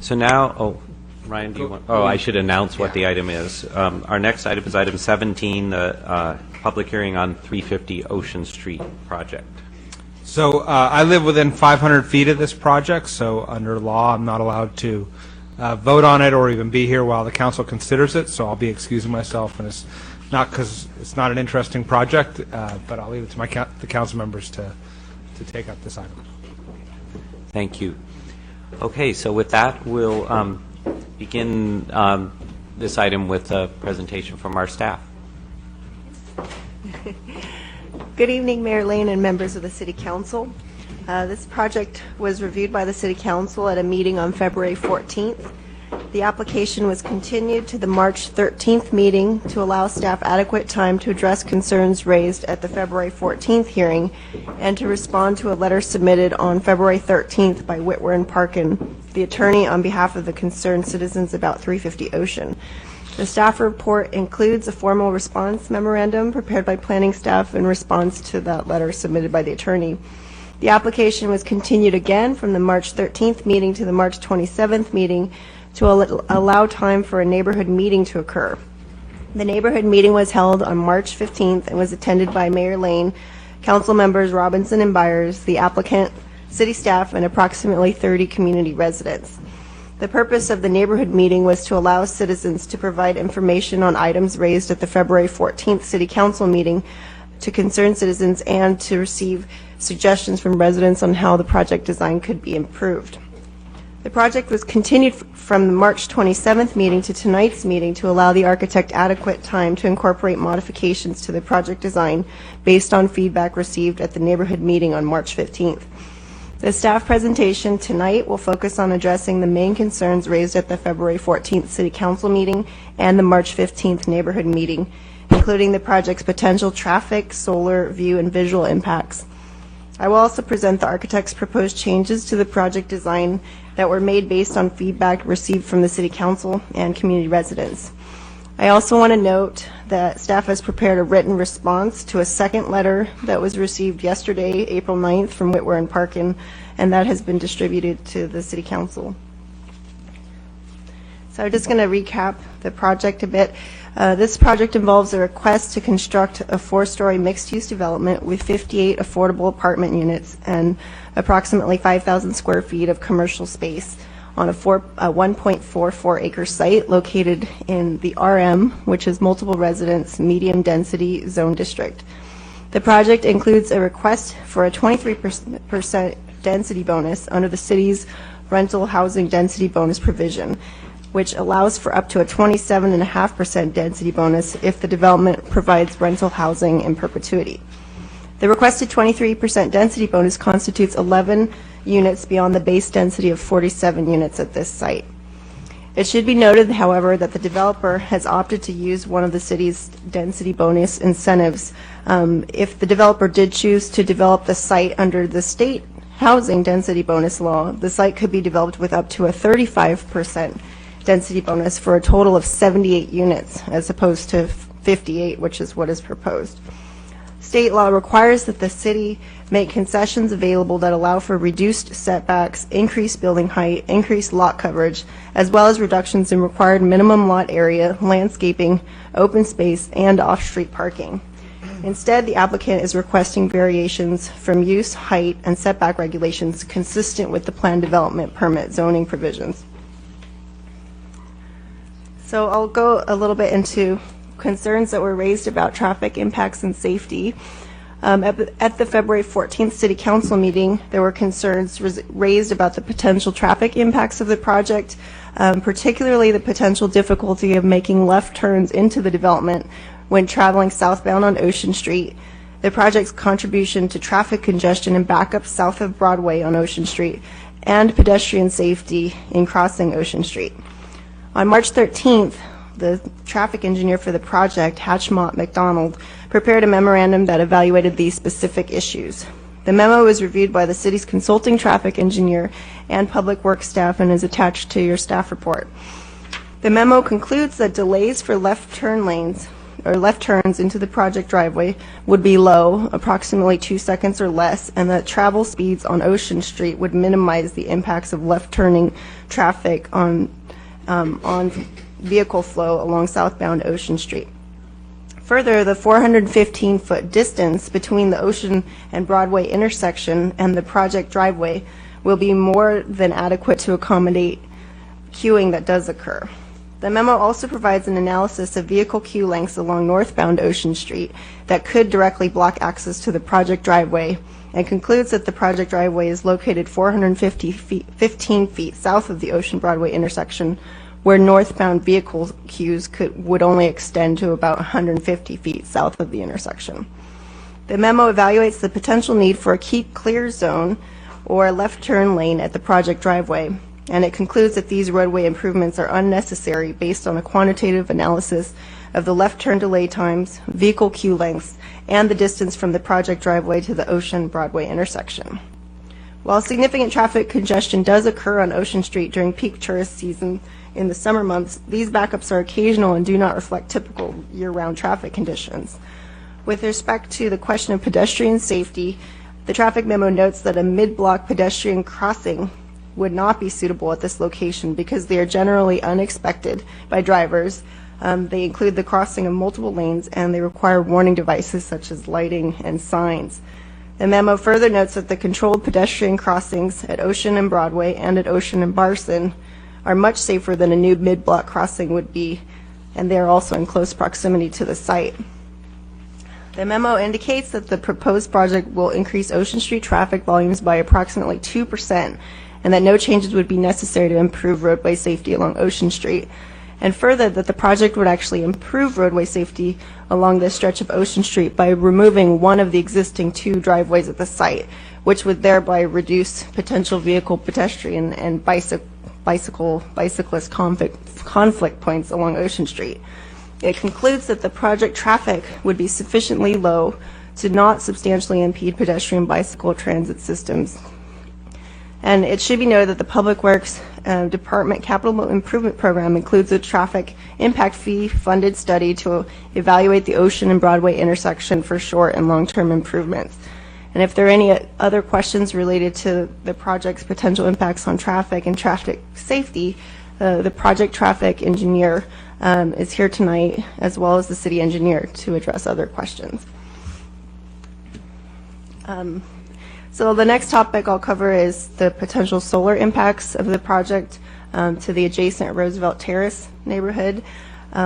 So now, Ryan, do you want? Oh, I should announce what the item is. Our next item is item 17, the public hearing on 350 Ocean Street project. So I live within 500 feet of this project, so under law I'm not allowed to vote on it or even be here while the council considers it, so I'll be excusing myself, and it's not because it's not an interesting project, but I'll leave it to the council members to take up this item. Thank you. Okay, so with that, we'll begin this item with a presentation from our staff. Good evening, Mayor Lane and members of the City Council. This project was reviewed by the City Council at a meeting on February 14th. The application was continued to the March 13th meeting to allow staff adequate time to address concerns raised at the February 14th hearing and to respond to a letter submitted on February 13th by Whitwer and Parkin, the attorney on behalf of the concerned citizens about 350 Ocean. The staff report includes a formal response memorandum prepared by planning staff in response to that letter submitted by the attorney. The application was continued again from the March 13th meeting to the March 27th meeting to allow time for a neighborhood meeting to occur. The neighborhood meeting was held on March 15th and was attended by Mayor Lane, council members Robinson and Byers, the applicant, city staff, and approximately 30 community residents. The purpose of the neighborhood meeting was to allow citizens to provide information on items raised at the February 14th City Council meeting to concerned citizens and to receive suggestions from residents on how the project design could be improved. The project was continued from the March 27th meeting to tonight's meeting to allow the architect adequate time to incorporate modifications to the project design based on feedback received at the neighborhood meeting on March 15th. The staff presentation tonight will focus on addressing the main concerns raised at the February 14th City Council meeting and the March 15th neighborhood meeting, including the project's potential traffic, solar, view, and visual impacts. I will also present the architect's proposed changes to the project design that were made based on feedback received from the City Council and community residents. I also want to note that staff has prepared a written response to a second letter that was received yesterday, April 9th, from Whitwer and Parkin, and that has been distributed to the City Council. So I'm just going to recap the project a bit. This project involves a request to construct a 4-story mixed-use development with 58 affordable apartment units and approximately 5,000 square feet of commercial space on a 1.44 acre site located in the RM, which is multiple residence medium density zone district. The project includes a request for a 23% density bonus under the city's rental housing density bonus provision, which allows for up to a 27.5% density bonus if the development provides rental housing in perpetuity. The requested 23% density bonus constitutes 11 units beyond the base density of 47 units at this site. It should be noted, however, that the developer has opted to use one of the city's density bonus incentives. If the developer did choose to develop the site under the state housing density bonus law, the site could be developed with up to a 35% density bonus for a total of 78 units as opposed to 58, which is what is proposed. State law requires that the city make concessions available that allow for reduced setbacks, increased building height, increased lot coverage, as well as reductions in required minimum lot area, landscaping, open space, and off-street parking. Instead, the applicant is requesting variations from use, height, and setback regulations consistent with the planned development permit zoning provisions. So I'll go a little bit into concerns that were raised about traffic impacts and safety. At the February 14th City Council meeting, there were concerns raised about the potential traffic impacts of the project, particularly the potential difficulty of making left turns into the development when traveling southbound on Ocean Street, the project's contribution to traffic congestion and backup south of Broadway on Ocean Street, and pedestrian safety in crossing Ocean Street. On March 13th, the traffic engineer for the project, Hatchmont McDonald, prepared a memorandum that evaluated these specific issues. The memo was reviewed by the city's consulting traffic engineer and public works staff and is attached to your staff report. The memo concludes that delays for left turn lanes or left turns into the project driveway would be low, approximately 2 seconds or less, and that travel speeds on Ocean Street would minimize the impacts of left turning traffic on vehicle flow along southbound Ocean Street. Further, the 415-foot distance between the Ocean and Broadway intersection and the project driveway will be more than adequate to accommodate queuing that does occur. The memo also provides an analysis of vehicle queue lengths along northbound Ocean Street that could directly block access to the project driveway, and concludes that the project driveway is located 15 feet south of the Ocean Broadway intersection, where northbound vehicle queues would only extend to about 150 feet south of the intersection. The memo evaluates the potential need for a keep clear zone or a left turn lane at the project driveway, and it concludes that these roadway improvements are unnecessary based on a quantitative analysis of the left turn delay times, vehicle queue lengths, and the distance from the project driveway to the Ocean Broadway intersection. While significant traffic congestion does occur on Ocean Street during peak tourist season in the summer months, these backups are occasional and do not reflect typical year-round traffic conditions. With respect to the question of pedestrian safety, the traffic memo notes that a mid-block pedestrian crossing would not be suitable at this location because they are generally unexpected by drivers. They include the crossing of multiple lanes, and they require warning devices such as lighting and signs. The memo further notes that the controlled pedestrian crossings at Ocean and Broadway and at Ocean and Barson are much safer than a new mid-block crossing would be, and they are also in close proximity to the site. The memo indicates that the proposed project will increase Ocean Street traffic volumes by approximately 2%, and that no changes would be necessary to improve roadway safety along Ocean Street, and further that the project would actually improve roadway safety along this stretch of Ocean Street by removing one of the existing two driveways at the site, which would thereby reduce potential vehicle, pedestrian, and bicyclist conflict points along Ocean Street. It concludes that the project traffic would be sufficiently low to not substantially impede pedestrian bicycle transit systems. And it should be noted that the Public Works Department Capital Improvement Program includes a traffic impact fee funded study to evaluate the Ocean and Broadway intersection for short and long-term improvements. And if there are any other questions related to the project's potential impacts on traffic and traffic safety, the project traffic engineer is here tonight, as well as the city engineer, to address other questions. So the next topic I'll cover is the potential solar impacts of the project to the adjacent Roosevelt Terrace neighborhood.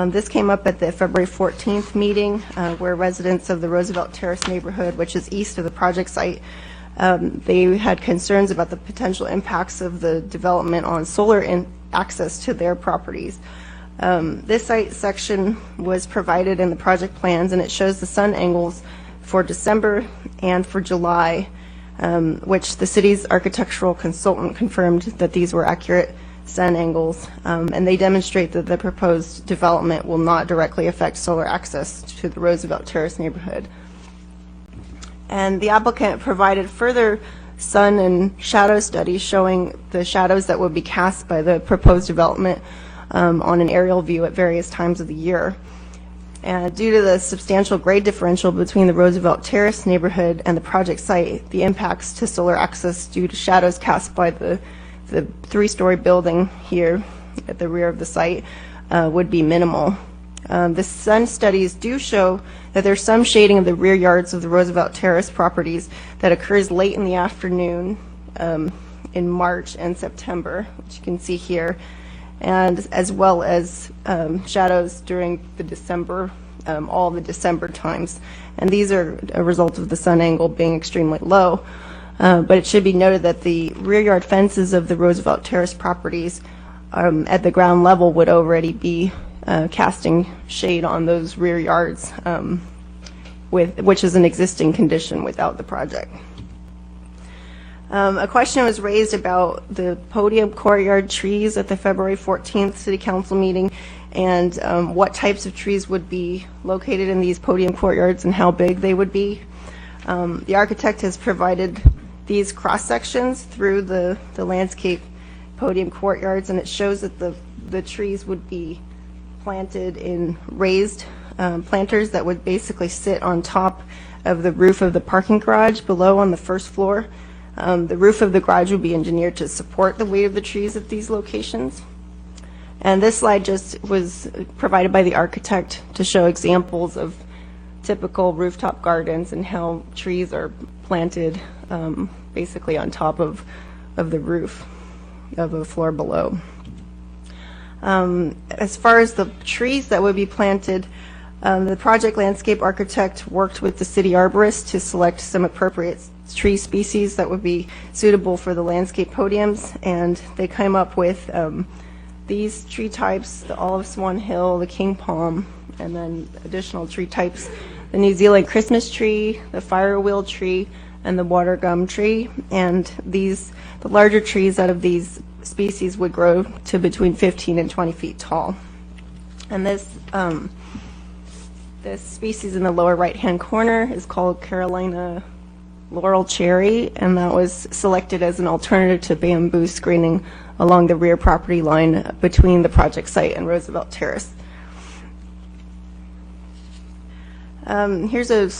This came up at the February 14th meeting where residents of the Roosevelt Terrace neighborhood, which is east of the project site, they had concerns about the potential impacts of the development on solar access to their properties. This site section was provided in the project plans, and it shows the sun angles for December and for July, which the city's architectural consultant confirmed that these were accurate sun angles, and they demonstrate that the proposed development will not directly affect solar access to the Roosevelt Terrace neighborhood. And the applicant provided further sun and shadow studies showing the shadows that would be cast by the proposed development on an aerial view at various times of the year. And due to the substantial grade differential between the Roosevelt Terrace neighborhood and the project site, the impacts to solar access due to shadows cast by the three-story building here at the rear of the site would be minimal. The sun studies do show that there's some shading of the rear yards of the Roosevelt Terrace properties that occurs late in the afternoon in March and September, which you can see here, and as well as shadows during the December, all the December times. And these are a result of the sun angle being extremely low. But it should be noted that the rear yard fences of the Roosevelt Terrace properties at the ground level would already be casting shade on those rear yards, which is an existing condition without the project. A question was raised about the Podium Courtyard trees at the February 14th City Council meeting, and what types of trees would be located in these Podium Courtyards and how big they would be. The architect has provided these cross sections through the landscape Podium Courtyards, and it shows that the trees would be planted in raised planters that would basically sit on top of the roof of the parking garage below on the first floor. The roof of the garage will be engineered to support the weight of the trees at these locations. And this slide just was provided by the architect to show examples of typical rooftop gardens and how trees are planted basically on top of the roof of the floor below. As far as the trees that would be planted, the project landscape architect worked with the city arborist to select some appropriate tree species that would be suitable for the landscape podiums, and they came up with these tree types: the olive swan hill, the king palm, and then additional tree types: the New Zealand Christmas tree, the firewheel tree, and the water gum tree. And the larger trees out of these species would grow to between 15 and 20 feet tall. And this species in the lower right-hand corner is called Carolina laurel cherry, and that was selected as an alternative to bamboo screening along the rear property line between the project site and Roosevelt Terrace. Here's a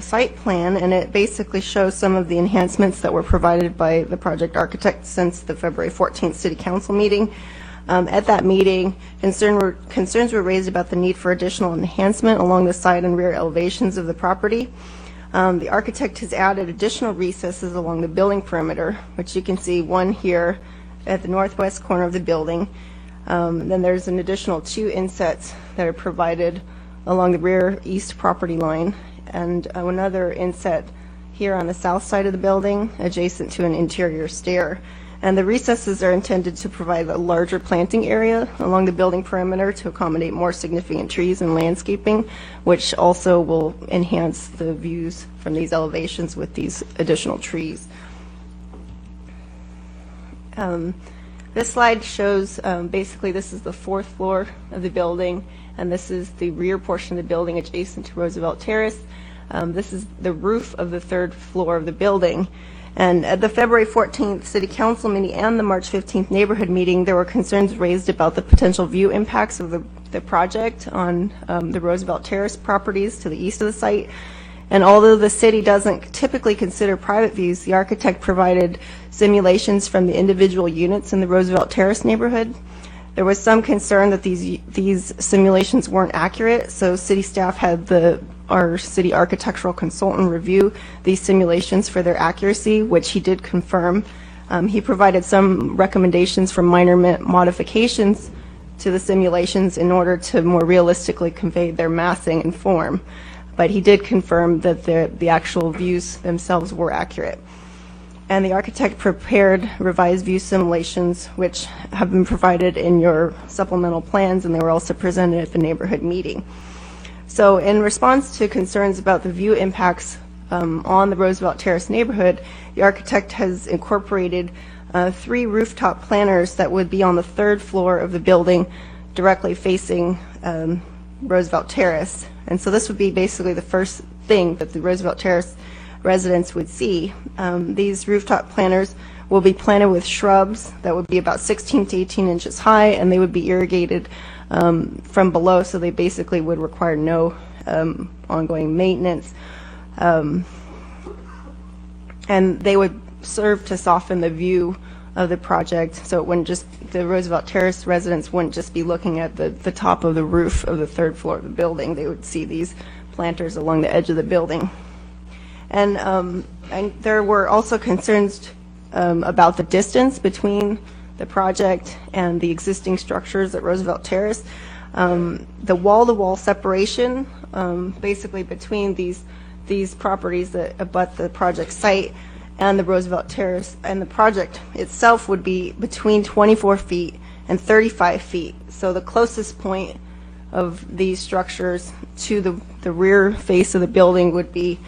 site plan, and it basically shows some of the enhancements that were provided by the project architect since the February 14th City Council meeting. At that meeting, concerns were raised about the need for additional enhancement along the side and rear elevations of the property. The architect has added additional recesses along the building perimeter, which you can see one here at the northwest corner of the building. Then there's an additional 2 insets that are provided along the rear east property line, and another inset here on the south side of the building adjacent to an interior stair. And the recesses are intended to provide a larger planting area along the building perimeter to accommodate more significant trees and landscaping, which also will enhance the views from these elevations with these additional trees. This slide shows basically this is the 4th floor of the building, and this is the rear portion of the building adjacent to Roosevelt Terrace. This is the roof of the 3rd floor of the building. And at the February 14th City Council meeting and the March 15th neighborhood meeting, there were concerns raised about the potential view impacts of the project on the Roosevelt Terrace properties to the east of the site. And although the city doesn't typically consider private views, the architect provided simulations from the individual units in the Roosevelt Terrace neighborhood. There was some concern that these simulations weren't accurate, so city staff had our city architectural consultant review these simulations for their accuracy, which he did confirm. He provided some recommendations for minor modifications to the simulations in order to more realistically convey their massing and form, but he did confirm that the actual views themselves were accurate. And the architect prepared revised view simulations, which have been provided in your supplemental plans, and they were also presented at the neighborhood meeting. So in response to concerns about the view impacts on the Roosevelt Terrace neighborhood, the architect has incorporated 3 rooftop planters that would be on the 3rd floor of the building directly facing Roosevelt Terrace. And so this would be basically the first thing that the Roosevelt Terrace residents would see. These rooftop planters will be planted with shrubs that would be about 16 to 18 inches high, and they would be irrigated from below, so they basically would require no ongoing maintenance. And they would serve to soften the view of the project, so it wouldn't just, the Roosevelt Terrace residents wouldn't just be looking at the top of the roof of the 3rd floor of the building. They would see these planters along the edge of the building. And there were also concerns about the distance between the project and the existing structures at Roosevelt Terrace. The wall-to-wall separation, basically between these properties that abut the project site and the Roosevelt Terrace, and the project itself would be between 24 feet and 35 feet. So the closest point of these structures to the rear face of the building would be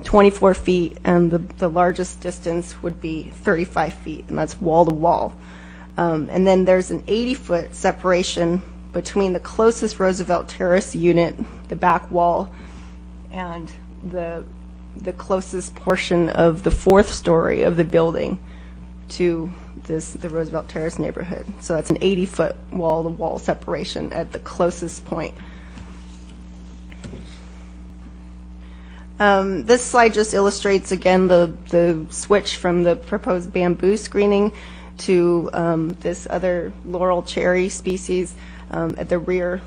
24 feet, and the largest distance would be 35 feet, and that's wall to wall. And then there's an 80-foot separation between the closest Roosevelt Terrace unit, the back wall, and the closest portion of the 4th story of the building to the Roosevelt Terrace neighborhood. So that's an 80-foot wall-to-wall separation at the closest point. This slide just illustrates, again, the switch from the proposed bamboo screening to this other laurel cherry species at the rear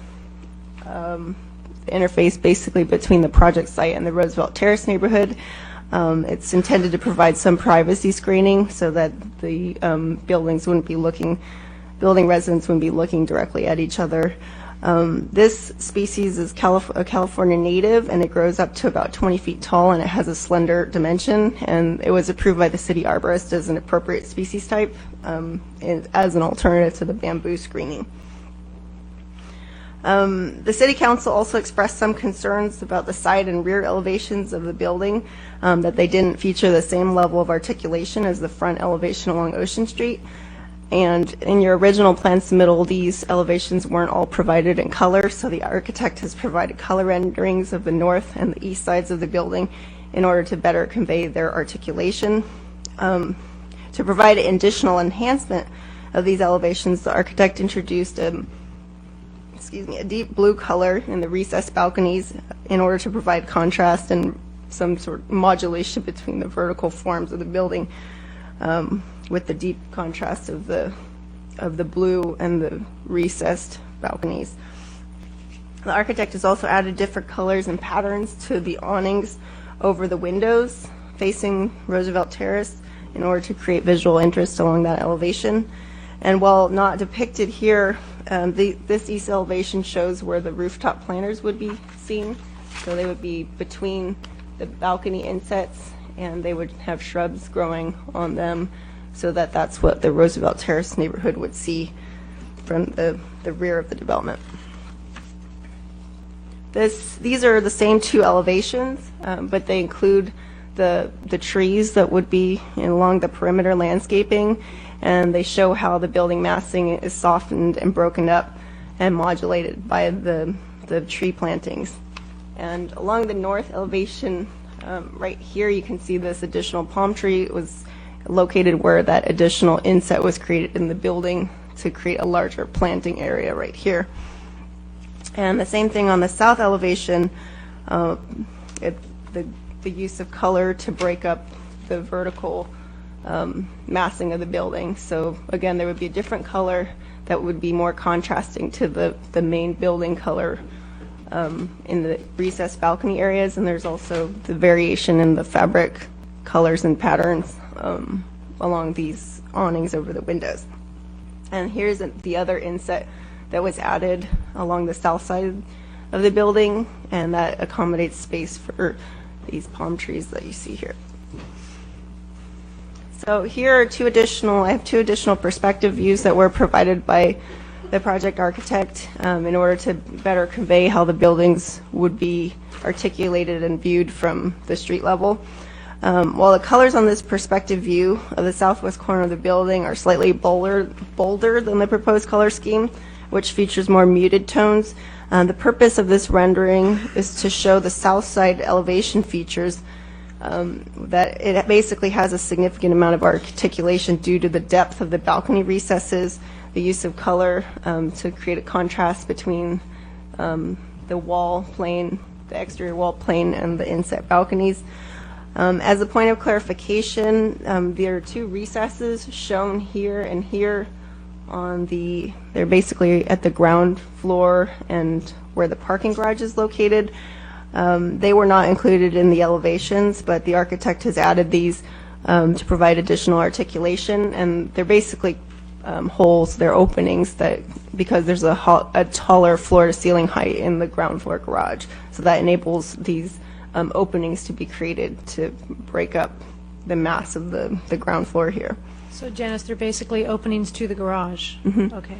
interface, basically between the project site and the Roosevelt Terrace neighborhood. It's intended to provide some privacy screening so that the building residents wouldn't be looking directly at each other. This species is a California native, and it grows up to about 20 feet tall, and it has a slender dimension, and it was approved by the city arborist as an appropriate species type as an alternative to the bamboo screening. The City Council also expressed some concerns about the side and rear elevations of the building, that they didn't feature the same level of articulation as the front elevation along Ocean Street. And in your original plan submittal, these elevations weren't all provided in color, so the architect has provided color renderings of the north and the east sides of the building in order to better convey their articulation. To provide additional enhancement of these elevations, the architect introduced a deep blue color in the recessed balconies in order to provide contrast and some sort of modulation between the vertical forms of the building, with the deep contrast of the blue and the recessed balconies. The architect has also added different colors and patterns to the awnings over the windows facing Roosevelt Terrace in order to create visual interest along that elevation. And while not depicted here, this east elevation shows where the rooftop planters would be seen. So they would be between the balcony insets, and they would have shrubs growing on them, so that's what the Roosevelt Terrace neighborhood would see from the rear of the development. These are the same two elevations, but they include the trees that would be along the perimeter landscaping, and they show how the building massing is softened and broken up and modulated by the tree plantings. And along the north elevation, right here, you can see this additional palm tree. It was located where that additional inset was created in the building to create a larger planting area right here. And the same thing on the south elevation, the use of color to break up the vertical massing of the building. So again, there would be a different color that would be more contrasting to the main building color in the recessed balcony areas, and there's also the variation in the fabric colors and patterns along these awnings over the windows. And here's the other inset that was added along the south side of the building, and that accommodates space for these palm trees that you see here. So here are I have two additional perspective views that were provided by the project architect in order to better convey how the buildings would be articulated and viewed from the street level. While the colors on this perspective view of the southwest corner of the building are slightly bolder than the proposed color scheme, which features more muted tones, the purpose of this rendering is to show the south side elevation features, that it basically has a significant amount of articulation due to the depth of the balcony recesses, the use of color to create a contrast between the wall plane, the exterior wall plane, and the inset balconies. As a point of clarification, there are two recesses shown here and here they're basically at the ground floor and where the parking garage is located. They were not included in the elevations, but the architect has added these to provide additional articulation, and they're basically holes, they're openings because there's a taller floor-to-ceiling height in the ground floor garage. So that enables these openings to be created to break up the mass of the ground floor here. So Janice, they're basically openings to the garage? Mm-hmm. Okay.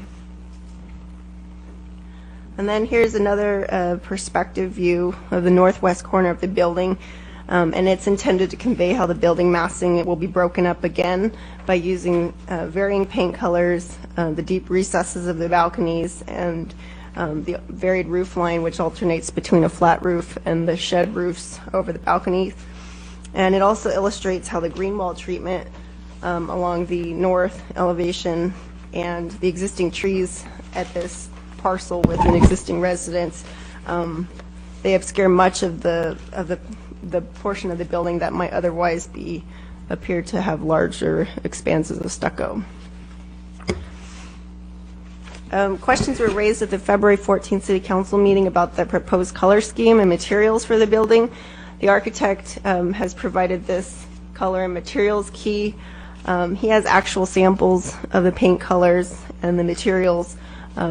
And then here's another perspective view of the northwest corner of the building, and it's intended to convey how the building massing will be broken up again by using varying paint colors, the deep recesses of the balconies, and the varied roof line, which alternates between a flat roof and the shed roofs over the balconies. And it also illustrates how the green wall treatment along the north elevation and the existing trees at this parcel with an existing residence, they obscure much of the the portion of the building that might otherwise appear to have larger expanses of stucco. Questions were raised at the February 14th City Council meeting about the proposed color scheme and materials for the building. The architect has provided this color and materials key. He has actual samples of the paint colors and the materials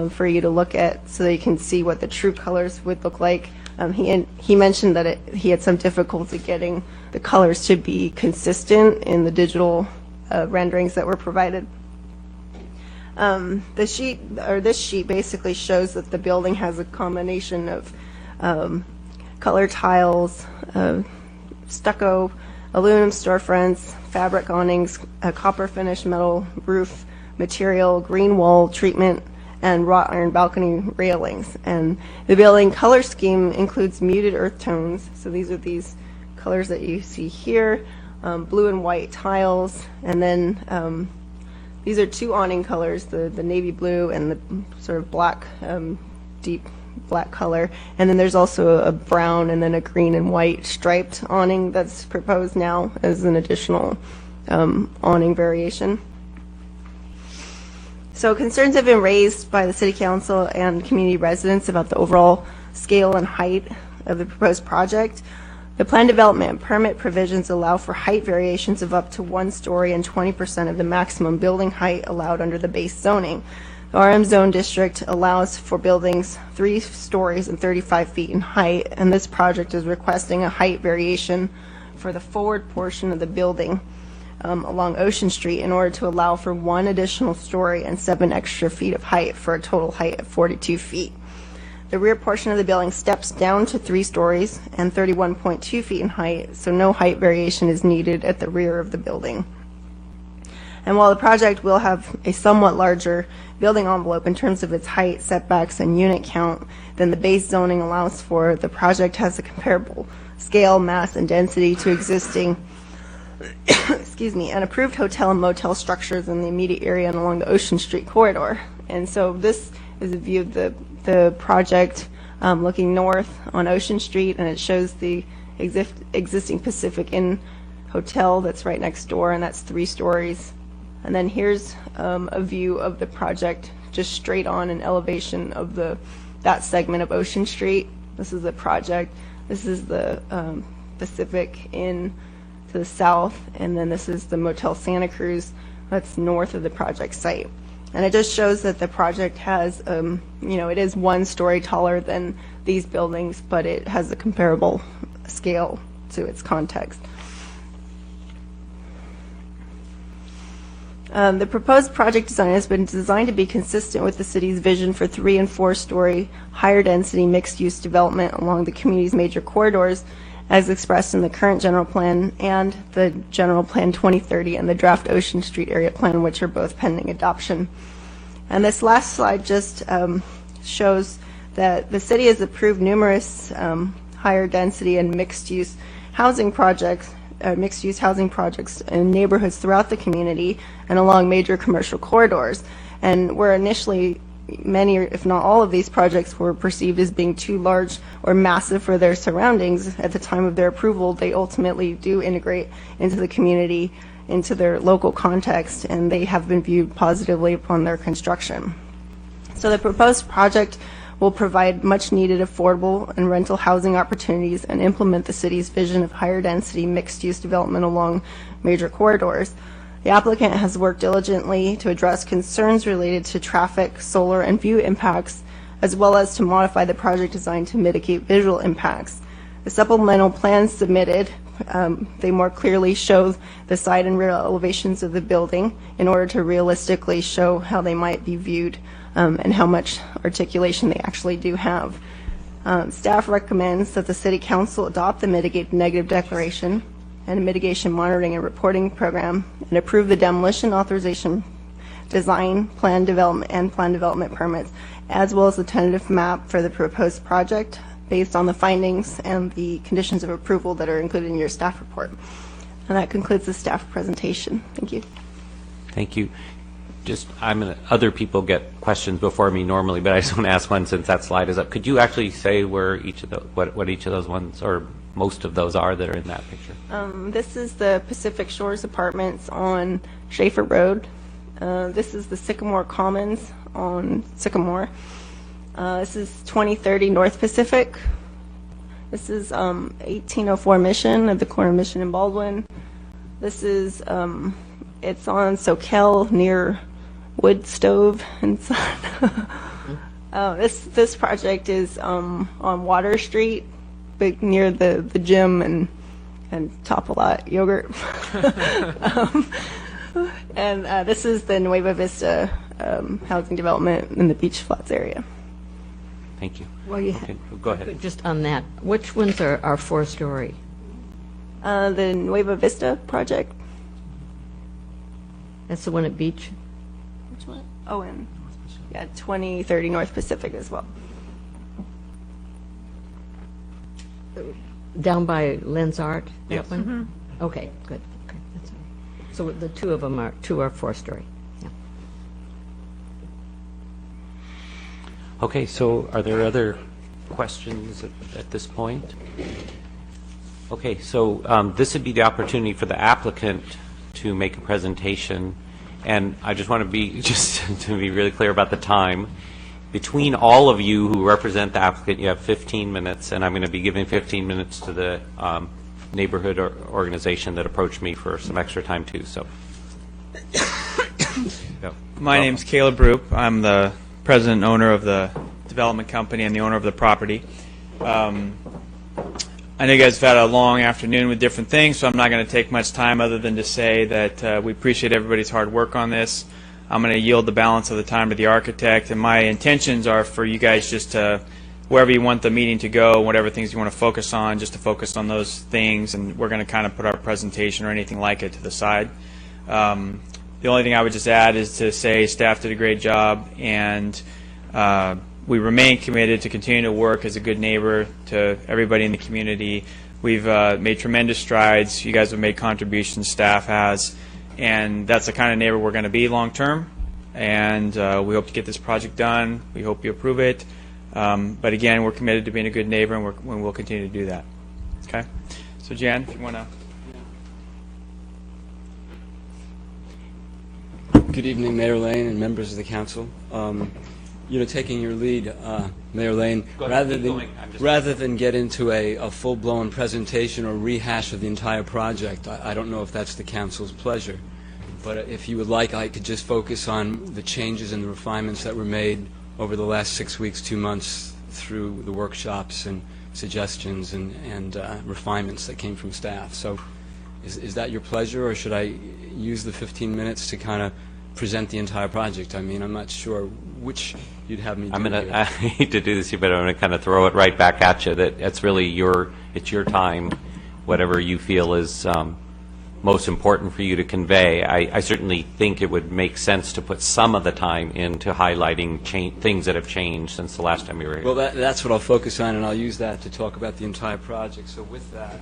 for you to look at so that you can see what the true colors would look like. He mentioned that he had some difficulty getting the colors to be consistent in the digital renderings that were provided. This sheet basically shows that the building has a combination of color tiles, stucco, aluminum storefronts, fabric awnings, a copper finish metal roof material, green wall treatment, and wrought iron balcony railings. And the building color scheme includes muted earth tones. So these are these colors that you see here, blue and white tiles, and then these are two awning colors, the navy blue and the sort of black, deep black color. And then there's also a brown and then a green and white striped awning that's proposed now as an additional awning variation. So concerns have been raised by the City Council and community residents about the overall scale and height of the proposed project. The plan development and permit provisions allow for height variations of up to 1 story and 20% of the maximum building height allowed under the base zoning. The RM zone district allows for buildings 3 stories and 35 feet in height, and this project is requesting a height variation for the forward portion of the building along Ocean Street in order to allow for 1 additional story and 7 extra feet of height for a total height of 42 feet. The rear portion of the building steps down to 3 stories and 31.2 feet in height, so no height variation is needed at the rear of the building. And while the project will have a somewhat larger building envelope in terms of its height, setbacks, and unit count than the base zoning allows for, the project has a comparable scale, mass, and density to existing and approved hotel and motel structures in the immediate area and along the Ocean Street corridor. And so this is a view of the project looking north on Ocean Street, and it shows the existing Pacific Inn hotel that's right next door, and that's 3 stories. And then here's a view of the project just straight on an elevation of that segment of Ocean Street. This is the project. This is the Pacific Inn to the south, and then this is the Motel Santa Cruz that's north of the project site. And it just shows that the project has, it is 1 story taller than these buildings, but it has a comparable scale to its context. The proposed project design has been designed to be consistent with the city's vision for 3- and 4-story higher density mixed-use development along the community's major corridors, as expressed in the current general plan and the general plan 2030 and the draft Ocean Street area plan, which are both pending adoption. And this last slide just shows that the city has approved numerous higher density and mixed-use housing projects in neighborhoods throughout the community and along major commercial corridors. And where initially many, if not all, of these projects were perceived as being too large or massive for their surroundings at the time of their approval, they ultimately do integrate into the community, into their local context, and they have been viewed positively upon their construction. So the proposed project will provide much needed affordable and rental housing opportunities and implement the city's vision of higher density mixed-use development along major corridors. The applicant has worked diligently to address concerns related to traffic, solar, and view impacts, as well as to modify the project design to mitigate visual impacts. The supplemental plans submitted, they more clearly show the side and rear elevations of the building in order to realistically show how they might be viewed and how much articulation they actually do have. Staff recommends that the City Council adopt the Mitigate Negative Declaration and a Mitigation Monitoring and Reporting Program and approve the demolition authorization, design, plan development permits, as well as the tentative map for the proposed project based on the findings and the conditions of approval that are included in your staff report. And that concludes the staff presentation. Thank you. Thank you. Other people get questions before me normally, but I just want to ask one since that slide is up. Could you actually say where each of what each of those ones, or most of those are that are in that picture. This is the Pacific Shores Apartments on Schaefer Road. This is the Sycamore Commons on Sycamore. This is 2030 North Pacific. This is 1804 Mission of the corner of Mission and Baldwin. This is, it's on Soquel near Wood Stove and Son. This project is on Water Street, big near the gym and Top-A-Lot yogurt. And this is the Nueva Vista housing development in the Beach Flats area. Thank you. Well, you Okay, go ahead. just on that, which ones are four-story? The Nueva Vista project. That's the one at Beach? Which one? Oh, and yeah, 2030 North Pacific as well. Down by Lens Art? that Yes. one? Okay, good. Okay, that's all right. So the two of them are four-story. Yeah. Okay, so are there other questions at this point? Okay, so this would be the opportunity for the applicant to make a presentation, and I just want to be to be really clear about the time. Between all of you who represent the applicant, you have 15 minutes, and I'm going to be giving 15 minutes to the neighborhood organization that approached me for some extra time too. So, go. My name's Caleb Roop. I'm the president and owner of the development company and the owner of the property. I know you guys have had a long afternoon with different things, so I'm not going to take much time other than to say that we appreciate everybody's hard work on this. I'm going to yield the balance of the time to the architect, and my intentions are for you guys just to, wherever you want the meeting to go, whatever things you want to focus on, just to focus on those things, and we're going to kind of put our presentation or anything like it to the side. The only thing I would just add is to say staff did a great job, and we remain committed to continue to work as a good neighbor to everybody in the community. We've made tremendous strides. You guys have made contributions, staff has, and that's the kind of neighbor we're going to be long term. And we hope to get this project done. We hope you approve it. But again, we're committed to being a good neighbor, and we'll continue to do that. Okay? So Jan, if you want to. Good evening, Mayor Lane and members of the council. Taking your lead, Mayor Lane, rather than get into a full-blown presentation or rehash of the entire project, I don't know if that's the council's pleasure, but if you would like, I could just focus on the changes and the refinements that were made over the last 6 weeks, 2 months through the workshops and suggestions and refinements that came from staff. So is that your pleasure, or should I use the 15 minutes to kind of present the entire project? I mean, I'm not sure which you'd have me do. I hate to do this, but I'm going to kind of throw it right back at you. That it's really it's your time, whatever you feel is most important for you to convey. I certainly think it would make sense to put some of the time into highlighting things that have changed since the last time we were here. Well, that's what I'll focus on, and I'll use that to talk about the entire project. So with that,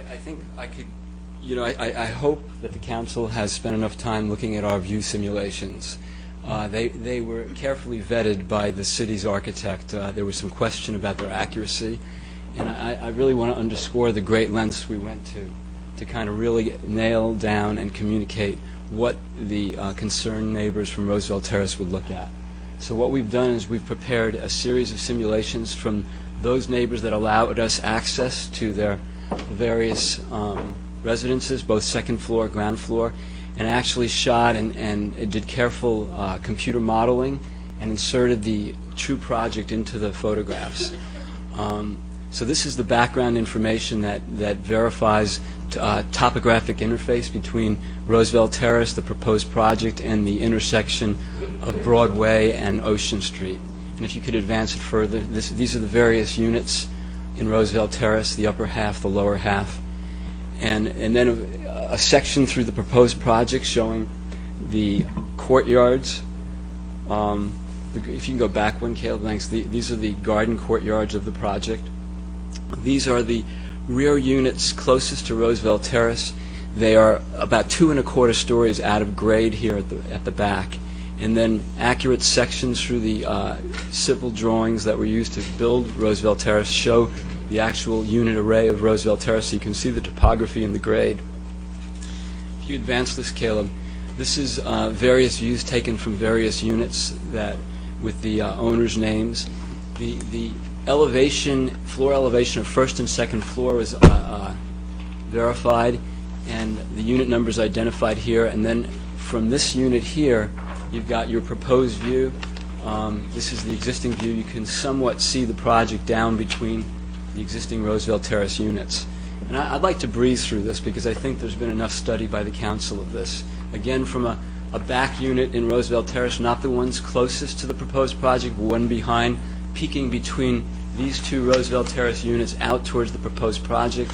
I think I could, I hope that the council has spent enough time looking at our view simulations. They were carefully vetted by the city's architect. There was some question about their accuracy, and I really want to underscore the great lengths we went to kind of really nail down and communicate what the concerned neighbors from Roosevelt Terrace would look at. So what we've done is we've prepared a series of simulations from those neighbors that allowed us access to their various residences, both second floor, ground floor, and actually shot and did careful computer modeling and inserted the true project into the photographs. So this is the background information that verifies topographic interface between Roosevelt Terrace, the proposed project, and the intersection of Broadway and Ocean Street. And if you could advance it further, these are the various units in Roosevelt Terrace, the upper half, the lower half, and then a section through the proposed project showing the courtyards. If you can go back one, Caleb, thanks. These are the garden courtyards of the project. These are the rear units closest to Roosevelt Terrace. They are about 2 1/4 stories out of grade here at the back. And then accurate sections through the civil drawings that were used to build Roosevelt Terrace show the actual unit array of Roosevelt Terrace, so you can see the topography and the grade. If you advance this, Caleb, this is various views taken from various units that with the owners' names. The elevation, floor elevation of first and second floor was verified, and the unit numbers identified here. And then from this unit here, you've got your proposed view. This is the existing view. You can somewhat see the project down between the existing Roosevelt Terrace units. And I'd like to breeze through this because I think there's been enough study by the council of this. Again, from a back unit in Roosevelt Terrace, not the ones closest to the proposed project, one behind, peeking between these 2 Roosevelt Terrace units out towards the proposed project.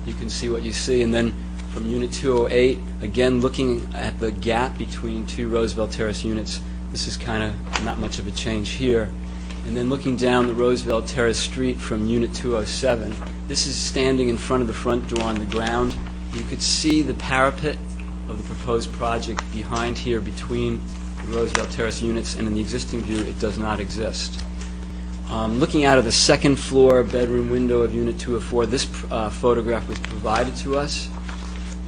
You can see what you see. And then from Unit 208, again looking at the gap between 2 Roosevelt Terrace units, this is kind of not much of a change here. And then looking down the Roosevelt Terrace street from Unit 207, this is standing in front of the front door on the ground. You could see the parapet of the proposed project behind here between the Roosevelt Terrace units, and in the existing view it does not exist. Looking out of the second floor bedroom window of Unit 204, this photograph was provided to us,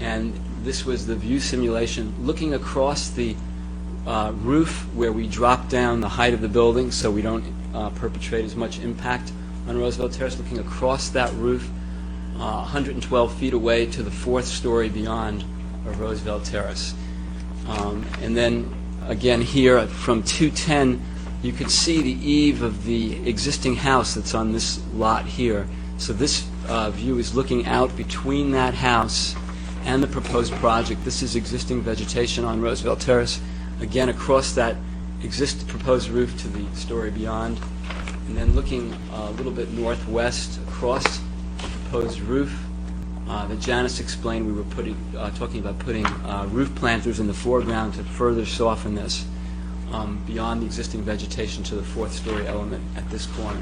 and this was the view simulation looking across the roof where we drop down the height of the building so we don't perpetrate as much impact on Roosevelt Terrace, looking across that roof 112 feet away to the 4th story beyond of Roosevelt Terrace. And then again here from 210, you could see the eave of the existing house that's on this lot here. So this view is looking out between that house and the proposed project. This is existing vegetation on Roosevelt Terrace. Again, across that proposed roof to the story beyond. And then looking a little bit northwest across the proposed roof that Janice explained, we were talking about putting roof planters in the foreground to further soften this beyond the existing vegetation to the 4th story element at this corner.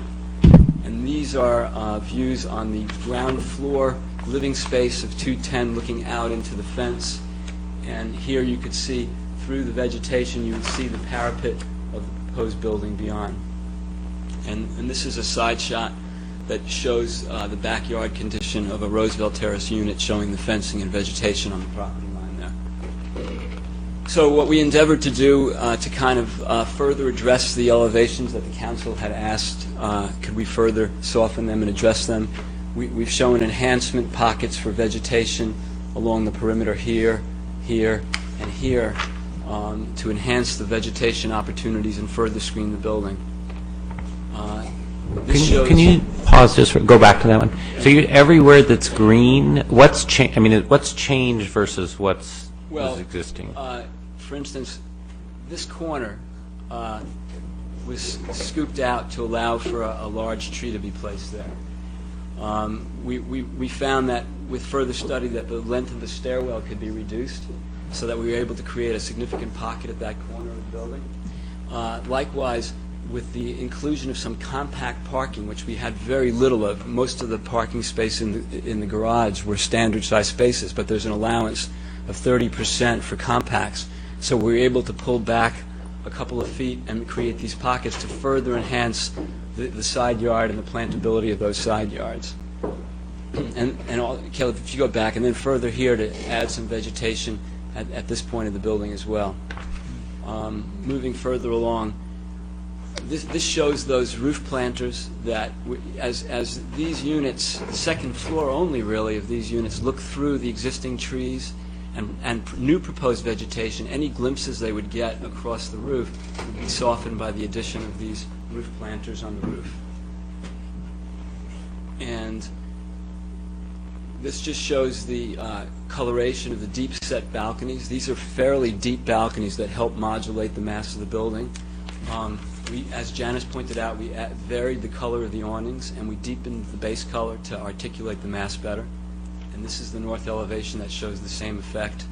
And these are views on the ground floor living space of 210 looking out into the fence. And here you could see through the vegetation, you would see the parapet of the proposed building beyond. And this is a side shot that shows the backyard condition of a Roosevelt Terrace unit, showing the fencing and vegetation on the property line there. So what we endeavored to do to kind of further address the elevations that the council had asked, could we further soften them and address them? We've shown enhancement pockets for vegetation along the perimeter here, here, and here to enhance the vegetation opportunities and further screen the building. Can you pause just for, go back to that one? So everywhere that's green, what's changed versus what's existing? For instance, this corner was scooped out to allow for a large tree to be placed there. We found that with further study that the length of the stairwell could be reduced so that we were able to create a significant pocket at that corner of the building. Likewise, with the inclusion of some compact parking, which we had very little of. Most of the parking space in the garage were standard size spaces, but there's an allowance of 30% for compacts. So we were able to pull back a couple of feet and create these pockets to further enhance the side yard and the plantability of those side yards. Caleb, if you go back, and then further here to add some vegetation at this point of the building as well. Moving further along, this shows those roof planters that, as these units, the second floor only really of these units, look through the existing trees and new proposed vegetation, any glimpses they would get across the roof would be softened by the addition of these roof planters on the roof. And this just shows the coloration of the deep set balconies. These are fairly deep balconies that help modulate the mass of the building. As Janice pointed out, we varied the color of the awnings, and we deepened the base color to articulate the mass better. And this is the north elevation that shows the same effect.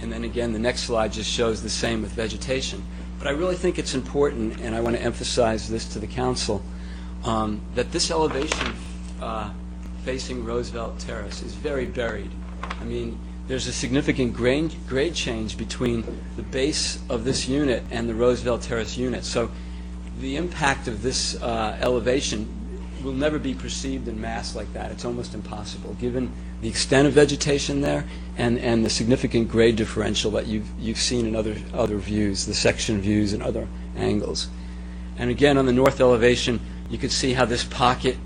And then again, the next slide just shows the same with vegetation. But I really think it's important, and I want to emphasize this to the council, that this elevation facing Roosevelt Terrace is very buried. I mean, there's a significant grade change between the base of this unit and the Roosevelt Terrace unit. So the impact of this elevation will never be perceived in mass like that. It's almost impossible, given the extent of vegetation there and the significant grade differential that you've seen in other views, the section views and other angles. And again, on the north elevation, you can see how this pocket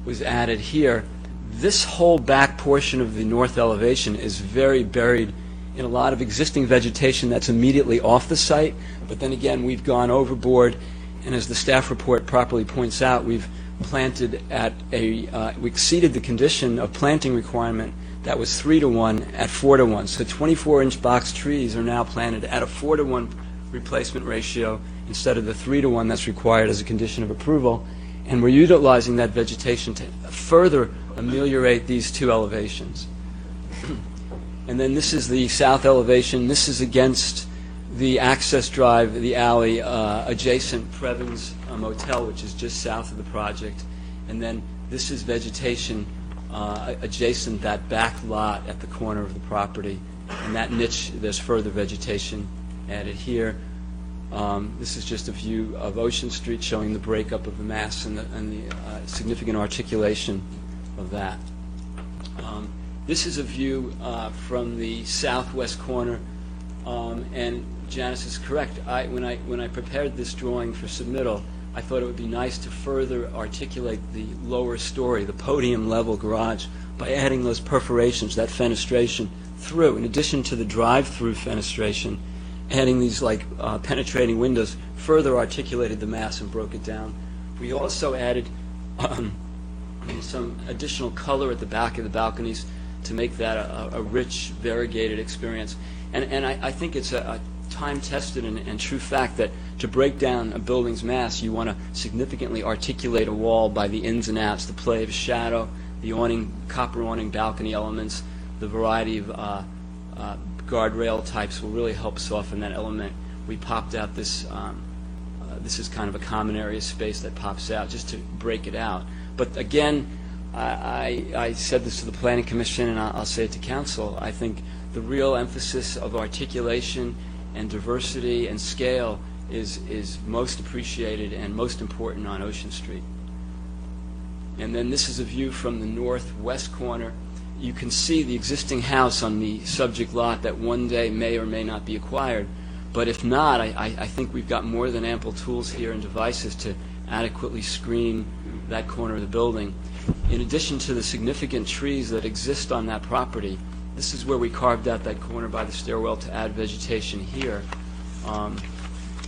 was added here. This whole back portion of the north elevation is very buried in a lot of existing vegetation that's immediately off the site, but then again, we've gone overboard, and as the staff report properly points out, we've planted we exceeded the condition of planting requirement that was 3-to-1 at 4-to-1. So 24-inch box trees are now planted at a 4-to-1 replacement ratio instead of the 3-to-1 that's required as a condition of approval. And we're utilizing that vegetation to further ameliorate these two elevations. And then this is the south elevation. This is against the access drive, the alley, adjacent Previns Motel, which is just south of the project. And then this is vegetation adjacent that back lot at the corner of the property. And that niche, there's further vegetation added here. This is just a view of Ocean Street showing the breakup of the mass and the significant articulation of that. This is a view from the southwest corner, and Janice is correct. When I prepared this drawing for submittal, I thought it would be nice to further articulate the lower story, the podium level garage, by adding those perforations, that fenestration through. In addition to the drive-through fenestration, adding these penetrating windows further articulated the mass and broke it down. We also added some additional color at the back of the balconies to make that a rich, variegated experience. And I think it's a time-tested and true fact that to break down a building's mass, you want to significantly articulate a wall by the ins and outs, the play of shadow, the awning, copper awning balcony elements, the variety of guardrail types will really help soften that element. We popped out this, this is kind of a common area space that pops out just to break it out. But again, I said this to the Planning Commission and I'll say it to Council. I think the real emphasis of articulation and diversity and scale is most appreciated and most important on Ocean Street. And then this is a view from the northwest corner. You can see the existing house on the subject lot that one day may or may not be acquired. But if not, I think we've got more than ample tools here and devices to adequately screen that corner of the building. In addition to the significant trees that exist on that property, this is where we carved out that corner by the stairwell to add vegetation here.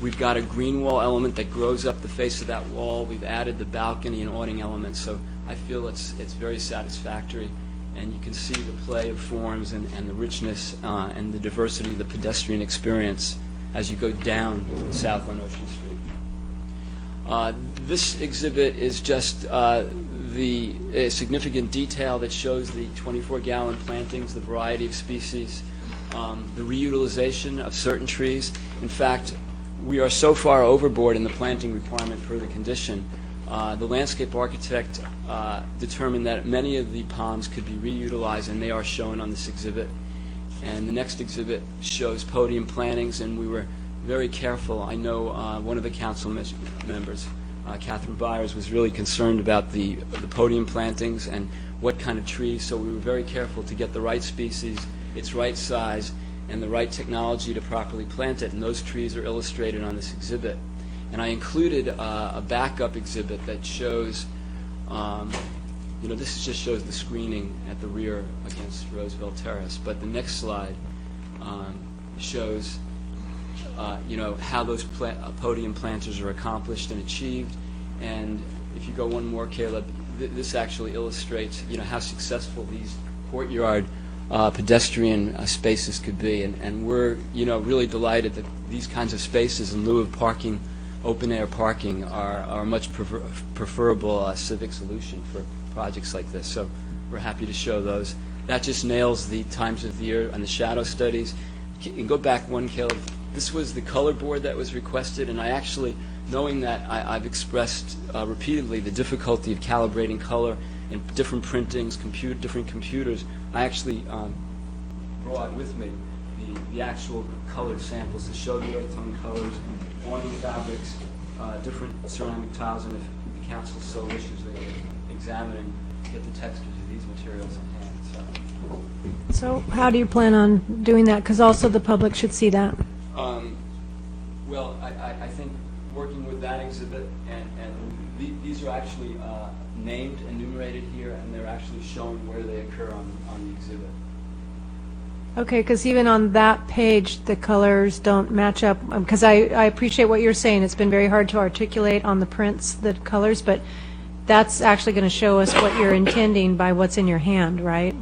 We've got a green wall element that grows up the face of that wall. We've added the balcony and awning elements, so I feel it's very satisfactory. And you can see the play of forms and the richness and the diversity of the pedestrian experience as you go down south on Ocean Street. This exhibit is just the significant detail that shows the 24-gallon plantings, the variety of species, the reutilization of certain trees. In fact, we are so far overboard in the planting requirement per the condition. The landscape architect determined that many of the palms could be reutilized, and they are shown on this exhibit. And the next exhibit shows podium plantings, and we were very careful. I know one of the council members, Catherine Byers, was really concerned about the podium plantings and what kind of trees, so we were very careful to get the right species, its right size, and the right technology to properly plant it, and those trees are illustrated on this exhibit. And I included a backup exhibit that shows, this just shows the screening at the rear against Roosevelt Terrace, but the next slide shows, how those podium planters are accomplished and achieved. And if you go one more, Caleb, this actually illustrates, how successful these courtyard pedestrian spaces could be. And we're, really delighted that these kinds of spaces, in lieu of parking open-air parking are a much preferable civic solution for projects like this. So we're happy to show those. That just nails the times of the year and the shadow studies. You can go back one, Caleb. This was the color board that was requested, and I actually, knowing that I've expressed repeatedly the difficulty of calibrating color in different printings, different computers, I actually brought with me the actual colored samples to show the earth tone colors, awning fabrics, different ceramic tiles, and if the council so wishes, they can examine and get the textures of these materials in hand. So how do you plan on doing that? Because also the public should see that. Well, I think working with that exhibit, and these are actually named, enumerated here, and they're actually showing where they occur on the exhibit. Okay, because even on that page, the colors don't match up. Because I appreciate what you're saying. It's been very hard to articulate on the prints, the colors, but that's actually going to show us what you're intending by what's in your hand, right?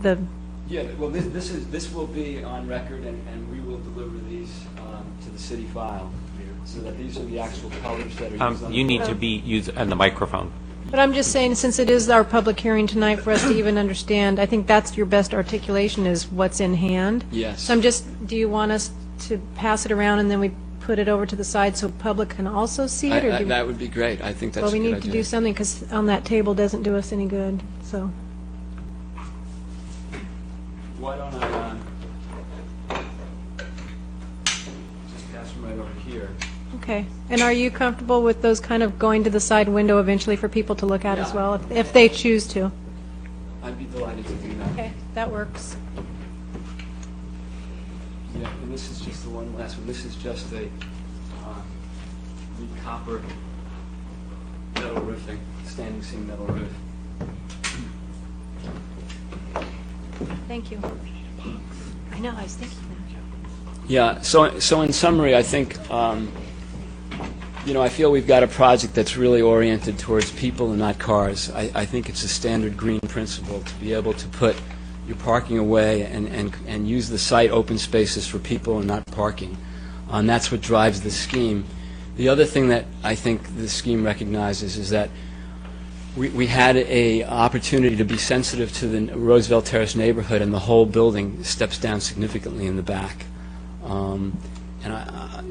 Yeah, well, this will be on record, and we will deliver these to the city file, so that these are the actual colors that are used on You need to be used on the microphone. But I'm just saying, since it is our public hearing tonight, for us to even understand, I think that's your best articulation is what's in hand. Yes. So do you want us to pass it around and then we put it over to the side so public can also see it? Or That would be great. I think that's well, a we good need to idea. do something because on that table doesn't do us any good. So Why don't I just pass them right over here? okay. And are you comfortable with those kind of going to the side window eventually for people to look at as Yeah. well, if they choose to? I'd be delighted to do that. Okay, that works. Yeah, and this is just the one last one. This is just a copper metal roofing, standing seam metal roof. Thank you. I know, I was thinking that. Yeah, so in summary, I think, I feel we've got a project that's really oriented towards people and not cars. I think it's a standard green principle to be able to put your parking away and use the site open spaces for people and not parking. And that's what drives the scheme. The other thing that I think the scheme recognizes is that we had an opportunity to be sensitive to the Roosevelt Terrace neighborhood, and the whole building steps down significantly in the back.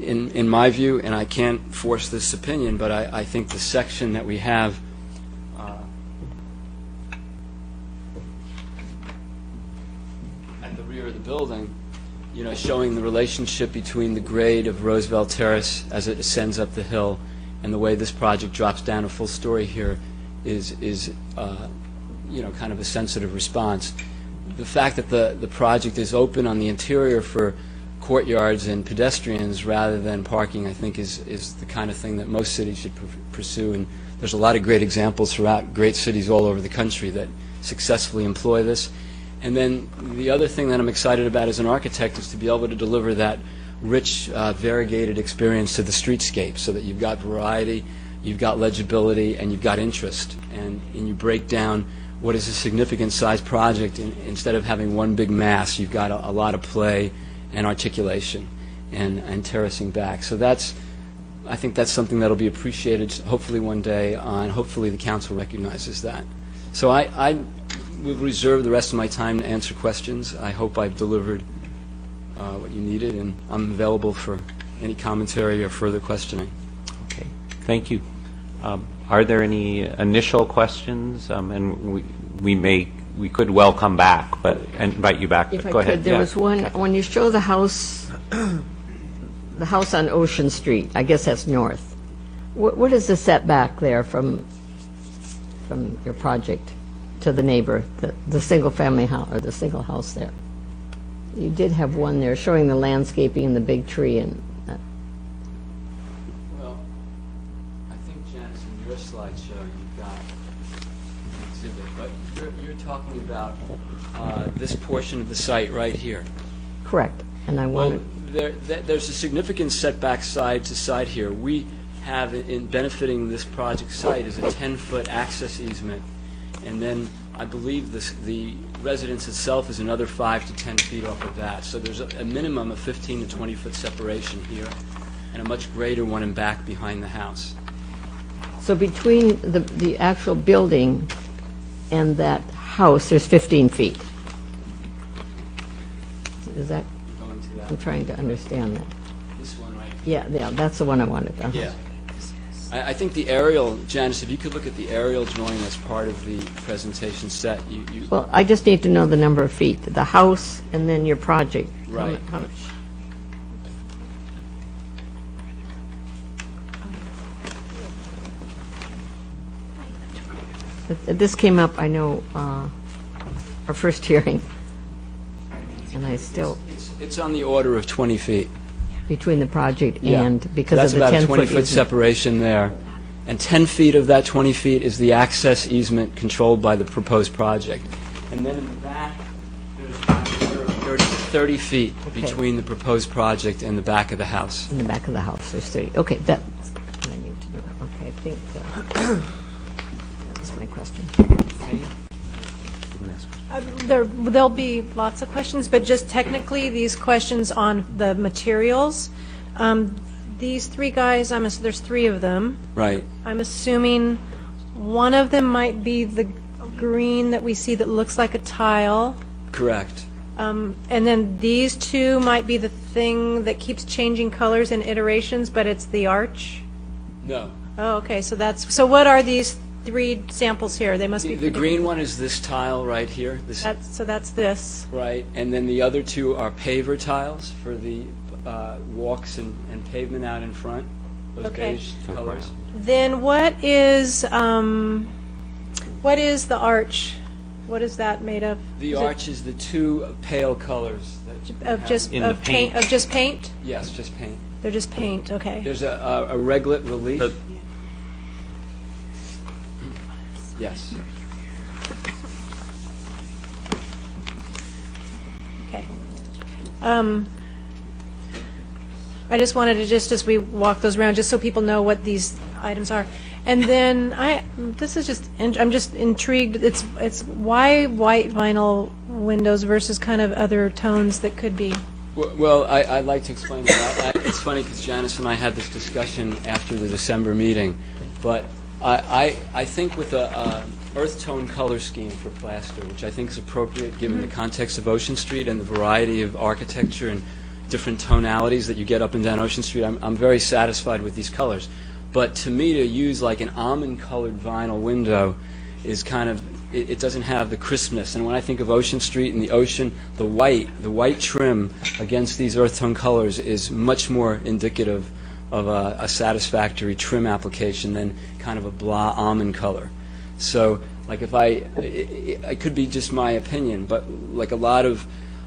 In my view, and I can't force this opinion, but I think the section that we have at the rear of the building, showing the relationship between the grade of Roosevelt Terrace as it ascends up the hill and the way this project drops down a full story here is kind of a sensitive response. The fact that the project is open on the interior for courtyards and pedestrians rather than parking, I think, is the kind of thing that most cities should pursue. And there's a lot of great examples throughout great cities all over the country that successfully employ this. And then the other thing that I'm excited about as an architect is to be able to deliver that rich, variegated experience to the streetscape so that you've got variety, you've got legibility, and you've got interest. And you break down what is a significant size project, instead of having one big mass, you've got a lot of play and articulation and terracing back. So I think that's something that'll be appreciated hopefully one day, and hopefully the council recognizes that. So I will reserve the rest of my time to answer questions. I hope I've delivered what you needed, and I'm available for any commentary or further questioning. Okay, thank you. Are there any initial questions? And we could well come back, but invite you back. If I Go could, ahead. there Yeah. was one, when you show the house on Ocean Street, I guess that's north. What is the setback there from your project to the neighbor, the single-family house, or the single house there? You did have one there showing the landscaping and the big tree and that. Well, I think, Janice, in your slideshow, you've got an exhibit, but you're talking about this portion of the site right here. Correct. And I Well, wanted, there's a significant setback side to side here. We have, in benefiting this project site, is a 10-foot access easement, and then I believe the residence itself is another 5 to 10 feet off of that. So there's a minimum of 15 to 20-foot separation here. and a much greater one in back behind the house. So between the actual building and that house, there's 15 feet. Is that, Going to that, I'm trying to understand that. this one right Yeah, that's the one I wanted to. Yeah. I think the aerial, Janice, if you could look at the aerial drawing as part of the presentation set, you Well, I just need to know the number of feet, the house and then your project. Right. How much? This came up, I know, our first hearing, and I still, it's on the order of 20 feet. between the project Yeah. and because That's of the about a 10-foot 20-foot easement. separation there. And 10 feet of that 20 feet is the access easement controlled by the proposed project. And then in the back, there's 30 feet Okay. between the proposed project and the back of the house. In the back of the house, there's 30. Okay, that's what I need to know. Okay, I think that was my question. There'll be lots of questions, but just technically, these questions on the materials, these three guys, there's three of them. Right. I'm assuming one of them might be the green that we see that looks like a tile. Correct. And then these two might be the thing that keeps changing colors and iterations, but it's the arch. No. Oh, okay, so what are these three samples here? They must be. The green one is this tile right here. So that's this. Right, and then the other two are paver tiles for the walks and pavement out in front, those Okay. beige colors. Then what is the arch? What is that made of? The Is it arch is the two pale colors. That Of just, In the of paint, paint. of just paint? Yes, just paint. They're just paint, okay. There's a reglet relief. Yes. Okay. I just wanted to, just as we walk those around, just so people know what these items are. And then I'm just intrigued, it's why white vinyl windows versus kind of other tones that could be? Well, I'd like to explain that. It's funny because Janice and I had this discussion after the December meeting, but I think with a earth tone color scheme for plaster, which I think is appropriate given the context of Ocean Street and the variety of architecture and different tonalities that you get up and down Ocean Street, I'm very satisfied with these colors. But to me, to use like an almond-colored vinyl window is kind of, it doesn't have the crispness. And when I think of Ocean Street and the ocean, the white trim against these earth tone colors is much more indicative of a satisfactory trim application than kind of a blah almond color. So, like it could be just my opinion, but like a lot of,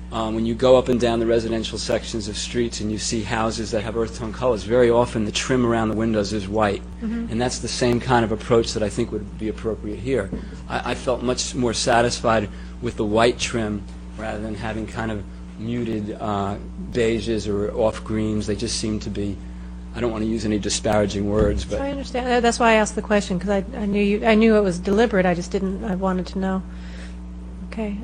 when you go up and down the residential sections of streets and you see houses that have earth tone colors, very often the trim around the windows is white. And that's the same kind of approach that I think would be appropriate here. I felt much more satisfied with the white trim rather than having kind of muted beiges or off greens. They just seem to be, I don't want to use any disparaging words, but I understand, that's why I asked the question, because I knew it was deliberate, I wanted to know. Okay,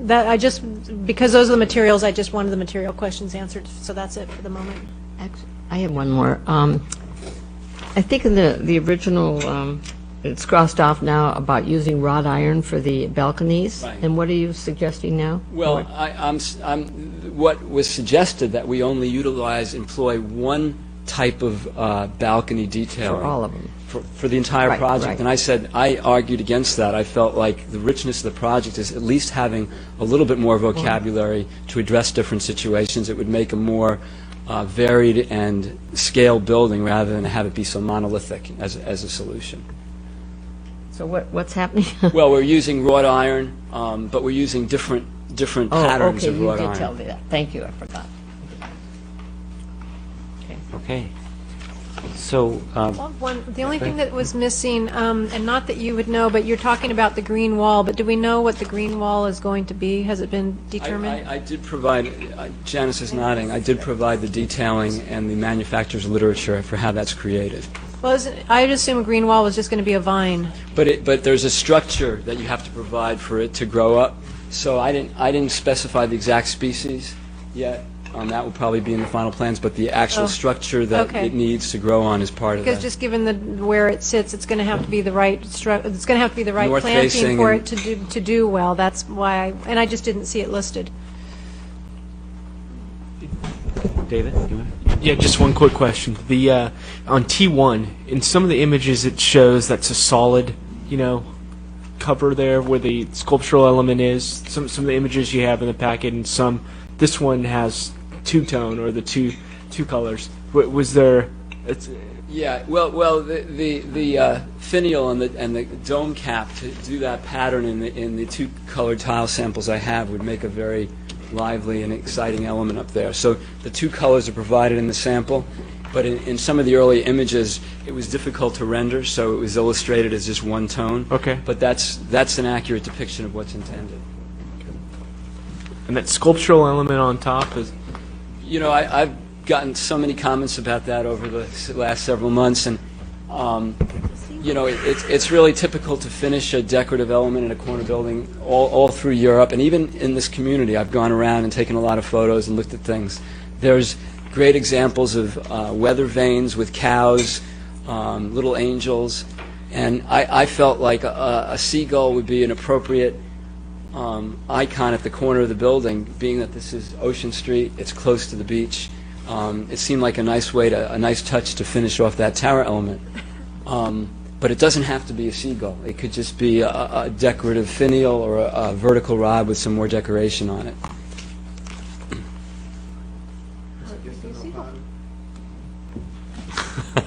because those are the materials, I just wanted the material questions answered, so that's it for the moment. Actually, I have one more. I think in the original, it's crossed off now about using wrought iron for the balconies. Right. And what are you suggesting now? well, what was suggested that we only employ one type of balcony detailing. For all of them. For the entire Right, project. right. And I argued against that. I felt like the richness of the project is at least having a little bit more vocabulary to address different situations. It would make a more varied and scale building rather than have it be so monolithic as a solution. So what's happening? Well, we're using wrought iron, but we're using different patterns of wrought Oh, okay, you iron. did tell me that. Thank you, I forgot. Okay. So, The only thing that was missing, and not that you would know, but you're talking about the green wall, but do we know what the green wall is going to be? Has it been determined? I did provide, Janice is nodding, I did provide the detailing and the manufacturer's literature for how that's created. Well, I'd assume a green wall was just going to be a vine. But there's a structure that you have to provide for it to grow up. So I didn't specify the exact species yet. That will probably be in the final plans, but the actual structure that okay. it needs to grow on is part of Because that. just given where it sits, it's going to have to be the right it's going to have to be the right North planting facing for and- it to do well. That's why, and I just didn't see it listed. David, you want? Yeah, just one quick question. The on T1, in some of the images, it shows that's a solid, cover there where the sculptural element is. Some of the images you have in the packet, and this one has two-tone or the two colors. Was there? Yeah, well, the finial and the dome cap to do that pattern in the two colored tile samples I have would make a very lively and exciting element up there. So the two colors are provided in the sample, but in some of the early images it was difficult to render, so it was illustrated as just one tone. Okay. But that's an accurate depiction of what's intended. And that sculptural element on top is. I've gotten so many comments about that over the last several months, and it's really typical to finish a decorative element in a corner building all through Europe, and even in this community. I've gone around and taken a lot of photos and looked at things. There's great examples of weather vanes with cows, little angels, and I felt like a seagull would be an appropriate icon at the corner of the building, being that this is Ocean Street, it's close to the beach. It seemed like a nice touch to finish off that tower element. But it doesn't have to be a seagull. It could just be a decorative finial or a vertical rod with some more decoration on it.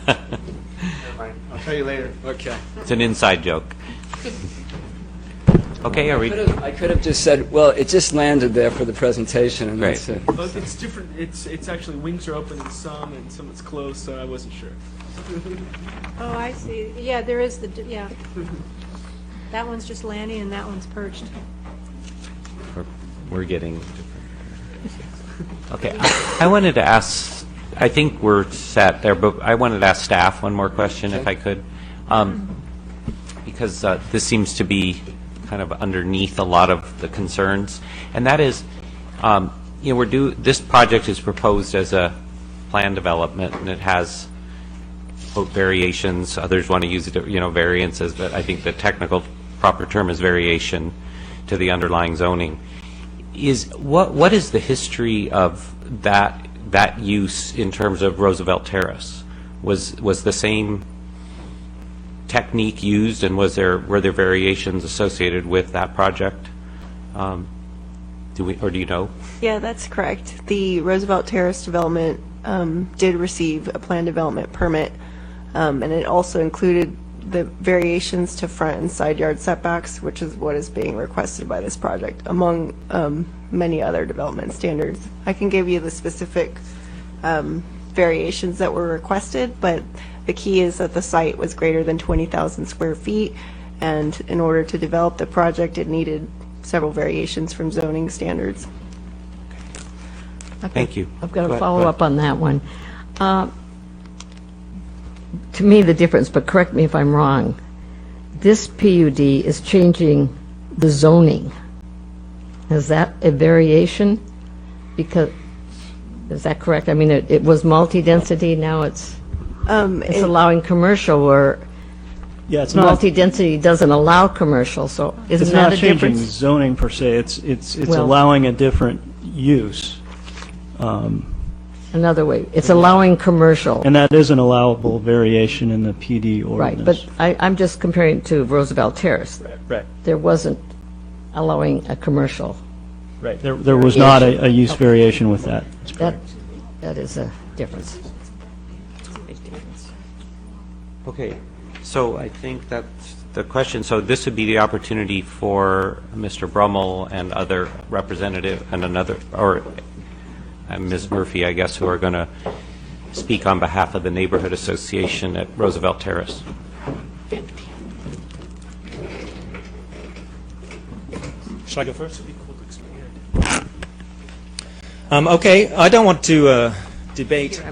I'll tell you later. Okay. It's an inside joke. Okay, are we? I could have just said, well, it just landed there for the presentation, and Right. that's it. Well, it's different. It's actually wings are open in some, and some it's closed. So I wasn't sure. Oh, I see. Yeah, there is yeah. That one's just landing and that one's perched. We're getting. Okay, I wanted to ask. I think we're set there, but I wanted to ask staff one more question, if I could, because this seems to be kind of underneath a lot of the concerns, and that is, this project is proposed as a plan development, and it has quote variations. Others want to use it, variances, but I think the technical proper term is variation to the underlying zoning. What is the history of that use in terms of Roosevelt Terrace? Was the same technique used, and were there variations associated with that project? Do you know? Yeah, that's correct. The Roosevelt Terrace development did receive a plan development permit, and it also included the variations to front and side yard setbacks, which is what is being requested by this project, among many other development standards. I can give you the specific variations that were requested, but the key is that the site was greater than 20,000 square feet, and in order to develop the project, it needed several variations from zoning standards. Thank you. I've got Go to ahead, follow go up on that one. To me, the difference, but correct me if I'm wrong, this PUD is changing the zoning. Is that a variation? Because, is that correct? I mean, it was multi-density, now it's allowing commercial, or Yeah, it's not. multi-density doesn't allow commercial, so isn't It's that not a changing difference? zoning per se. It's Well- allowing a different use, Another way, it's allowing commercial. and that is an allowable variation in the PD Right, ordinance. but I'm just comparing it to Roosevelt Terrace. Right, There wasn't allowing a commercial. right. There was not a use variation with that. That's That, correct. that is a difference. Okay, so I think that's the question. So this would be the opportunity for Mr. Brummel and other representative and Ms. Murphy, I guess, who are going to speak on behalf of the Neighborhood Association at Roosevelt Terrace. Shall I go first? Okay, I don't want to debate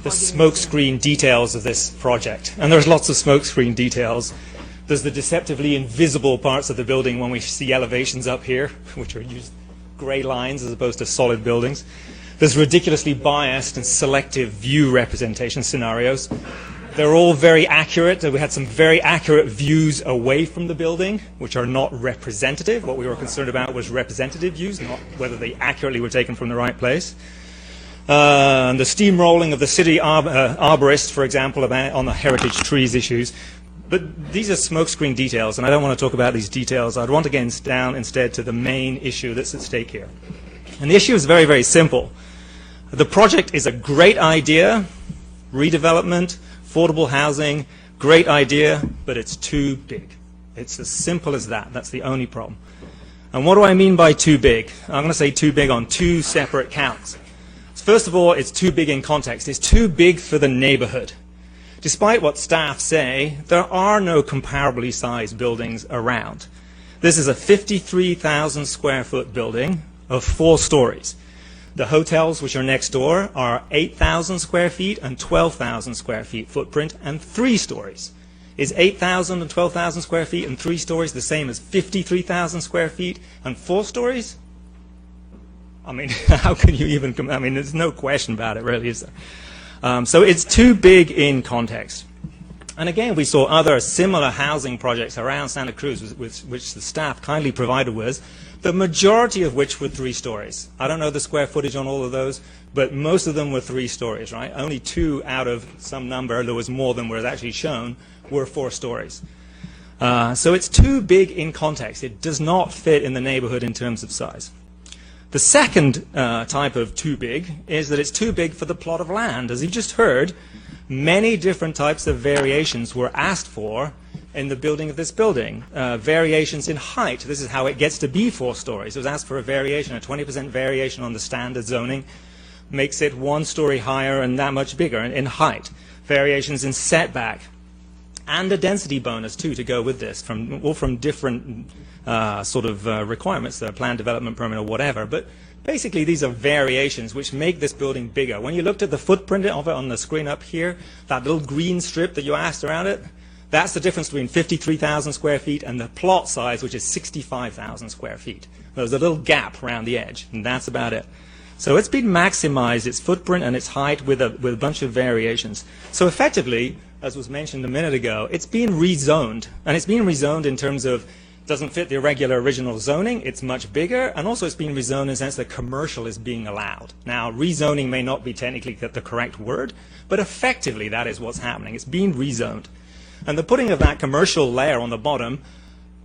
the smokescreen details of this project. And there's lots of smokescreen details. There's the deceptively invisible parts of the building when we see elevations up here, which are used gray lines as opposed to solid buildings. There's ridiculously biased and selective view representation scenarios. They're all very accurate. We had some very accurate views away from the building, which are not representative. What we were concerned about was representative views, not whether they accurately were taken from the right place. And the steamrolling of the city arborist, for example, on the heritage trees issues. But these are smokescreen details, and I don't want to talk about these details. I'd want to get down instead to the main issue that's at stake here. And the issue is very, very simple. The project is a great idea, redevelopment, affordable housing, great idea, but it's too big. It's as simple as that. That's the only problem. And what do I mean by too big? I'm going to say too big on two separate counts. First of all, it's too big in context. It's too big for the neighborhood. Despite what staff say, there are no comparably sized buildings around. This is a 53,000 square foot building of 4 stories. The hotels, which are next door, are 8,000 square feet and 12,000 square feet footprint and 3 stories. Is 8,000 and 12,000 square feet and 3 stories the same as 53,000 square feet and 4 stories? I mean, how can you even I mean, there's no question about it, really, is there? So it's too big in context. And again, we saw other similar housing projects around Santa Cruz, which the staff kindly provided with, the majority of which were 3 stories. I don't know the square footage on all of those, but most of them were 3 stories, right? Only 2 out of some number, there was more than was actually shown, were 4 stories. So it's too big in context. It does not fit in the neighborhood in terms of size. The second type of too big is that it's too big for the plot of land. As you just heard, many different types of variations were asked for in the building of this building. Variations in height. This is how it gets to be 4 stories. It was asked for a variation, a 20% variation on the standard zoning, makes it 1 story higher and that much bigger in height. Variations in setback. And a density bonus, too, to go with this, all from different requirements, the plan development permit or whatever. But basically, these are variations which make this building bigger. When you looked at the footprint of it on the screen up here, that little green strip that you asked around it, that's the difference between 53,000 square feet and the plot size, which is 65,000 square feet. There's a little gap around the edge, and that's about it. So it's been maximized, its footprint and its height, with a bunch of variations. So effectively, as was mentioned a minute ago, it's been rezoned. And it's been rezoned in terms of doesn't fit the regular original zoning, it's much bigger, and also it's been rezoned in the sense that commercial is being allowed. Now, rezoning may not be technically the correct word, but effectively that is what's happening. It's being rezoned. And the putting of that commercial layer on the bottom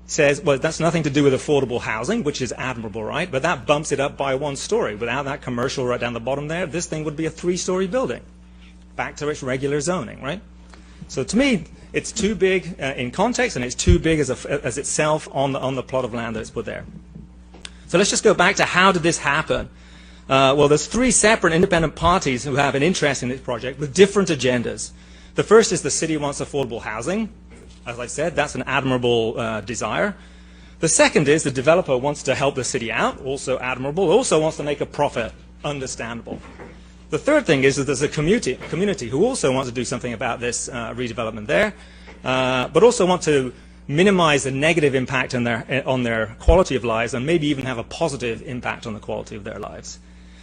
says, well, that's nothing to do with affordable housing, which is admirable, right? But that bumps it up by 1 story. Without that commercial right down the bottom there, this thing would be a 3-story building. Back to its regular zoning, right? So to me, it's too big in context, and it's too big as itself on the plot of land that it's put there. So let's just go back to how did this happen? Well, there's 3 separate independent parties who have an interest in this project with different agendas. The first is the city wants affordable housing. As I said, that's an admirable desire. The second is the developer wants to help the city out, also admirable, also wants to make a profit, understandable. The third thing is that there's a community who also wants to do something about this redevelopment there, but also want to minimize the negative impact on their quality of lives and maybe even have a positive impact on the quality of their lives.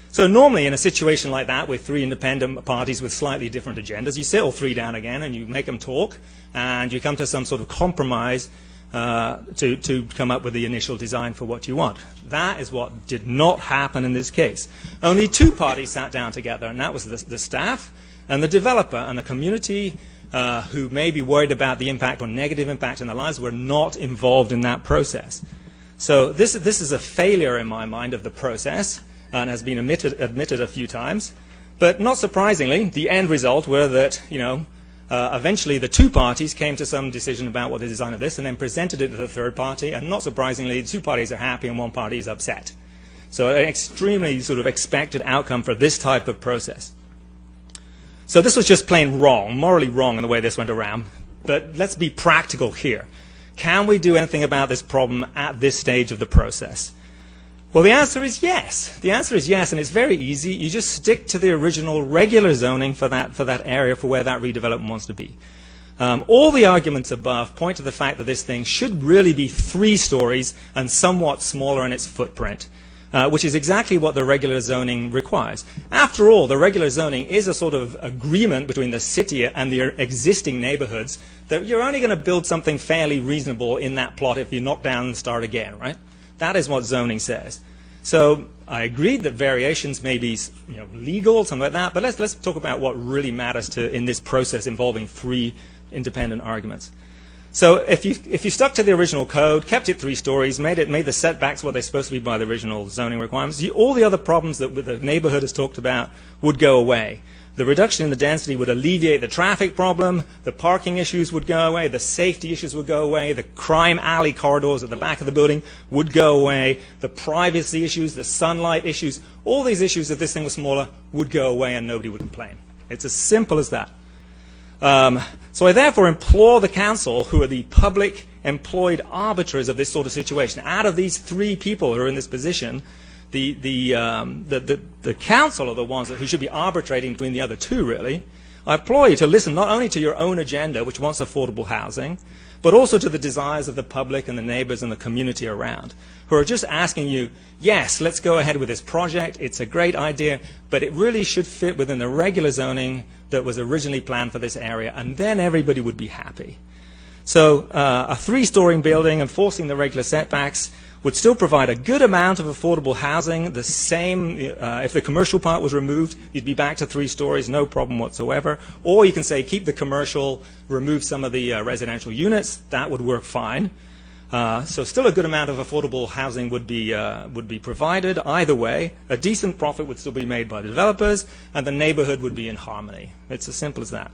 So normally in a situation like that with 3 independent parties with slightly different agendas, you sit all 3 down again and you make them talk and you come to some sort of compromise to come up with the initial design for what you want. That is what did not happen in this case. Only 2 parties sat down together, and that was the staff and the developer, and the community who may be worried about the impact or negative impact in their lives were not involved in that process. So this is a failure in my mind of the process and has been admitted a few times. But not surprisingly, the end result were that, eventually the 2 parties came to some decision about what the design of this and then presented it to the 3rd party, and not surprisingly, the 2 parties are happy and 1 party is upset. So an extremely sort of expected outcome for this type of process. So this was just plain wrong, morally wrong in the way this went around. But let's be practical here. Can we do anything about this problem at this stage of the process? Well, the answer is yes. The answer is yes, and it's very easy. You just stick to the original regular zoning for that area for where that redevelopment wants to be. All the arguments above point to the fact that this thing should really be 3 stories and somewhat smaller in its footprint. which is exactly what the regular zoning requires. After all, the regular zoning is a sort of agreement between the city and the existing neighborhoods that you're only going to build something fairly reasonable in that plot if you knock down and start again, right? That is what zoning says. So I agreed that variations may be, legal, something like that, but let's talk about what really matters in this process involving three independent arguments. So if you stuck to the original code, kept it 3 stories, made the setbacks what they're supposed to be by the original zoning requirements, all the other problems that the neighborhood has talked about would go away. The reduction in the density would alleviate the traffic problem, the parking issues would go away, the safety issues would go away, the crime alley corridors at the back of the building would go away, the privacy issues, the sunlight issues, all these issues, if this thing was smaller, would go away and nobody would complain. It's as simple as that. So I therefore implore the council, who are the public employed arbiters of this sort of situation, out of these 3 people who are in this position, the council are the ones who should be arbitrating between the other 2, really. I implore you to listen not only to your own agenda, which wants affordable housing, but also to the desires of the public and the neighbors and the community around, who are just asking you, yes, let's go ahead with this project, it's a great idea, but it really should fit within the regular zoning that was originally planned for this area, and then everybody would be happy. So a 3-story building enforcing the regular setbacks would still provide a good amount of affordable housing. The same, if the commercial part was removed, you'd be back to 3 stories, no problem whatsoever. Or you can say keep the commercial, remove some of the residential units. That would work fine. So still a good amount of affordable housing would be provided. Either way, a decent profit would still be made by the developers, and the neighborhood would be in harmony. It's as simple as that.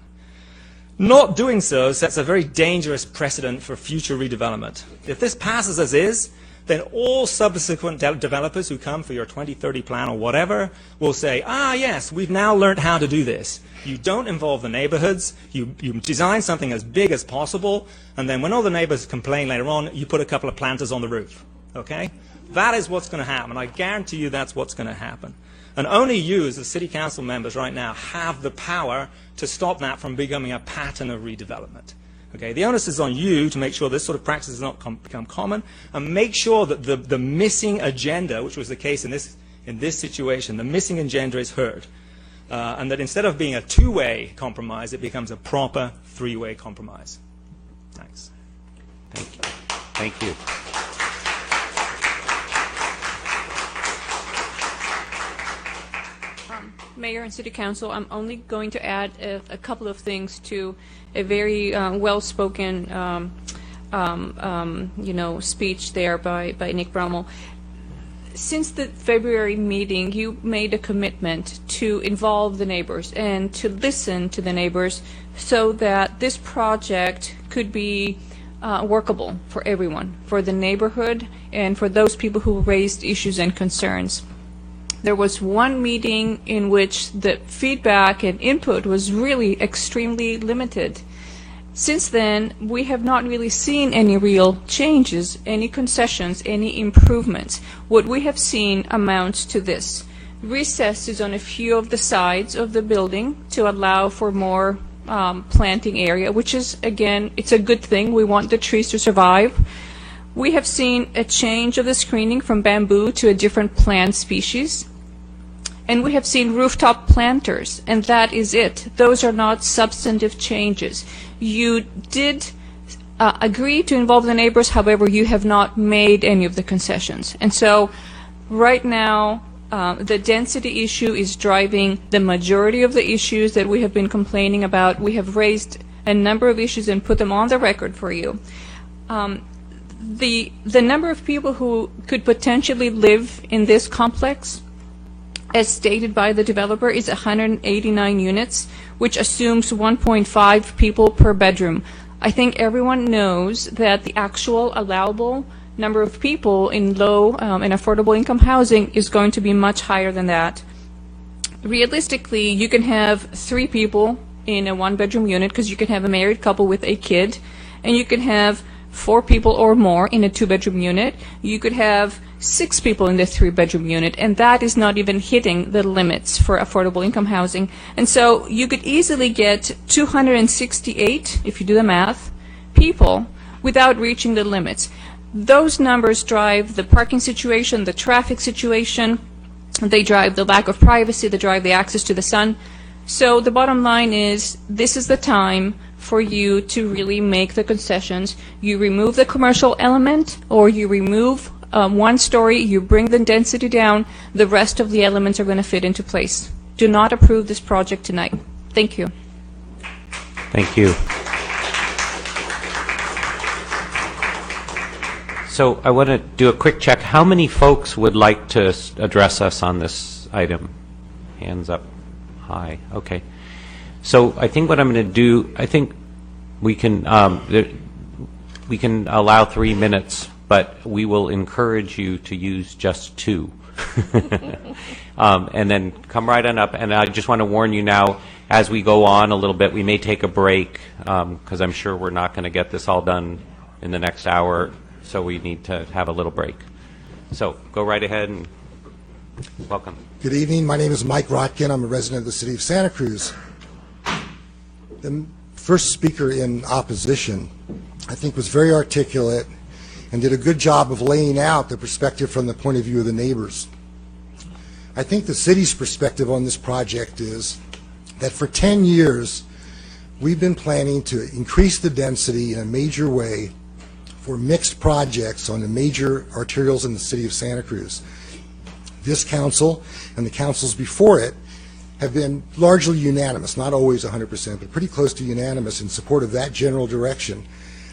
Not doing so sets a very dangerous precedent for future redevelopment. If this passes as is, then all subsequent developers who come for your 2030 plan or whatever will say, yes, we've now learned how to do this. You don't involve the neighborhoods, you design something as big as possible, and then when all the neighbors complain later on, you put a couple of planters on the roof, okay? That is what's going to happen. I guarantee you that's what's going to happen. And only you, as the city council members right now, have the power to stop that from becoming a pattern of redevelopment. Okay, the onus is on you to make sure this sort of practice does not become common, and make sure that the missing agenda, which was the case in this situation, the missing agenda is heard, and that instead of being a 2-way compromise, it becomes a proper 3-way compromise. Thanks. Thank you. Thank you. Mayor and City Council, I'm only going to add a couple of things to a very well-spoken, speech there by Nick Brummel. Since the February meeting, you made a commitment to involve the neighbors and to listen to the neighbors so that this project could be workable for everyone, for the neighborhood and for those people who raised issues and concerns. There was one meeting in which the feedback and input was really extremely limited. Since then, we have not really seen any real changes, any concessions, any improvements. What we have seen amounts to this. Recesses on a few of the sides of the building to allow for more planting area, which is, again, it's a good thing. We want the trees to survive. We have seen a change of the screening from bamboo to a different plant species. And we have seen rooftop planters, and that is it. Those are not substantive changes. You did agree to involve the neighbors, however, you have not made any of the concessions. And so right now, the density issue is driving the majority of the issues that we have been complaining about. We have raised a number of issues and put them on the record for you. The number of people who could potentially live in this complex, as stated by the developer, is 189 units, which assumes 1.5 people per bedroom. I think everyone knows that the actual allowable number of people in low and affordable income housing is going to be much higher than that. Realistically, you can have 3 people in a 1-bedroom unit because you can have a married couple with a kid, and you can have 4 people or more in a 2-bedroom unit. You could have 6 people in the 3-bedroom unit, and that is not even hitting the limits for affordable income housing. And so you could easily get 268, if you do the math, people without reaching the limits. Those numbers drive the parking situation, the traffic situation, they drive the lack of privacy, they drive the access to the sun. So the bottom line is, this is the time for you to really make the concessions. You remove the commercial element, or you remove one story, you bring the density down, the rest of the elements are going to fit into place. Do not approve this project tonight. Thank you. Thank you. So I want to do a quick check. How many folks would like to address us on this item? Hands up high. Okay. So I think what I'm going to do, I think we can allow 3 minutes, but we will encourage you to use just 2. And then come right on up. And I just want to warn you now, as we go on a little bit, we may take a break, because I'm sure we're not going to get this all done in the next hour, so we need to have a little break. So go right ahead and welcome. Good evening. My name is Mike Rotkin. I'm a resident of the city of Santa Cruz. The first speaker in opposition, I think, was very articulate and did a good job of laying out the perspective from the point of view of the neighbors. I think the city's perspective on this project is that for 10 years, we've been planning to increase the density in a major way for mixed projects on the major arterials in the city of Santa Cruz. This council and the councils before it have been largely unanimous, not always 100%, but pretty close to unanimous in support of that general direction.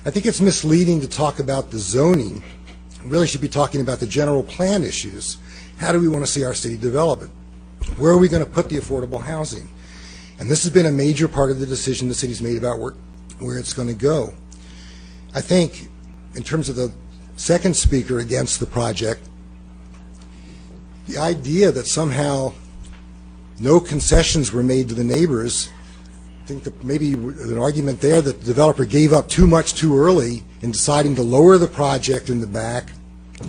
I think it's misleading to talk about the zoning. We really should be talking about the general plan issues. How do we want to see our city develop it? Where are we going to put the affordable housing? And this has been a major part of the decision the city's made about where it's going to go. I think, in terms of the second speaker against the project, the idea that somehow no concessions were made to the neighbors, I think that maybe an argument there that the developer gave up too much too early in deciding to lower the project in the back,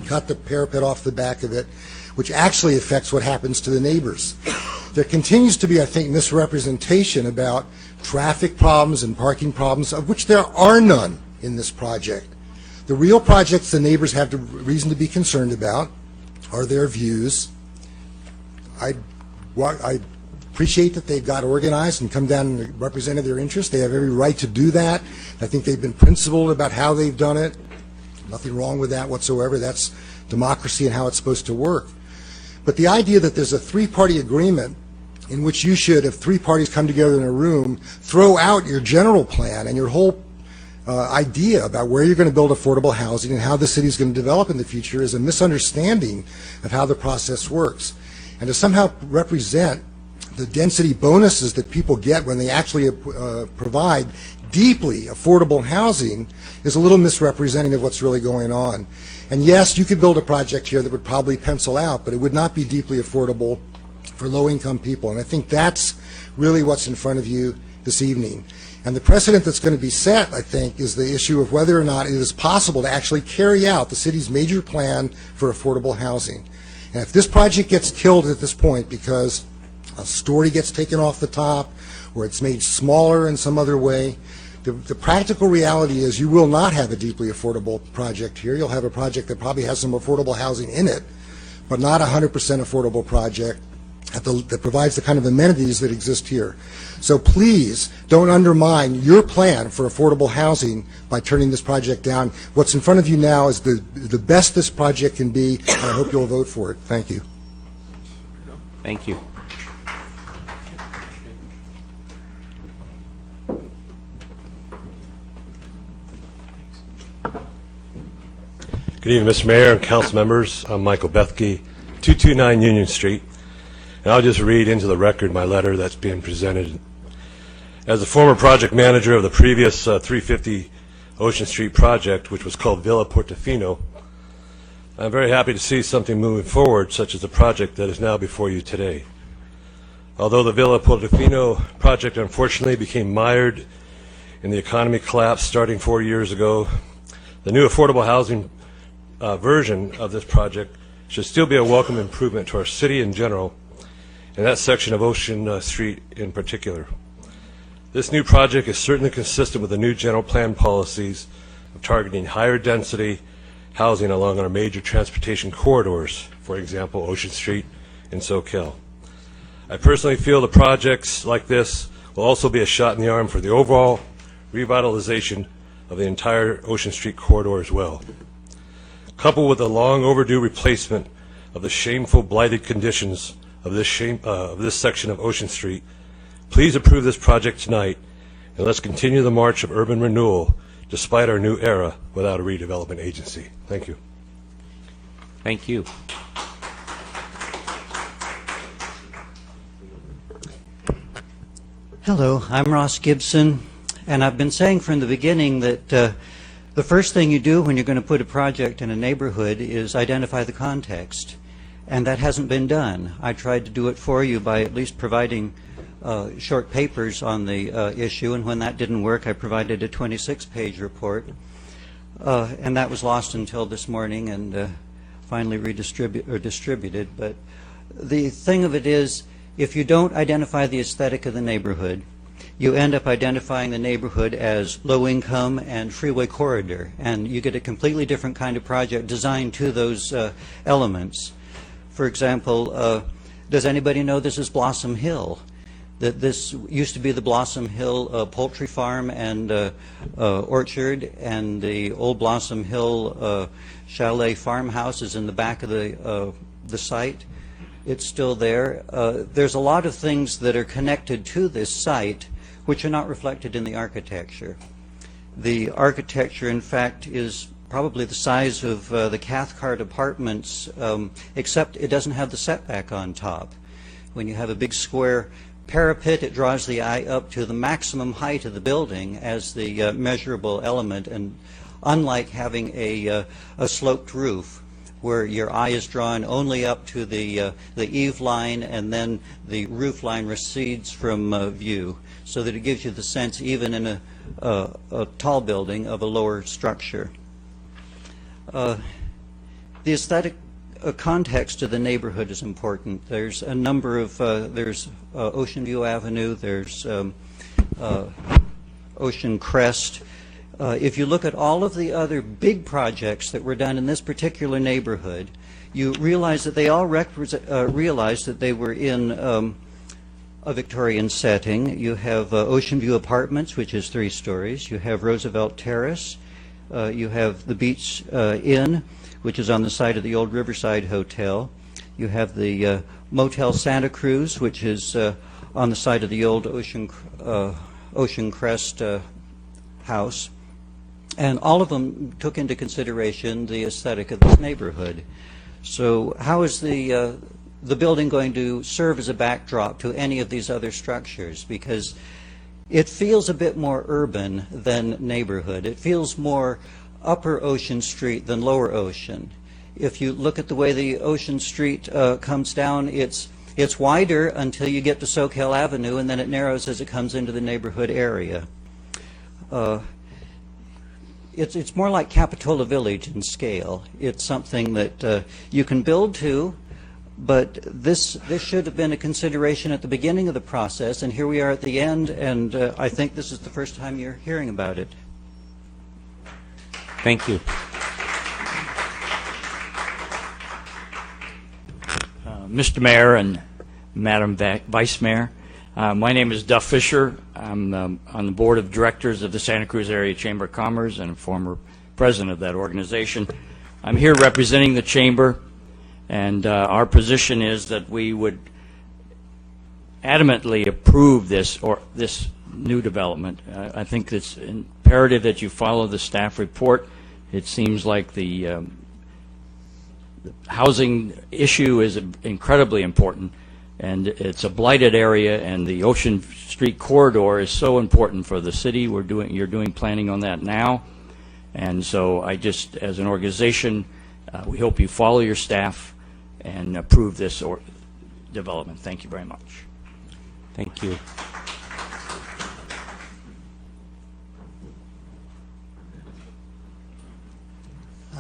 cut the parapet off the back of it, which actually affects what happens to the neighbors. There continues to be, I think, misrepresentation about traffic problems and parking problems, of which there are none in this project. The real projects the neighbors have the reason to be concerned about are their views. I appreciate that they've got organized and come down and represented their interests. They have every right to do that. I think they've been principled about how they've done it. Nothing wrong with that whatsoever. That's democracy and how it's supposed to work. But the idea that there's a three-party agreement in which you should, if 3 parties come together in a room, throw out your general plan and your whole idea about where you're going to build affordable housing and how the city is going to develop in the future is a misunderstanding of how the process works. And to somehow represent the density bonuses that people get when they actually provide deeply affordable housing is a little misrepresenting of what's really going on. And yes, you could build a project here that would probably pencil out, but it would not be deeply affordable for low-income people. And I think that's really what's in front of you this evening. And the precedent that's going to be set, I think, is the issue of whether or not it is possible to actually carry out the city's major plan for affordable housing. And if this project gets killed at this point because a story gets taken off the top or it's made smaller in some other way, the practical reality is you will not have a deeply affordable project here. You'll have a project that probably has some affordable housing in it, but not a 100% affordable project that provides the kind of amenities that exist here. So please don't undermine your plan for affordable housing by turning this project down. What's in front of you now is the best this project can be, and I hope you'll vote for it. Thank you. Thank you. Good evening, Mr. Mayor and council members. I'm Michael Bethke, 229 Union Street. And I'll just read into the record my letter that's being presented. As the former project manager of the previous 350 Ocean Street project, which was called Villa Portofino, I'm very happy to see something moving forward, such as the project that is now before you today. Although the Villa Portofino project unfortunately became mired in the economy collapse starting 4 years ago, the new affordable housing version of this project should still be a welcome improvement to our city in general, and that section of Ocean Street in particular. This new project is certainly consistent with the new general plan policies of targeting higher density housing along our major transportation corridors, for example, Ocean Street and Soquel. I personally feel the projects like this will also be a shot in the arm for the overall revitalization of the entire Ocean Street corridor as well. Coupled with the long overdue replacement of the shameful blighted conditions of this section of Ocean Street, please approve this project tonight, and let's continue the march of urban renewal despite our new era without a redevelopment agency. Thank you. Thank you. Hello, I'm Ross Gibson, and I've been saying from the beginning that the first thing you do when you're going to put a project in a neighborhood is identify the context, and that hasn't been done. I tried to do it for you by at least providing short papers on the issue, and when that didn't work, I provided a 26-page report, and that was lost until this morning and finally distributed. But the thing of it is, if you don't identify the aesthetic of the neighborhood, you end up identifying the neighborhood as low income and freeway corridor, and you get a completely different kind of project designed to those elements. For example, does anybody know this is Blossom Hill? That this used to be the Blossom Hill poultry farm and orchard, and the old Blossom Hill chalet farmhouse is in the back of the site. It's still there. There's a lot of things that are connected to this site which are not reflected in the architecture. The architecture, in fact, is probably the size of the Cathcart apartments, except it doesn't have the setback on top. When you have a big square parapet, it draws the eye up to the maximum height of the building as the measurable element, and unlike having a sloped roof, where your eye is drawn only up to the eave line, and then the roof line recedes from view, so that it gives you the sense, even in a tall building, of a lower structure. The aesthetic context of the neighborhood is important. There's a number of, there's Ocean View Avenue, there's Ocean Crest. If you look at all of the other big projects that were done in this particular neighborhood, you realize that they all realized that they were in a Victorian setting. You have Ocean View Apartments, which is 3 stories. You have Roosevelt Terrace. You have the Beach Inn, which is on the site of the old Riverside Hotel. You have the Motel Santa Cruz, which is on the site of the old Ocean Crest house. And all of them took into consideration the aesthetic of this neighborhood. So how is the building going to serve as a backdrop to any of these other structures? Because it feels a bit more urban than neighborhood. It feels more upper Ocean Street than lower Ocean. If you look at the way the Ocean Street comes down, it's wider until you get to Soquel Avenue, and then it narrows as it comes into the neighborhood area. It's more like Capitola Village in scale. It's something that you can build to, but this should have been a consideration at the beginning of the process, and here we are at the end, and I think this is the first time you're hearing about it. Thank you. Mr. Mayor and Madam Vice Mayor, my name is Duff Fisher. I'm on the board of directors of the Santa Cruz Area Chamber of Commerce and a former president of that organization. I'm here representing the chamber, and our position is that we would adamantly approve this new development. I think it's imperative that you follow the staff report. It seems like the housing issue is incredibly important, and it's a blighted area, and the Ocean Street corridor is so important for the city. You're doing planning on that now, and so I just, as an organization, we hope you follow your staff and approve this development. Thank you very much. Thank you.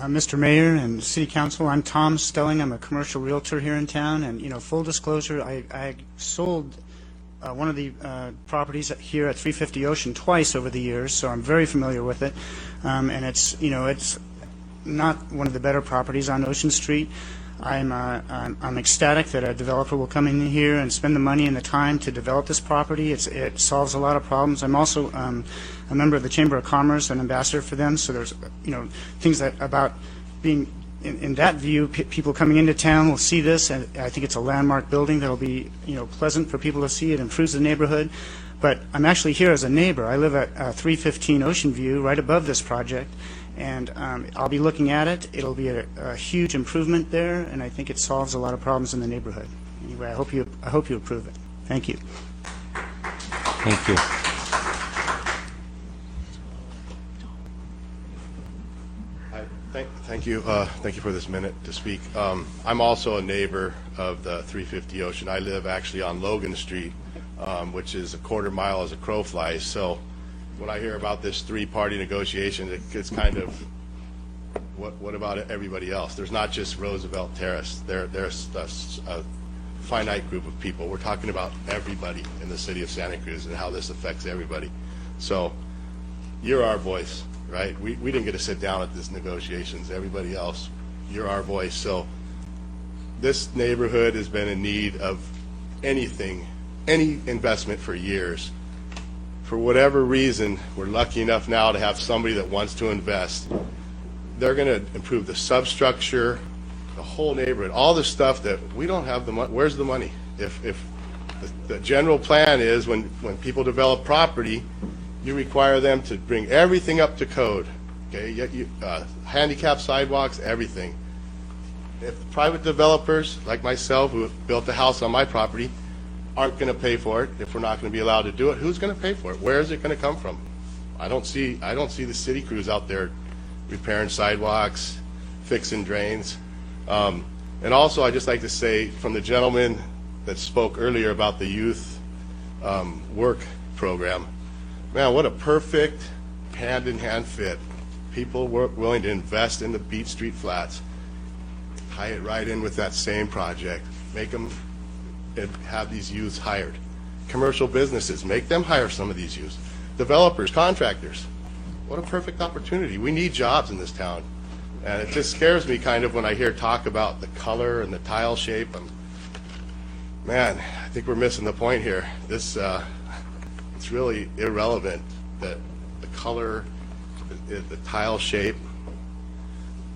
Mr. Mayor and City Council, I'm Tom Stelling. I'm a commercial realtor here in town, and full disclosure, I sold one of the properties here at 350 Ocean twice over the years, so I'm very familiar with it. And it's not one of the better properties on Ocean Street. I'm ecstatic that a developer will come in here and spend the money and the time to develop this property. It solves a lot of problems. I'm also a member of the Chamber of Commerce, an ambassador for them. So there's things that about being in that view. People coming into town will see this, and I think it's a landmark building that will be pleasant for people to see. It improves the neighborhood. But I'm actually here as a neighbor. I live at 315 Ocean View, right above this project. And I'll be looking at it. It'll be a huge improvement there, and I think it solves a lot of problems in the neighborhood. Anyway, I hope you approve it. Thank you. Thank you. Thank you for this minute to speak. I'm also a neighbor of the 350 Ocean. I live actually on Logan Street, which is a quarter mile as a crow flies. So when I hear about this three-party negotiation, it's kind of, what about everybody else? There's not just Roosevelt Terrace. There's a finite group of people. We're talking about everybody in the city of Santa Cruz and how this affects everybody. So you're our voice, right? We didn't get to sit down at these negotiations. Everybody else, you're our voice. So this neighborhood has been in need of anything, any investment for years. For whatever reason, we're lucky enough now to have somebody that wants to invest. They're going to improve the substructure, the whole neighborhood, all the stuff that we don't have the money. Where's the money? If the general plan is when people develop property, you require them to bring everything up to code. Okay, handicap sidewalks, everything. If private developers like myself who have built a house on my property aren't going to pay for it, if we're not going to be allowed to do it, who's going to pay for it? Where is it going to come from? I don't see the city crews out there repairing sidewalks, fixing drains. And also, I'd just like to say, from the gentleman that spoke earlier about the youth work program, man, what a perfect hand-in-hand fit. People were willing to invest in the Beach Street flats, tie it right in with that same project, make them have these youths hired. Commercial businesses, make them hire some of these youths. Developers, contractors, what a perfect opportunity. We need jobs in this town. And it just scares me kind of when I hear talk about the color and the tile shape. Man, I think we're missing the point here. This, it's really irrelevant that the color, the tile shape.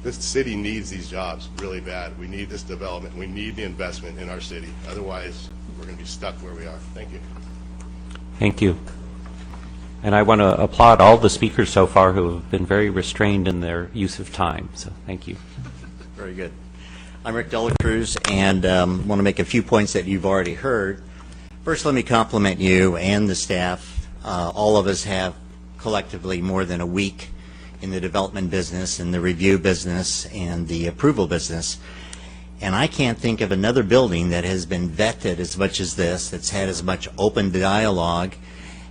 This city needs these jobs really bad. We need this development. We need the investment in our city. Otherwise, we're going to be stuck where we are. Thank you. Thank you. And I want to applaud all the speakers so far who have been very restrained in their use of time. So thank you. Very good. I'm Rick Dela Cruz, and want to make a few points that you've already heard. First, let me compliment you and the staff. All of us have collectively more than a week in the development business and the review business and the approval business. And I can't think of another building that has been vetted as much as this, that's had as much open dialogue,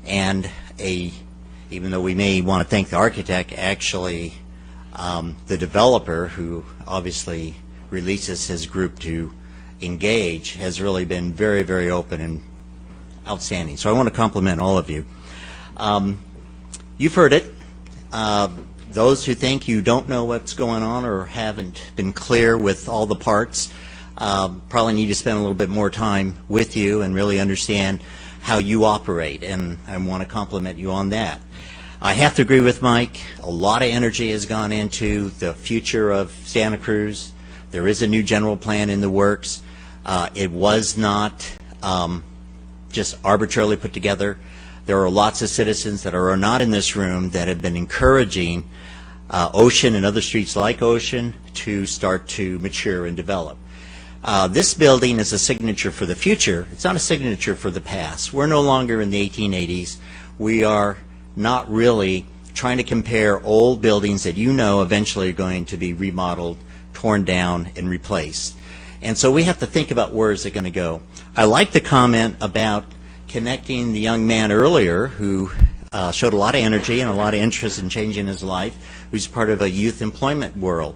and even though we may want to thank the architect, actually the developer, who obviously releases his group to engage, has really been very, very open and outstanding. So I want to compliment all of you. You've heard it. Those who think you don't know what's going on or haven't been clear with all the parts probably need to spend a little bit more time with you and really understand how you operate, and I want to compliment you on that. I have to agree with Mike. A lot of energy has gone into the future of Santa Cruz. There is a new general plan in the works. It was not just arbitrarily put together. There are lots of citizens that are not in this room that have been encouraging Ocean and other streets like Ocean to start to mature and develop. This building is a signature for the future. It's not a signature for the past. We're no longer in the 1880s. We are not really trying to compare old buildings that you know eventually are going to be remodeled, torn down, and replaced. And so we have to think about where is it going to go. I like the comment about connecting the young man earlier who showed a lot of energy and a lot of interest in changing his life, who's part of a youth employment world.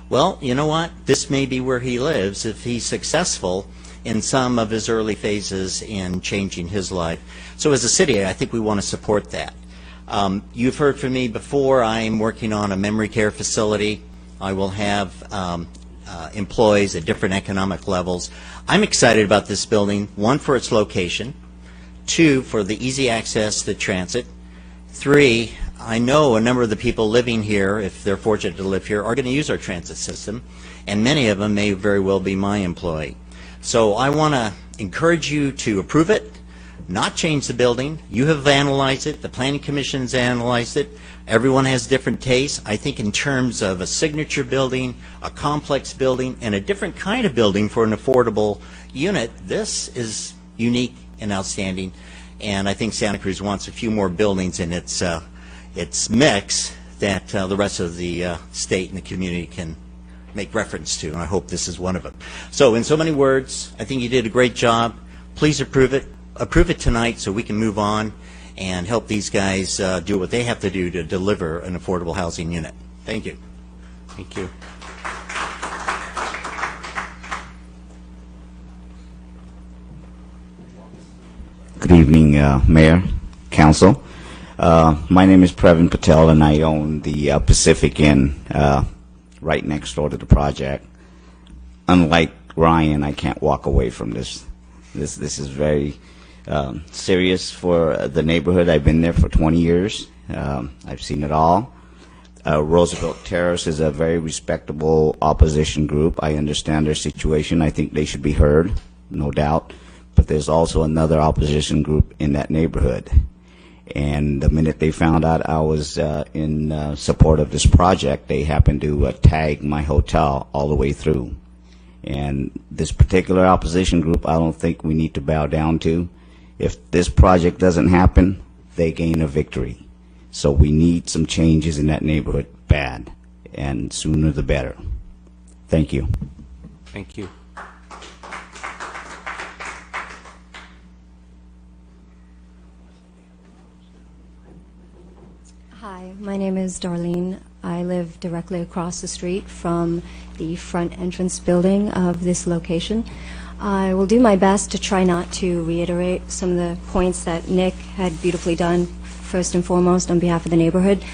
Well, you know what? This may be where he lives if he's successful in some of his early phases in changing his life. So as a city, I think we want to support that. You've heard from me before. I'm working on a memory care facility I will have employees at different economic levels. I'm excited about this building, one, for its location, two, for the easy access to transit, three, I know a number of the people living here, if they're fortunate to live here, are going to use our transit system, and many of them may very well be my employee. So I want to encourage you to approve it, not change the building. You have analyzed it. The Planning Commission's analyzed it. Everyone has different tastes. I think in terms of a signature building, a complex building, and a different kind of building for an affordable unit, this is unique and outstanding. And I think Santa Cruz wants a few more buildings in its mix that the rest of the state and the community can make reference to, and I hope this is one of them. So in so many words, I think you did a great job. Please approve it. Approve it tonight so we can move on and help these guys do what they have to do to deliver an affordable housing unit. Thank you. Thank you. Good evening, Mayor, Council. My name is Previn Patel, and I own the Pacific Inn right next door to the project. Unlike Ryan, I can't walk away from this. This is very serious for the neighborhood. I've been there for 20 years. I've seen it all. Roosevelt Terrace is a very respectable opposition group. I understand their situation. I think they should be heard, no doubt. But there's also another opposition group in that neighborhood. And the minute they found out I was in support of this project, they happened to tag my hotel all the way through. And this particular opposition group, I don't think we need to bow down to. If this project doesn't happen, they gain a victory. So we need some changes in that neighborhood bad, and sooner the better. Thank you. Thank you. Hi, my name is Darlene. I live directly across the street from the front entrance building of this location. I will do my best to try not to reiterate some of the points that Nick had beautifully done, first and foremost, on behalf of the neighborhood.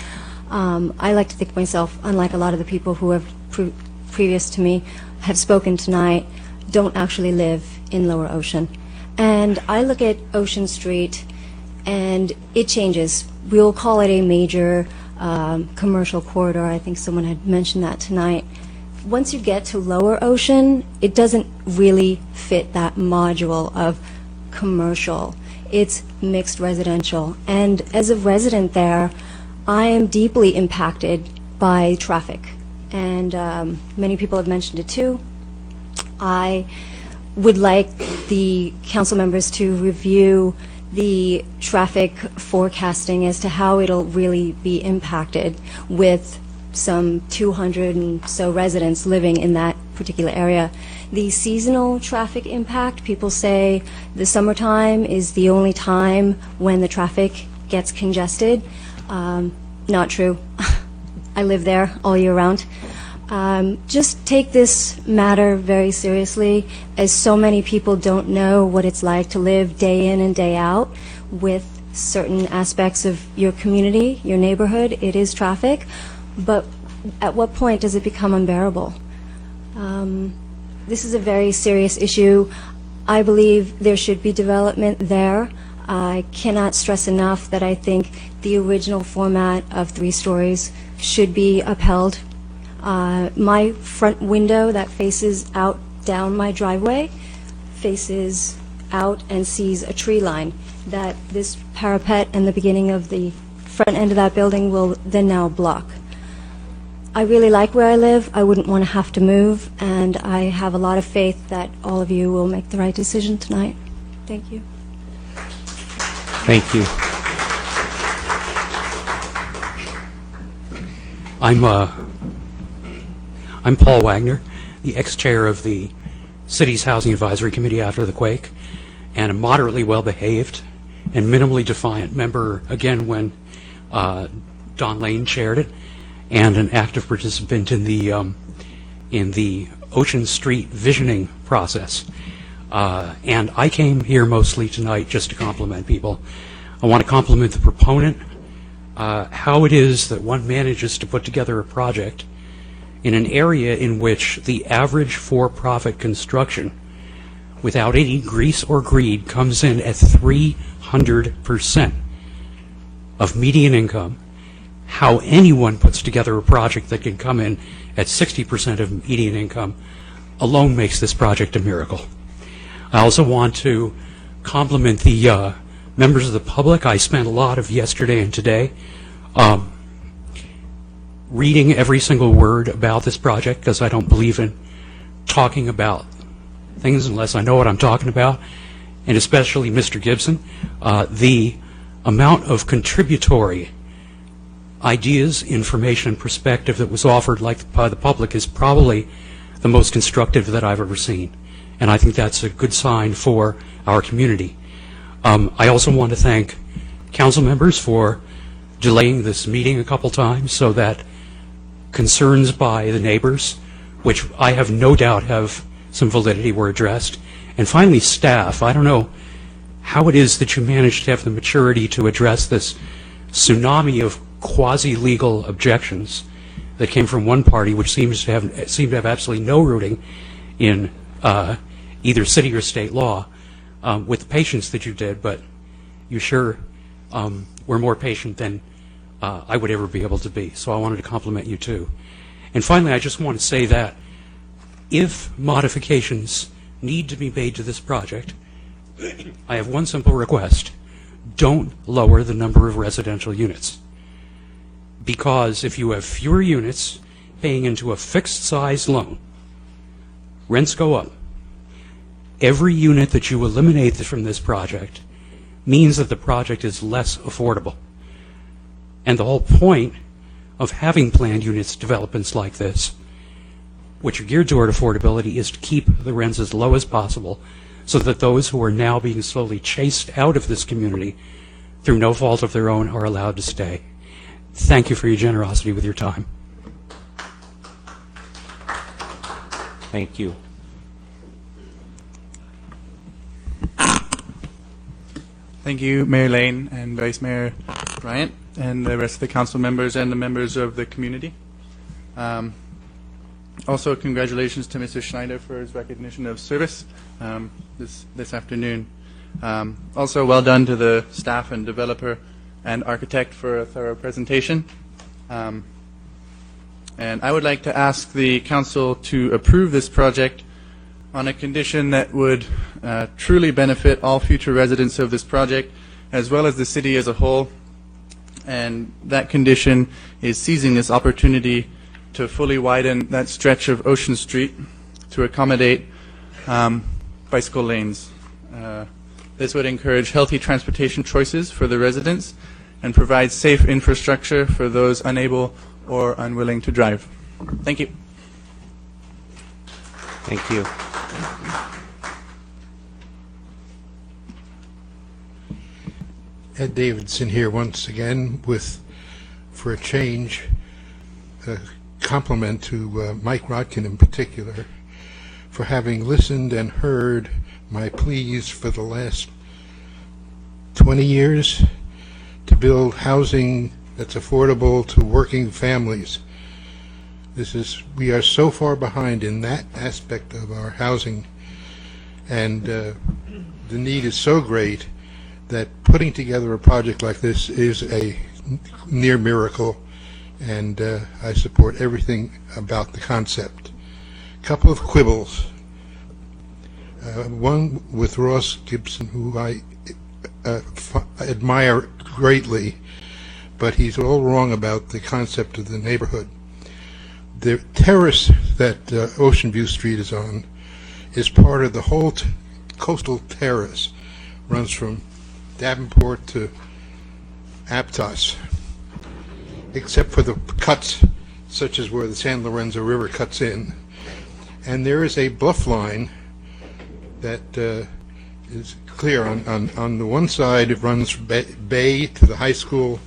I like to think myself, unlike a lot of the people who have previous to me have spoken tonight, don't actually live in Lower Ocean. And I look at Ocean Street, and it changes. We'll call it a major commercial corridor. I think someone had mentioned that tonight. Once you get to Lower Ocean, it doesn't really fit that module of commercial. It's mixed residential. And as a resident there, I am deeply impacted by traffic. And many people have mentioned it too. I would like the council members to review the traffic forecasting as to how it'll really be impacted with some 200 and so residents living in that particular area. The seasonal traffic impact, people say the summertime is the only time when the traffic gets congested. Not true. I live there all year round. Just take this matter very seriously, as so many people don't know what it's like to live day in and day out with certain aspects of your community, your neighborhood. It is traffic, but at what point does it become unbearable? This is a very serious issue. I believe there should be development there. I cannot stress enough that I think the original format of 3 stories should be upheld. My front window that faces out down my driveway faces out and sees a tree line that this parapet and the beginning of the front end of that building will then now block. I really like where I live. I wouldn't want to have to move, and I have a lot of faith that all of you will make the right decision tonight. Thank you. Thank you. I'm Paul Wagner, the ex-chair of the city's Housing Advisory Committee after the quake, and a moderately well-behaved and minimally defiant member, again, when Don Lane chaired it, and an active participant in the Ocean Street visioning process. And I came here mostly tonight just to compliment people. I want to compliment the proponent, how it is that one manages to put together a project in an area in which the average for-profit construction, without any grease or greed, comes in at 300% of median income, how anyone puts together a project that can come in at 60% of median income alone makes this project a miracle. I also want to compliment the members of the public. I spent a lot of yesterday and today reading every single word about this project, because I don't believe in talking about things unless I know what I'm talking about, and especially Mr. Gibson. The amount of contributory ideas, information, and perspective that was offered by the public is probably the most constructive that I've ever seen, and I think that's a good sign for our community. I also want to thank council members for delaying this meeting a couple times so that concerns by the neighbors, which I have no doubt have some validity, were addressed. And finally, staff. I don't know how it is that you managed to have the maturity to address this tsunami of quasi-legal objections that came from one party, which seemed to have absolutely no rooting in either city or state law, with the patience that you did. But you sure were more patient than I would ever be able to be. So I wanted to compliment you too. And finally, I just want to say that if modifications need to be made to this project, I have one simple request. Don't lower the number of residential units. Because if you have fewer units paying into a fixed size loan, rents go up. Every unit that you eliminate from this project means that the project is less affordable. And the whole point of having planned units developments like this, which are geared toward affordability, is to keep the rents as low as possible so that those who are now being slowly chased out of this community through no fault of their own are allowed to stay. Thank you for your generosity with your time. Thank you. Thank you, Mayor Lane and Vice Mayor Bryant, and the rest of the council members and the members of the community. Also, congratulations to Mr. Schneider for his recognition of service this afternoon. Also, well done to the staff and developer and architect for a thorough presentation. And I would like to ask the council to approve this project on a condition that would truly benefit all future residents of this project, as well as the city as a whole. And that condition is seizing this opportunity to fully widen that stretch of Ocean Street to accommodate bicycle lanes. This would encourage healthy transportation choices for the residents and provide safe infrastructure for those unable or unwilling to drive. Thank you. Thank you. Ed Davidson here once again with, for a change, a compliment to Mike Rodkin in particular for having listened and heard my pleas for the last 20 years to build housing that's affordable to working families. We are so far behind in that aspect of our housing, and the need is so great that putting together a project like this is a near miracle, and I support everything about the concept. A couple of quibbles. One with Ross Gibson, who I admire greatly, but he's all wrong about the concept of the neighborhood. The terrace that Ocean View Street is on is part of the whole coastal terrace. Runs from Davenport to Aptos, except for the cuts, such as where the San Lorenzo River cuts in. And there is a bluff line that is clear. On the one side, it runs from Bay to the high school,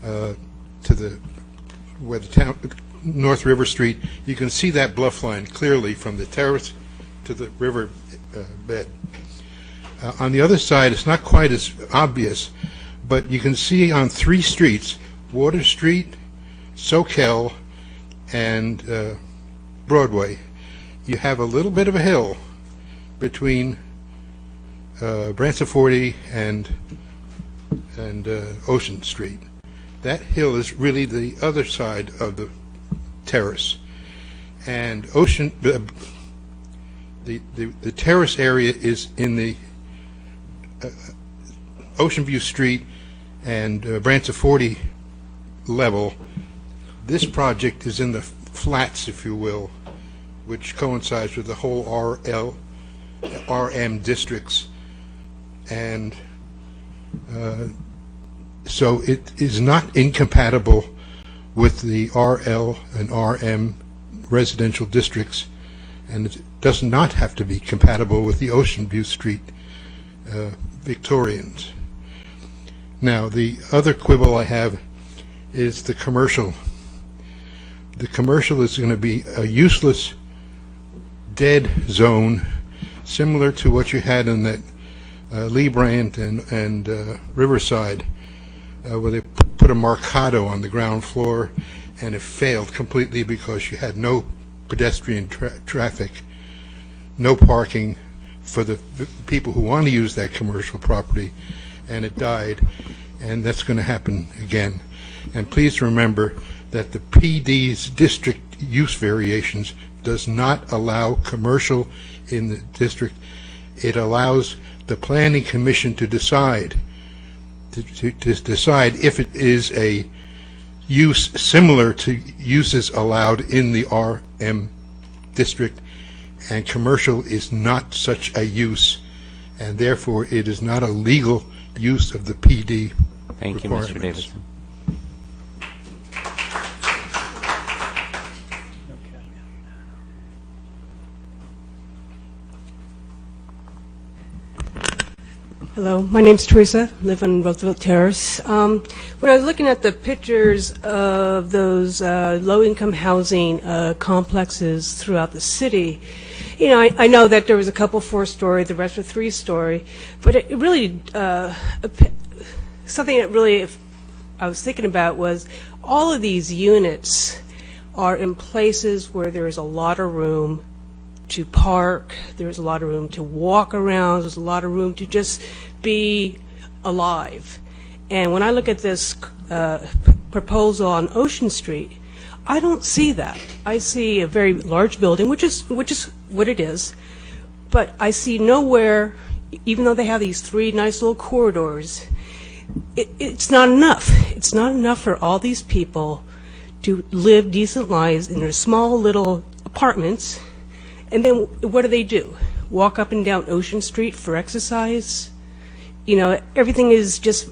where the town, North River Street. You can see that bluff line clearly from the terrace to the river bed. On the other side, it's not quite as obvious, but you can see on three streets, Water Street, Soquel, and Broadway. You have a little bit of a hill between Branson 40 and Ocean Street. That hill is really the other side of the Terrace, and the Terrace area is in the Ocean View Street and Branson 40 level. This project is in the flats, if you will, which coincides with the whole RM districts, and so it is not incompatible with the RL and RM residential districts, and it does not have to be compatible with the Ocean View Street Victorians. Now, the other quibble I have is the commercial. The commercial is going to be a useless, dead zone, similar to what you had in that Lee Brandt and Riverside, where they put a Mercado on the ground floor, and it failed completely because you had no pedestrian traffic, no parking for the people who want to use that commercial property, and it died, and that's going to happen again. And please remember that the PD's district use variations does not allow commercial in the district. It allows the Planning Commission to decide to decide if it is a use similar to uses allowed in the RM district, and commercial is not such a use, and therefore it is not a legal use of the PD. Thank you, Mr. Davidson. Hello, my name's Teresa, live on Roosevelt Terrace. When I was looking at the pictures of those low-income housing complexes throughout the city, you know, I know that there was a couple 4-story, the rest were 3-story, but it really, something that really I was thinking about was all of these units are in places where there is a lot of room to park, there's a lot of room to walk around, there's a lot of room to just be alive. And when I look at this proposal on Ocean Street, I don't see that. I see a very large building, which is what it is, but I see nowhere, even though they have these 3 nice little corridors, it's not enough. It's not enough for all these people to live decent lives in their small little apartments. And then what do? Walk up and down Ocean Street for exercise? You know, everything is just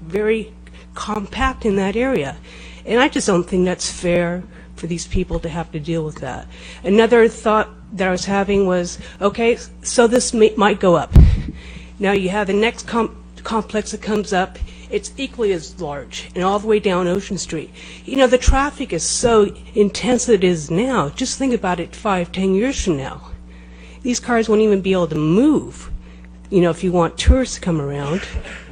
very compact in that area. And I just don't think that's fair for these people to have to deal with that. Another thought that I was having was, okay, so this might go up. Now you have the next complex that comes up, it's equally as large, and all the way down Ocean Street. You know, the traffic is so intense that it is now. Just think about it 5-10 years from now. These cars won't even be able to move. You know, if you want tourists to come around,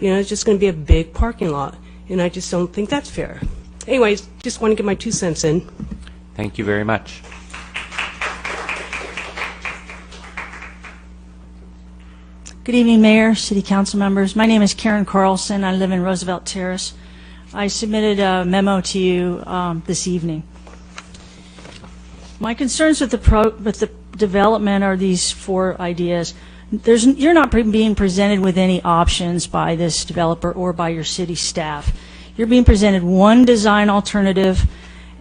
you know, it's just going to be a big parking lot, and I just don't think that's fair. Anyways, just want to get my 2 cents in. Thank you very much. Good evening, Mayor, City Council members. My name is Karen Carlson. I live in Roosevelt Terrace. I submitted a memo to you this evening. My concerns with the development are these 4 ideas. You're not being presented with any options by this developer or by your city staff. You're being presented one design alternative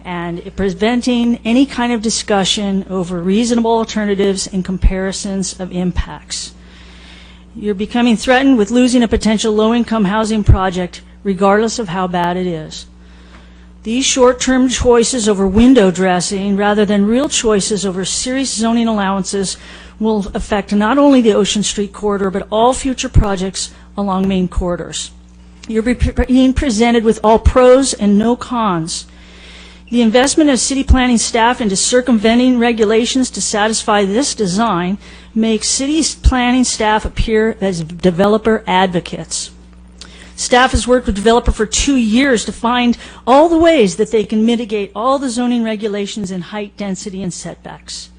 and preventing any kind of discussion over reasonable alternatives and comparisons of impacts. You're becoming threatened with losing a potential low-income housing project regardless of how bad it is. These short-term choices over window dressing rather than real choices over serious zoning allowances will affect not only the Ocean Street corridor but all future projects along main corridors. You're being presented with all pros and no cons. The investment of city planning staff into circumventing regulations to satisfy this design makes city planning staff appear as developer advocates. Staff has worked with developer for 2 years to find all the ways that they can mitigate all the zoning regulations in height, density, and setbacks.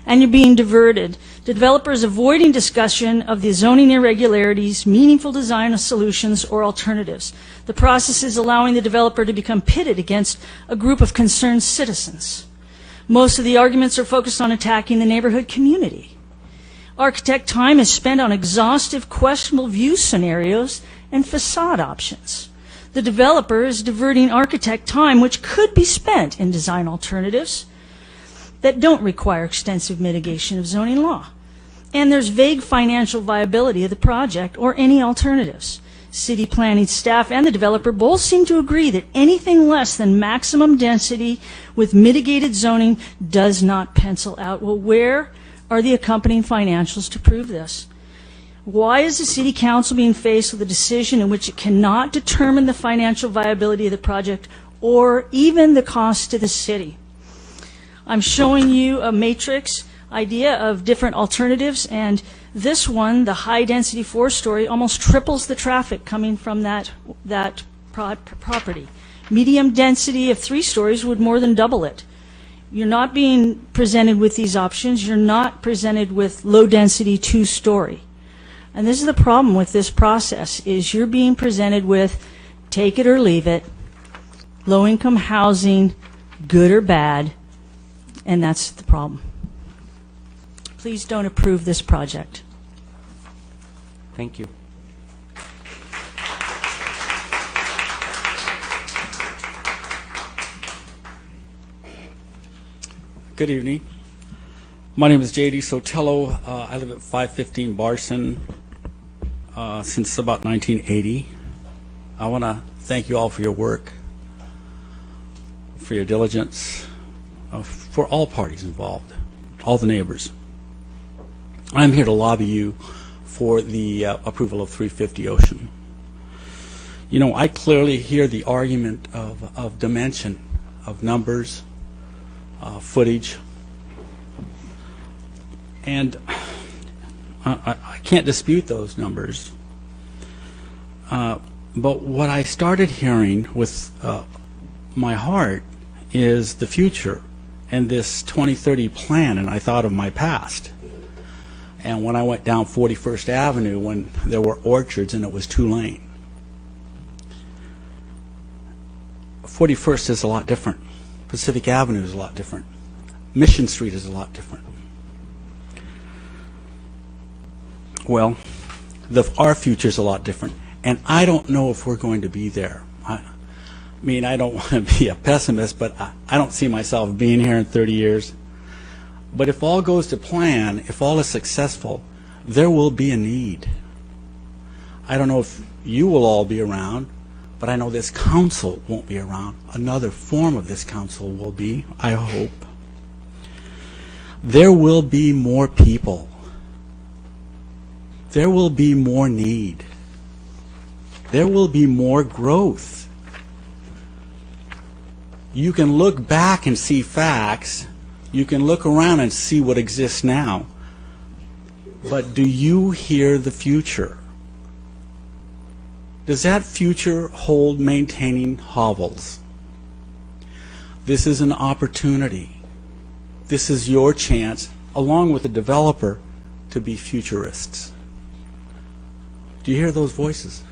And you're being diverted. The developer is avoiding discussion of the zoning irregularities, meaningful design solutions, or alternatives. The process is allowing the developer to become pitted against a group of concerned citizens. Most of the arguments are focused on attacking the neighborhood community. Architect time is spent on exhaustive, questionable view scenarios and facade options. The developer is diverting architect time, which could be spent in design alternatives that don't require extensive mitigation of zoning law. And there's vague financial viability of the project or any alternatives. City planning staff and the developer both seem to agree that anything less than maximum density with mitigated zoning does not pencil out. Well, where are the accompanying financials to prove this? Why is the City Council being faced with a decision in which it cannot determine the financial viability of the project or even the cost to the city? I'm showing you a matrix idea of different alternatives, and this one, the high-density 4-story, almost triples the traffic coming from that property. Medium density of 3 stories would more than double it. You're not being presented with these options. You're not presented with low-density 2-story. And this is the problem with this process, is you're being presented with take it or leave it, low-income housing, good or bad, and that's the problem. Please don't approve this project. Thank you. Good evening. My name is J.D. Sotelo. I live at 515 Barson since about 1980. I want to thank you all for your work, for your diligence, for all parties involved, all the neighbors. I'm here to lobby you for the approval of 350 Ocean. You know, I clearly hear the argument of dimension, of numbers, footage, and I can't dispute those numbers. But what I started hearing with my heart is the future and this 2030 plan, and I thought of my past. And when I went down 41st Avenue when there were orchards and it was 2-lane. 41st is a lot different. Pacific Avenue is a lot different. Mission Street is a lot different. Well, our future is a lot different. And I don't know if we're going to be there. I mean, I don't want to be a pessimist, but I don't see myself being here in 30 years. But if all goes to plan, if all is successful, there will be a need. I don't know if you will all be around, but I know this council won't be around. Another form of this council will be, I hope. There will be more people. There will be more need. There will be more growth. You can look back and see facts. You can look around and see what exists now. But do you hear the future? Does that future hold maintaining hovels? This is an opportunity. This is your chance, along with the developer, to be futurists. Do you hear those voices?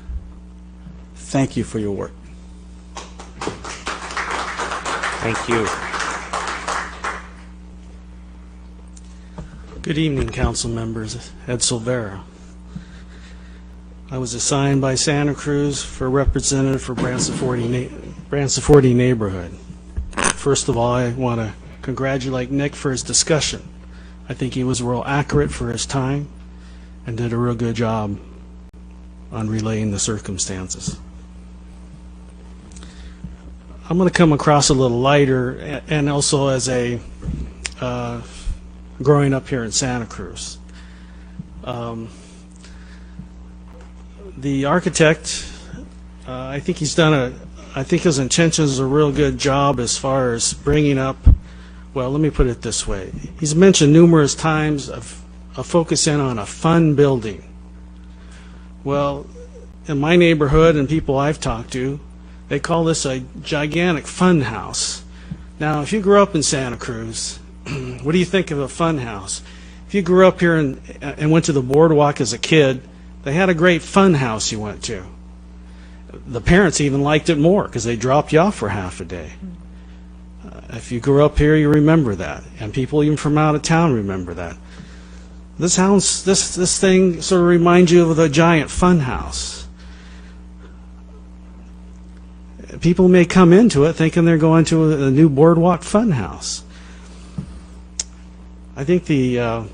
Thank you for your work. Thank you. Good evening, council members. Ed Silvera. I was assigned by Santa Cruz for representative for Branson 40 neighborhood. First of all, I want to congratulate Nick for his discussion. I think he was real accurate for his time and did a real good job on relaying the circumstances. I'm going to come across a little lighter, and also as a growing up here in Santa Cruz. The architect, I think he's done I think his intentions are a real good job as far as bringing up, well, let me put it this way. He's mentioned numerous times of focusing on a fun building. Well, in my neighborhood and people I've talked to, they call this a gigantic fun house. Now, if you grew up in Santa Cruz, what do you think of a fun house? If you grew up here and went to the boardwalk as a kid, they had a great fun house you went to. The parents even liked it more because they dropped you off for half a day. If you grew up here, you remember that, and people even from out of town remember that. This thing sort of reminds you of a giant fun house. People may come into it thinking they're going to a new boardwalk fun house. I think the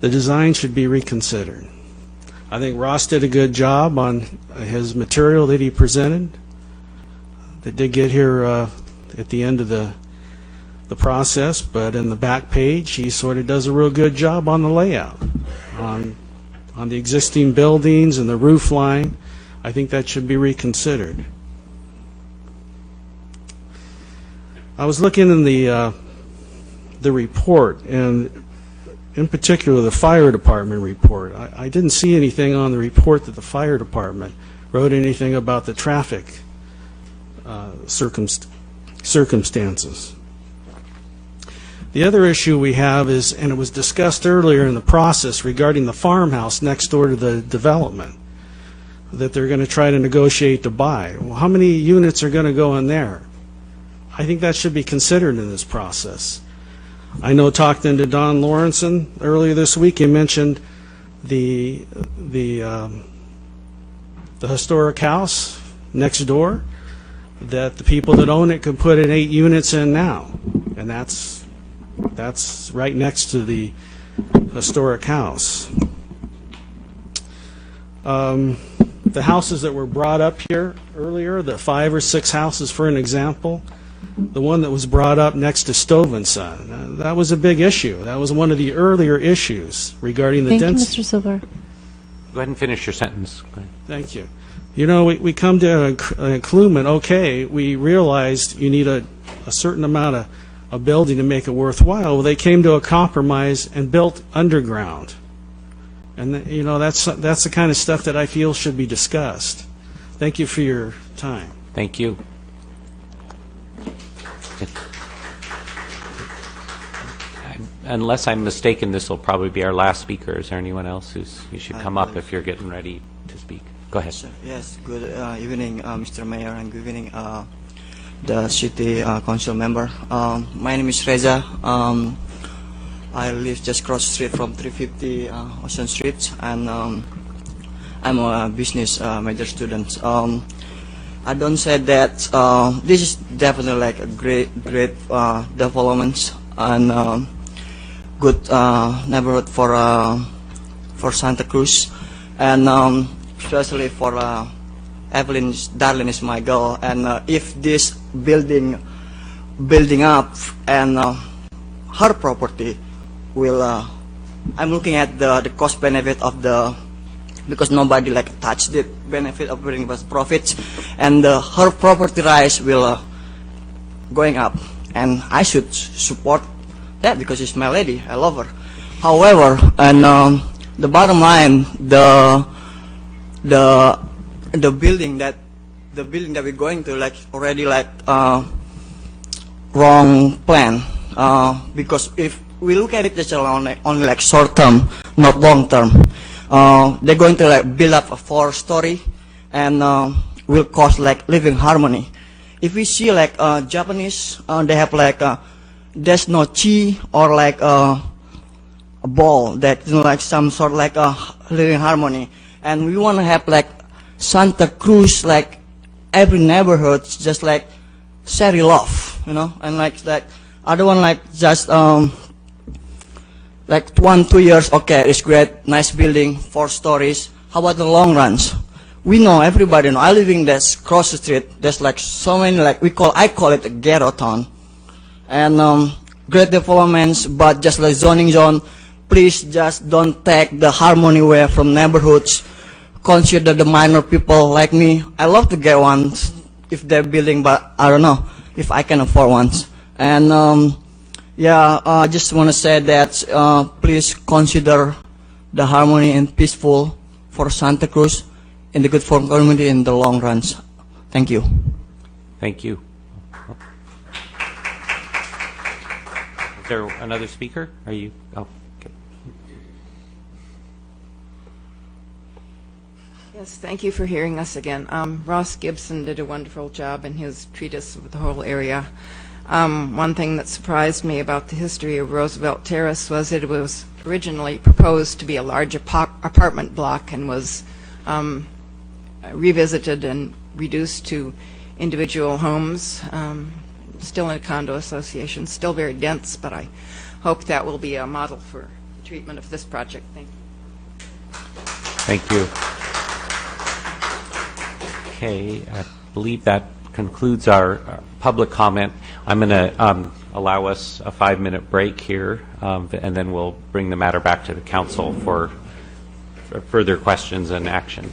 design should be reconsidered. I think Ross did a good job on his material that he presented. That did get here at the end of the process, but in the back page, he sort of does a real good job on the layout, on the existing buildings and the roof line. I think that should be reconsidered. I was looking in the report, and in particular the fire department report. I didn't see anything on the report that the fire department wrote anything about the traffic circumstances. The other issue we have is, and it was discussed earlier in the process regarding the farmhouse next door to the development that they're going to try to negotiate to buy. Well, how many units are going to go in there? I think that should be considered in this process. I know talking to Don Lawrenson earlier this week, he mentioned the historic house next door, that the people that own it could put in 8 units in now, and that's right next to the historic house. The houses that were brought up here earlier, the 5 or 6 houses for an example, the one that was brought up next to Stove and Son, that was a big issue. That was one of the earlier issues regarding the density. Thank you, Mr. Silver. Go ahead and finish your sentence. Go ahead. Thank you. You know, we come to an conclusion, okay, we realized you need a certain amount of a building to make it worthwhile. Well, they came to a compromise and built underground. And, you know, that's the kind of stuff that I feel should be discussed. Thank you for your time. Thank you. Unless I'm mistaken, this will probably be our last speaker. Is there anyone else you should come up if you're getting ready to speak? Go ahead. Yes, good evening, Mr. Mayor, and good evening, the city council member. My name is Reza. I live just across the street from 350 Ocean Street, and I'm a business major student. I don't say that this is definitely like a great development and good neighborhood for Santa Cruz, and especially for Evelyn. Darlene is my girl, and if this building up and her property will, I'm looking at the cost benefit of because nobody like touched the benefit of bringing us profits, and her property rise will going up, and I should support that because she's my lady. I love her. However, and the bottom line, the building that we're going to like already like wrong plan, because if we look at it just only like short term, not long term, they're going to like build up a 4-story and will cost like living harmony. If we see like Japanese, they have like there's no chi or like a ball that, you know, like some sort of like a living harmony, and we want to have like Santa Cruz, like every neighborhood just like share love, you know, and like I don't want like just like 1-2 years, okay, it's great, nice building, 4 stories. How about the long runs? We know, everybody know. I live in this cross the street. There's like so many, like I call it a ghetto town, and great developments, but just like zoning zone. Please just don't take the harmony away from neighborhoods. Consider the minor people like me. I love to get ones if they're building, but I don't know if I can afford ones. And I just want to say that please consider the harmony and peaceful for Santa Cruz and the good for community in the long runs. Thank you. Thank you. Is there another speaker? Are you? Oh, okay. Yes, thank you for hearing us again. Ross Gibson did a wonderful job in his treatise of the whole area. One thing that surprised me about the history of Roosevelt Terrace was that it was originally proposed to be a large apartment block and was revisited and reduced to individual homes, still in a condo association, still very dense, but I hope that will be a model for the treatment of this project. Thank you. Thank you. Okay, I believe that concludes our public comment. I'm going to allow us a 5-minute break here, and then we'll bring the matter back to the council for further questions and action.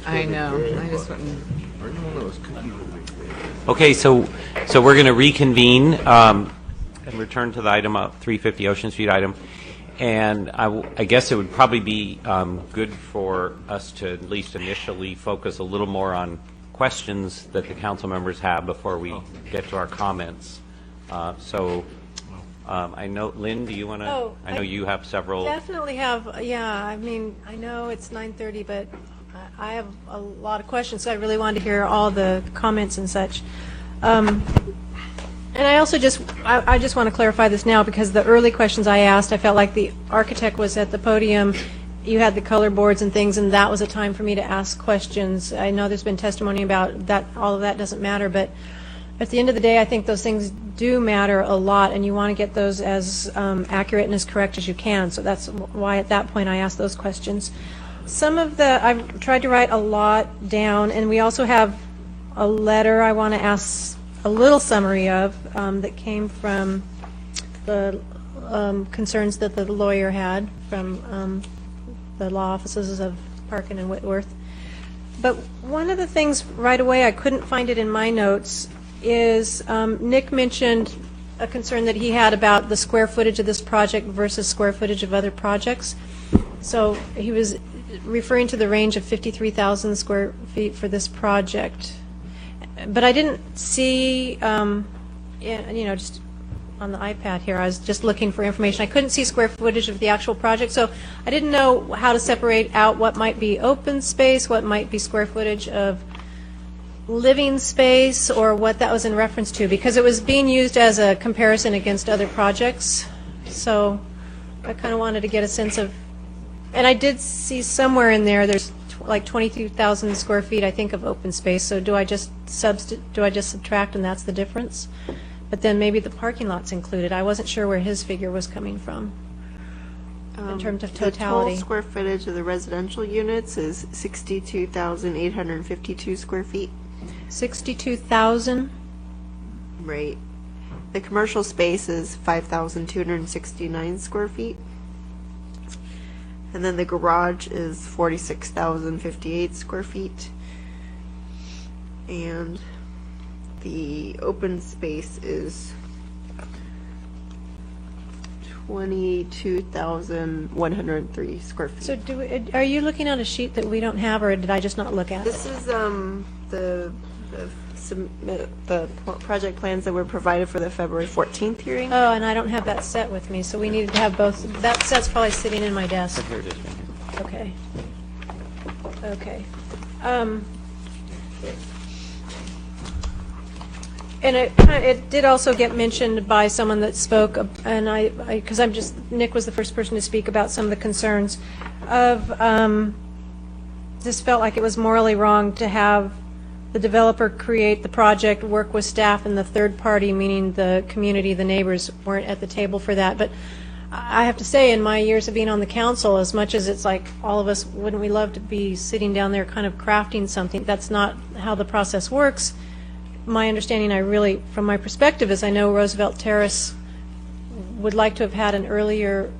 I know. I just wouldn't. Okay, so we're going to reconvene and return to the item, 350 Ocean Street item. And I guess it would probably be good for us to at least initially focus a little more on questions that the council members have before we get to our comments. I know, Lynn, do you want to? I know you have several. Definitely have. Yeah, I mean, I know it's 9:30, but I have a lot of questions, so I really wanted to hear all the comments and such. And I also I just want to clarify this now, because the early questions I asked, I felt like the architect was at the podium, you had the color boards and things, and that was a time for me to ask questions. I know there's been testimony about that, all of that doesn't matter, but at the end of the day, I think those things do matter a lot, and you want to get those as accurate and as correct as you can. So that's why at that point I asked those questions. Some of I've tried to write a lot down, and we also have a letter I want to ask a little summary of that came from the concerns that the lawyer had from the law offices of Parkin and Whitworth. But one of the things right away, I couldn't find it in my notes, is Nick mentioned a concern that he had about the square footage of this project versus square footage of other projects. So he was referring to the range of 53,000 square feet for this project. But I didn't see, just on the iPad here, I was just looking for information. I couldn't see square footage of the actual project, so I didn't know how to separate out what might be open space, what might be square footage of living space, or what that was in reference to, because it was being used as a comparison against other projects. So I kind of wanted to get a sense of, and I did see somewhere in there, there's like 22,000 square feet, I think, of open space. So do I just subtract, and that's the difference? But then maybe the parking lot's included. I wasn't sure where his figure was coming from in terms of totality. The total square footage of the residential units is 62,852 square feet. 62,000? Right. The commercial space is 5,269 square feet. And then the garage is 46,058 square feet. And the open space is 22,103 square feet. So are you looking at a sheet that we don't have, or did I just not look at it? This is the project plans that were provided for the February 14th hearing. Oh, and I don't have that set with me, so we needed to have both. That set's probably sitting in my desk. Here it is, right here. Okay. And it did also get mentioned by someone that spoke, and because Nick was the first person to speak about some of the concerns of, just felt like it was morally wrong to have the developer create the project, work with staff, and the third party, meaning the community, the neighbors, weren't at the table for that. But I have to say, in my years of being on the council, as much as it's like all of us, wouldn't we love to be sitting down there kind of crafting something? That's not how the process works. My understanding, from my perspective, is I know Roosevelt Terrace would like to have had an earlier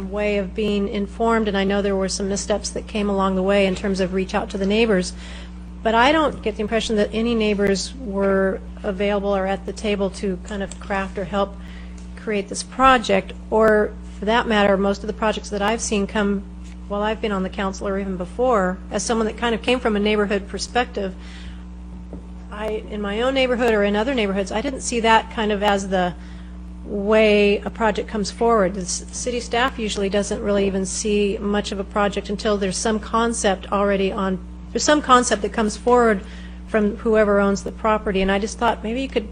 way of being informed, and I know there were some missteps that came along the way in terms of reach out to the neighbors. But I don't get the impression that any neighbors were available or at the table to kind of craft or help create this project, or for that matter, most of the projects that I've seen come while I've been on the council or even before, as someone that kind of came from a neighborhood perspective, in my own neighborhood or in other neighborhoods, I didn't see that kind of as the way a project comes forward. The city staff usually doesn't really even see much of a project until there's some concept there's some concept that comes forward from whoever owns the property, and I just thought maybe you could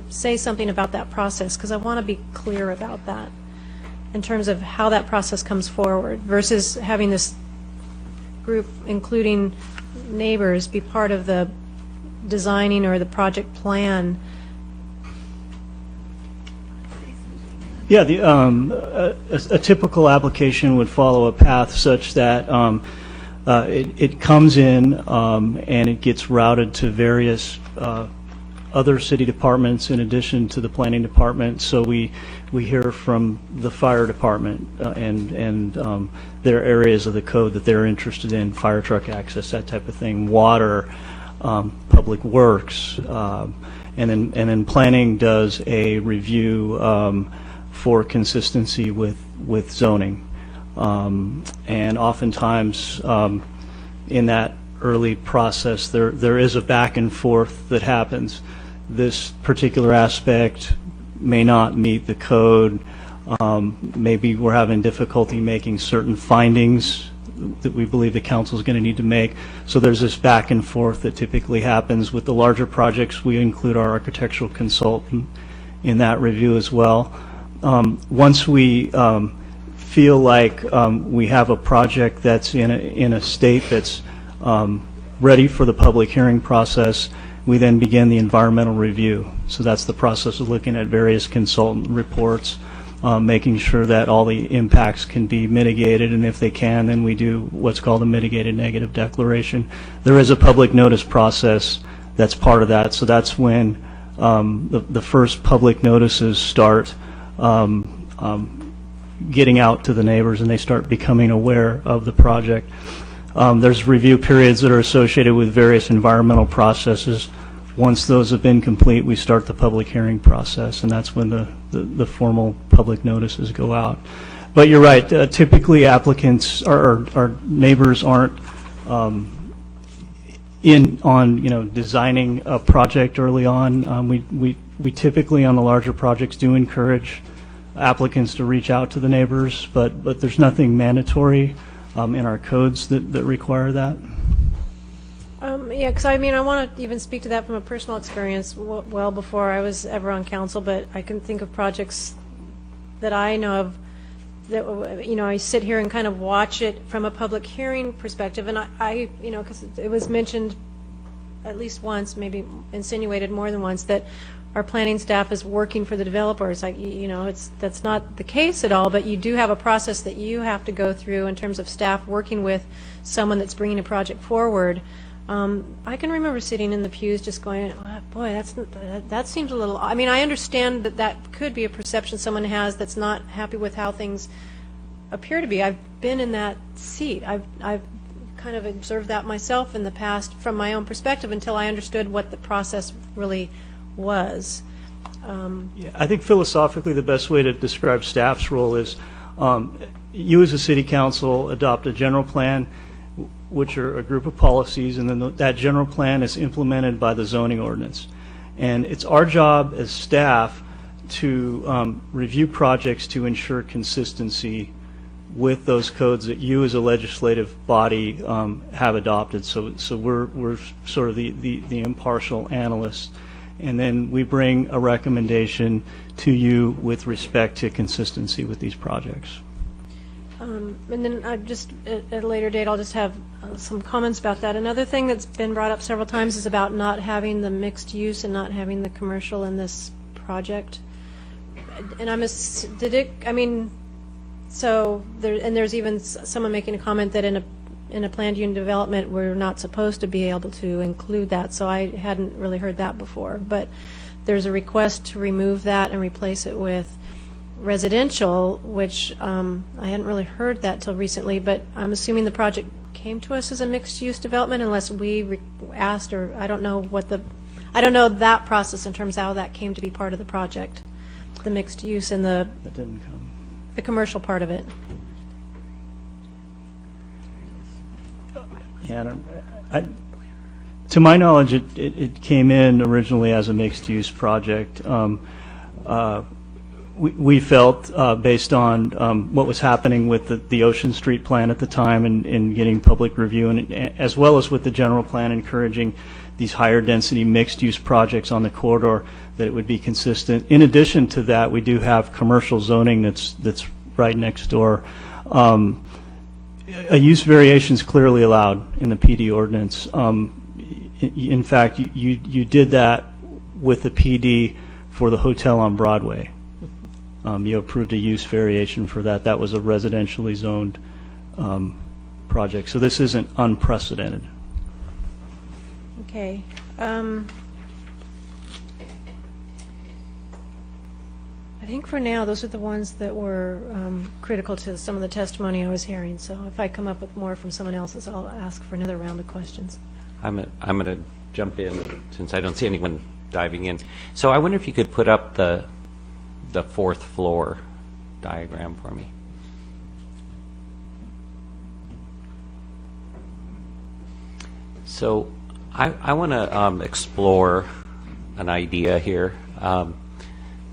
say something about that process, because I want to be clear about that in terms of how that process comes forward versus having this group, including neighbors, be part of the designing or the project plan. Yeah, a typical application would follow a path such that it comes in and it gets routed to various other city departments in addition to the planning department. So we hear from the fire department and their areas of the code that they're interested in, fire truck access, that type of thing, water, public works, and then planning does a review for consistency with zoning. And oftentimes in that early process there is a back and forth that happens. This particular aspect may not meet the code. Maybe we're having difficulty making certain findings that we believe the council is going to need to make. So there's this back and forth that typically happens. With the larger projects, we include our architectural consultant in that review as well. Once we feel like we have a project that's in a state that's ready for the public hearing process, we then begin the environmental review. So that's the process of looking at various consultant reports, making sure that all the impacts can be mitigated, and if they can, then we do what's called a mitigated negative declaration. There is a public notice process that's part of that, so that's when the first public notices start getting out to the neighbors and they start becoming aware of the project. There's review periods that are associated with various environmental processes. Once those have been complete, we start the public hearing process, and that's when the formal public notices go out. But you're right, typically applicants or neighbors aren't in on designing a project early on. We typically on the larger projects do encourage applicants to reach out to the neighbors, but there's nothing mandatory in our codes that require that. Yeah, because I want to even speak to that from a personal experience well before I was ever on council, but I can think of projects that I know of that, I sit here and kind of watch it from a public hearing perspective, and I because it was mentioned at least once, maybe insinuated more than once, that our planning staff is working for the developers. That's not the case at all, but you do have a process that you have to go through in terms of staff working with someone that's bringing a project forward. I can remember sitting in the pews just going, oh, boy, that seems a little, I understand that could be a perception someone has that's not happy with how things appear to be. I've been in that seat. I've kind of observed that myself in the past from my own perspective until I understood what the process really was. Yeah, I think philosophically the best way to describe staff's role is you as a city council adopt a general plan, which are a group of policies, and then that general plan is implemented by the zoning ordinance. And it's our job as staff to review projects to ensure consistency with those codes that you as a legislative body have adopted. So we're sort of the impartial analysts. And then we bring a recommendation to you with respect to consistency with these projects. And then at a later date, I'll just have some comments about that. Another thing that's been brought up several times is about not having the mixed use and not having the commercial in this project. And there's even someone making a comment that in a planned unit development, we're not supposed to be able to include that, so I hadn't really heard that before. But there's a request to remove that and replace it with residential, which I hadn't really heard that till recently, but I'm assuming the project came to us as a mixed-use development unless we asked, or I don't know that process in terms of how that came to be part of the project, the mixed use and the commercial part of it. Yeah, to my knowledge, it came in originally as a mixed-use project. we felt, based on what was happening with the Ocean Street plan at the time and getting public review, and as well as with the general plan encouraging these higher density mixed use projects on the corridor, that it would be consistent. In addition to that, we do have commercial zoning that's right next door. A use variation is clearly allowed in the PD ordinance. In fact, you did that with the PD for the hotel on Broadway. You approved a use variation for that. That was a residentially zoned project. So this isn't unprecedented. Okay. I think for now, those are the ones that were critical to some of the testimony I was hearing. So if I come up with more from someone else's, I'll ask for another round of questions. I'm going to jump in since I don't see anyone diving in. So I wonder if you could put up the fourth floor diagram for me. So I want to explore an idea here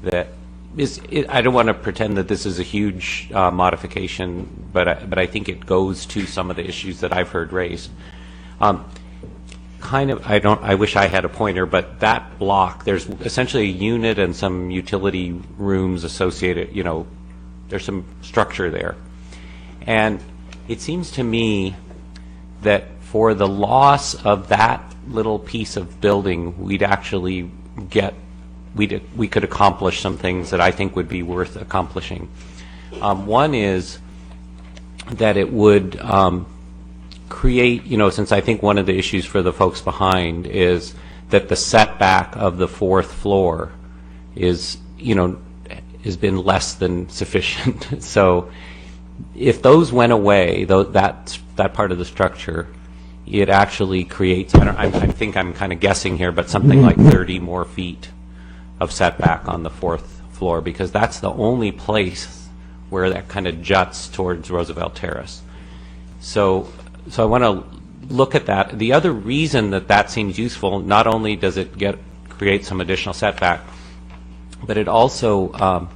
that is, I don't want to pretend that this is a huge modification, but I think it goes to some of the issues that I've heard raised. I wish I had a pointer, but that block, there's essentially a unit and some utility rooms associated, there's some structure there. And it seems to me that for the loss of that little piece of building, we'd actually we could accomplish some things that I think would be worth accomplishing. One is that it would create, since I think one of the issues for the folks behind is that the setback of the fourth floor is, has been less than sufficient. So if those went away, that part of the structure, it actually creates, I think I'm kind of guessing here, but something like 30 more feet of setback on the fourth floor, because that's the only place where that kind of juts towards Roosevelt Terrace. So I want to look at that. The other reason that seems useful, not only does it create some additional setback, but it also,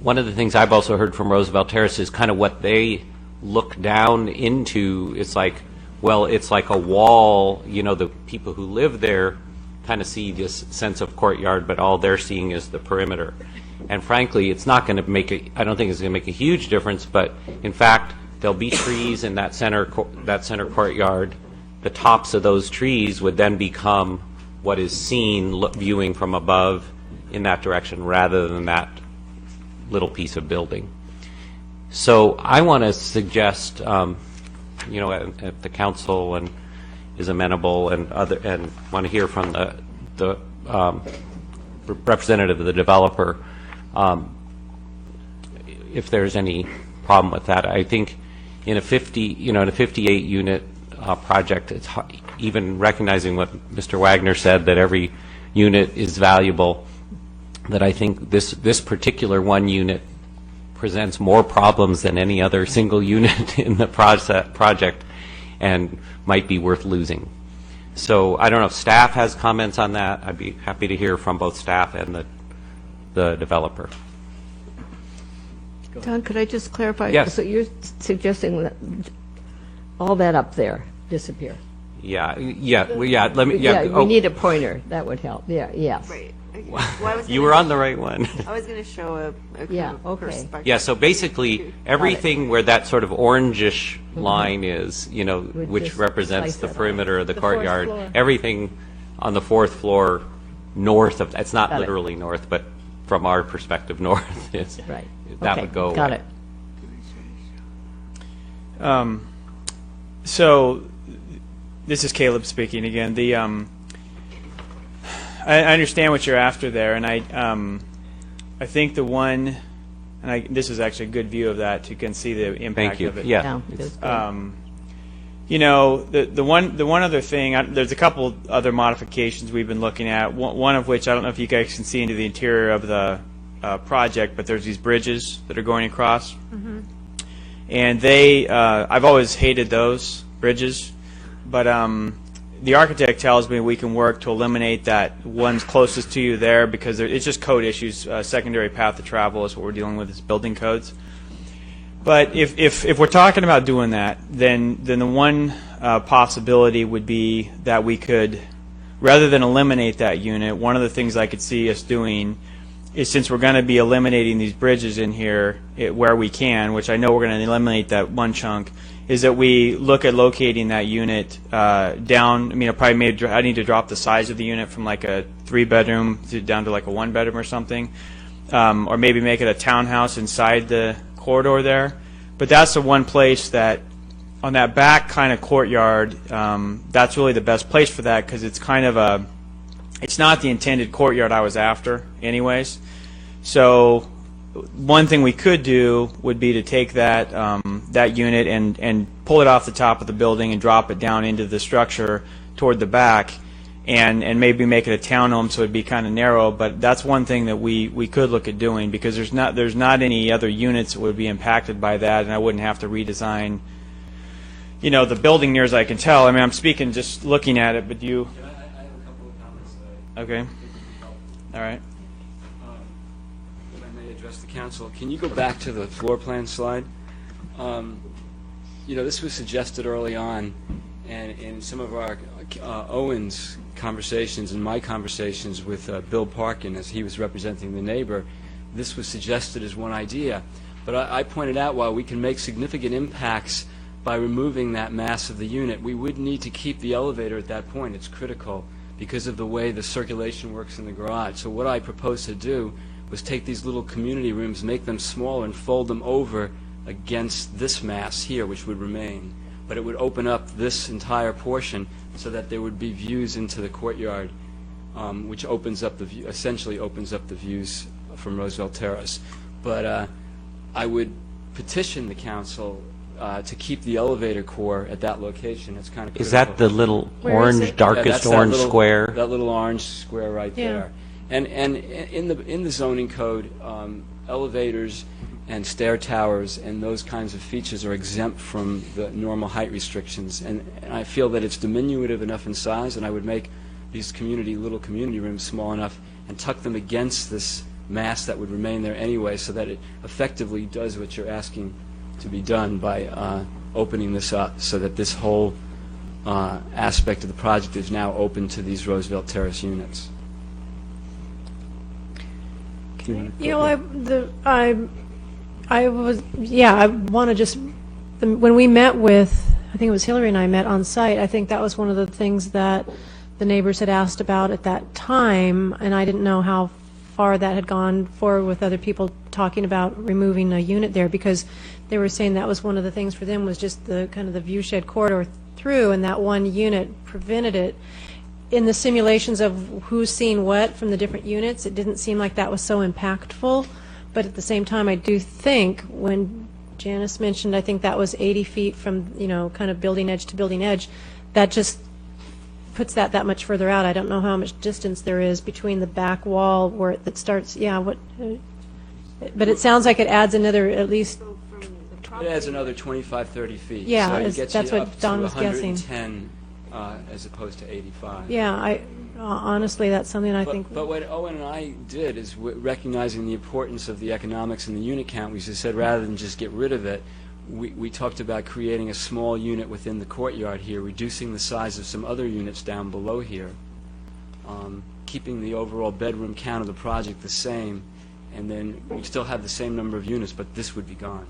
one of the things I've also heard from Roosevelt Terrace is kind of what they look down into. It's like, well, it's like a wall, the people who live there kind of see this sense of courtyard, but all they're seeing is the perimeter. And frankly, it's not going to make I don't think it's going to make a huge difference, but in fact, there'll be trees in that center courtyard. The tops of those trees would then become what is seen viewing from above in that direction rather than that little piece of building. So I want to suggest, if the council is amenable and want to hear from the representative of the developer, if there's any problem with that. I think in a 58 unit project, it's even recognizing what Mr. Wagner said, that every unit is valuable, that I think this particular one unit presents more problems than any other single unit in the project and might be worth losing. So I don't know if staff has comments on that. I'd be happy to hear from both staff and the developer. Don, could I just clarify? Yes. So you're suggesting that all that up there disappear? Yeah. Let me. We need a pointer. That would help. Yeah. Yes. Right. Well, you were on the right one. I was going to show a perspective. Yeah, so basically everything where that sort of orangish line is, which represents the perimeter of the courtyard, everything on the fourth floor north of, it's not literally north, but from our perspective north, is right. That would go away. Got it. So this is Caleb speaking again. I understand what you're after there, and I think the one, and this is actually a good view of that. You can see the impact of it. Yeah. The one other thing, there's a couple other modifications we've been looking at. One of which I don't know if you guys can see into the interior of the project, but there's these bridges that are going across, and I've always hated those bridges, but the architect tells me we can work to eliminate that one's closest to you there because it's just code issues. Secondary path of travel is what we're dealing with, is building codes. But if we're talking about doing that, then the one possibility would be that we could, rather than eliminate that unit, one of the things I could see us doing is, since we're going to be eliminating these bridges in here where we can, which I know we're going to eliminate that one chunk, is that we look at locating that unit down. I mean, I need to drop the size of the unit from like a 3-bedroom down to like a 1-bedroom or something, or maybe make it a townhouse inside the corridor there. But that's the one place that, on that back kind of courtyard, that's really the best place for that, because it's kind of it's not the intended courtyard I was after anyways. So one thing we could do would be to take that that unit and pull it off the top of the building and drop it down into the structure toward the back, and maybe make it a townhome so it'd be kind of narrow. But that's one thing that we could look at doing, because there's not any other units that would be impacted by that, and I wouldn't have to redesign, you know, the building near as I can tell. I mean, I'm speaking just looking at it, but do you? I have a couple of comments. Okay. All right. If I may address the council, can you go back to the floor plan slide? You know, this was suggested early on, and in some of our Owen's conversations and my conversations with Bill Parkin, as he was representing the neighbor, this was suggested as one idea. But I pointed out, while we can make significant impacts by removing that mass of the unit, we would need to keep the elevator at that point. It's critical because of the way the circulation works in the garage. So what I proposed to do was take these little community rooms, make them smaller, and fold them over against this mass here, which would remain. But it would open up this entire portion so that there would be views into the courtyard, which opens up the view, essentially opens up the views from Roosevelt Terrace. But I would petition the council to keep the elevator core at that location. It's kind of critical. Is that the little orange, darkest orange square? That little orange square right there. And in the zoning code, elevators and stair towers and those kinds of features are exempt from the normal height restrictions. And I feel that it's diminutive enough in size, and I would make these little community rooms small enough and tuck them against this mass that would remain there anyway, so that it effectively does what you're asking to be done by opening this up, so that this whole aspect of the project is now open to these Roosevelt Terrace units. You know, I want to just, when we met with, I think it was Hillary and I met on site, I think that was one of the things that the neighbors had asked about at that time, and I didn't know how far that had gone forward with other people talking about removing a unit there, because they were saying that was one of the things for them, was just the kind of the view shed corridor through, and that one unit prevented it. In the simulations of who's seen what from the different units, it didn't seem like that was so impactful. But at the same time, I do think, when Janice mentioned, I think that was 80 feet from, you know, kind of building edge to building edge, that just puts that much further out. I don't know how much distance there is between the back wall where that starts, but it sounds like it adds another, at least. It adds another 25, 30 feet. Yeah, so it gets that's you what up Don to was guessing. 110 as opposed to 85. Yeah, honestly, that's something I think. But what Owen and I did is, recognizing the importance of the economics and the unit count, we just said, rather than just get rid of it, we talked about creating a small unit within the courtyard here, reducing the size of some other units down below here, keeping the overall bedroom count of the project the same, and then we still have the same number of units, but this would be gone.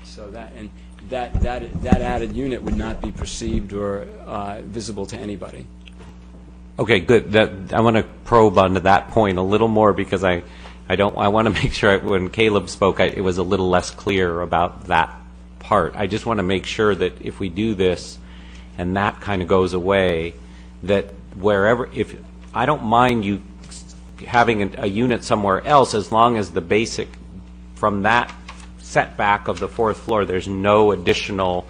So that added unit would not be perceived or visible to anybody. Okay, good. I want to probe onto that point a little more, because I want to make sure when Caleb spoke, it was a little less clear about that part. I just want to make sure that if we do this and that kind of goes away, that wherever, if I don't mind you having a unit somewhere else, as long as the basic from that setback of the fourth floor, there's no additional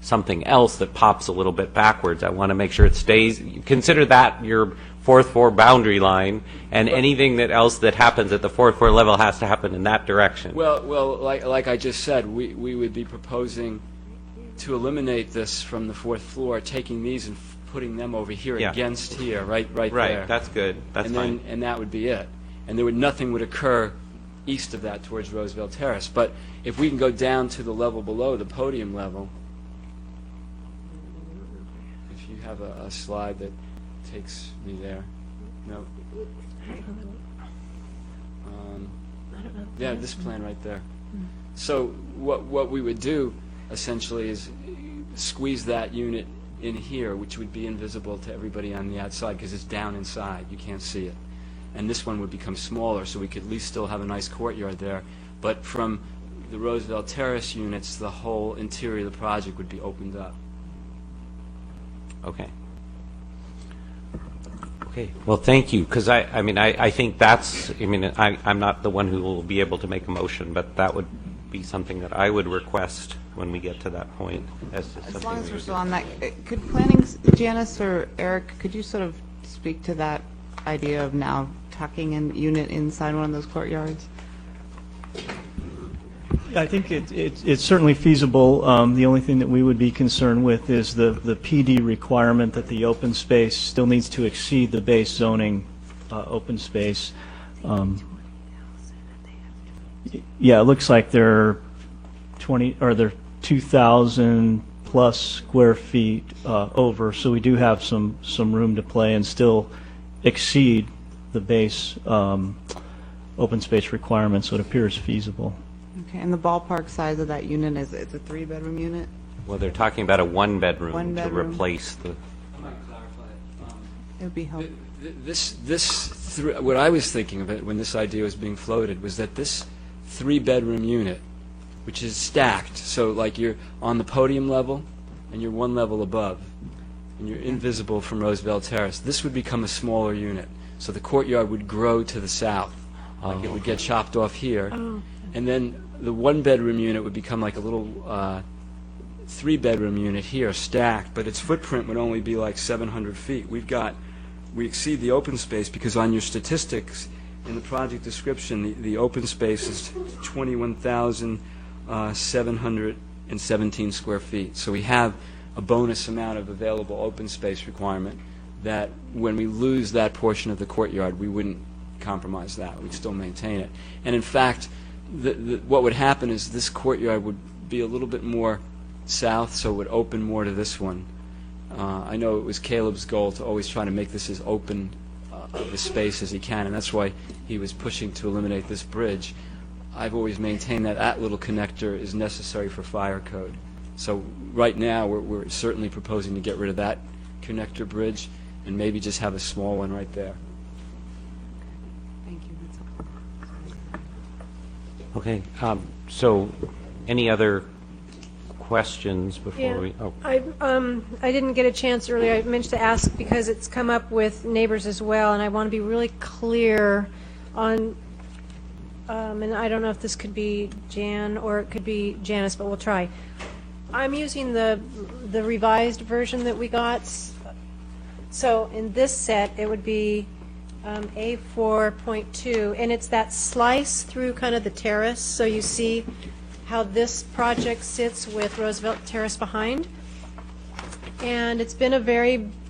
something else that pops a little bit backwards. I want to make sure it stays. Consider that your fourth floor boundary line, and anything that else that happens at the fourth floor level has to happen in that direction. Well, like I just said, we would be proposing to eliminate this from the fourth floor, taking these and putting them over here Yeah. against here, right there. Right, that's good, that's and fine. And that would be it. And nothing would occur east of that towards Roosevelt Terrace. But if we can go down to the level below, the podium level, if you have a slide that takes me there. No. Yeah, this plan right there. So what we would do essentially is squeeze that unit in here, which would be invisible to everybody on the outside because it's down inside. You can't see it. And this one would become smaller, so we could at least still have a nice courtyard there. But from the Roosevelt Terrace units, the whole interior of the project would be opened up. Okay. Okay, well, thank you, because I think that's, I'm not the one who will be able to make a motion, but that would be something that I would request when we get to that point. As long as we're still on that, could planning, Janice or Eric, could you sort of speak to that idea of now tucking in unit inside one of those courtyards? I think it's certainly feasible. The only thing that we would be concerned with is the PD requirement that the open space still needs to exceed the base zoning open space. Yeah, it looks like they're 2,000 plus square feet over, so we do have some room to play and still exceed the base open space requirement, so it appears feasible. Okay, and the ballpark size of that unit, is it's a 3-bedroom unit? Well, they're talking about a one-bedroom to One-bedroom. replace the... I might clarify it. It would be helpful. What I was thinking of it when this idea was being floated was that this 3-bedroom unit, which is stacked, so like you're on the podium level and you're one level above, and you're invisible from Roosevelt Terrace, this would become a smaller unit. So the courtyard would grow to the south. Like it would get chopped off here. Oh. And then the 1-bedroom unit would become like a little 3-bedroom unit here, stacked, but its footprint would only be like 700 feet. We exceed the open space because on your statistics in the project description, the open space is 21,717 square feet. So we have a bonus amount of available open space requirement that when we lose that portion of the courtyard, we wouldn't compromise that. We'd still maintain it. And in fact, what would happen is this courtyard would be a little bit more south, so it would open more to this one. I know it was Caleb's goal to always try to make this as open of a space as he can, and that's why he was pushing to eliminate this bridge. I've always maintained that that little connector is necessary for fire code. So right now, we're certainly proposing to get rid of that connector bridge and maybe just have a small one right there. Thank you. That's helpful. Okay, so any other questions before we... Oh. I didn't get a chance earlier. I meant to ask because it's come up with neighbors as well, and I want to be really clear on, and I don't know if this could be Jan or it could be Janice, but we'll try. I'm using the revised version that we got. So in this set, it would be A4.2, and it's that slice through kind of the terrace, so you see how this project sits with Roosevelt Terrace behind. And it's been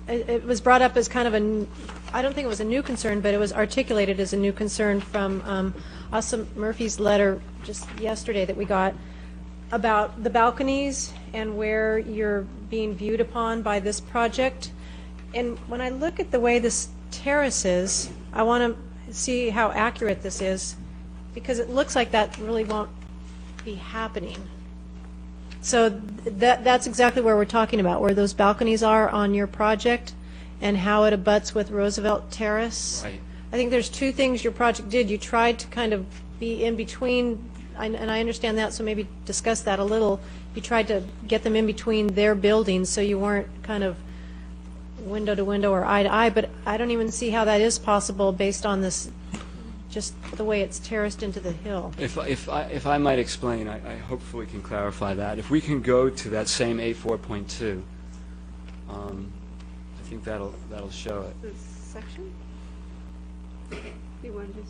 it was brought up as kind of I don't think it was a new concern, but it was articulated as a new concern from Asa Murphy's letter just yesterday that we got about the balconies and where you're being viewed upon by this project. And when I look at the way this terrace is, I want to see how accurate this is, because it looks like that really won't be happening. So that's exactly where we're talking about, where those balconies are on your project and how it abuts with Roosevelt Terrace. Right. I think there's two things your project did. You tried to kind of be in between, and I understand that, so maybe discuss that a little. You tried to get them in between their buildings so you weren't kind of window to window or eye to eye, but I don't even see how that is possible based on this, just the way it's terraced into the hill. If I might explain, I hopefully can clarify that. If we can go to that same A4.2, I think that'll show it. This section? You want to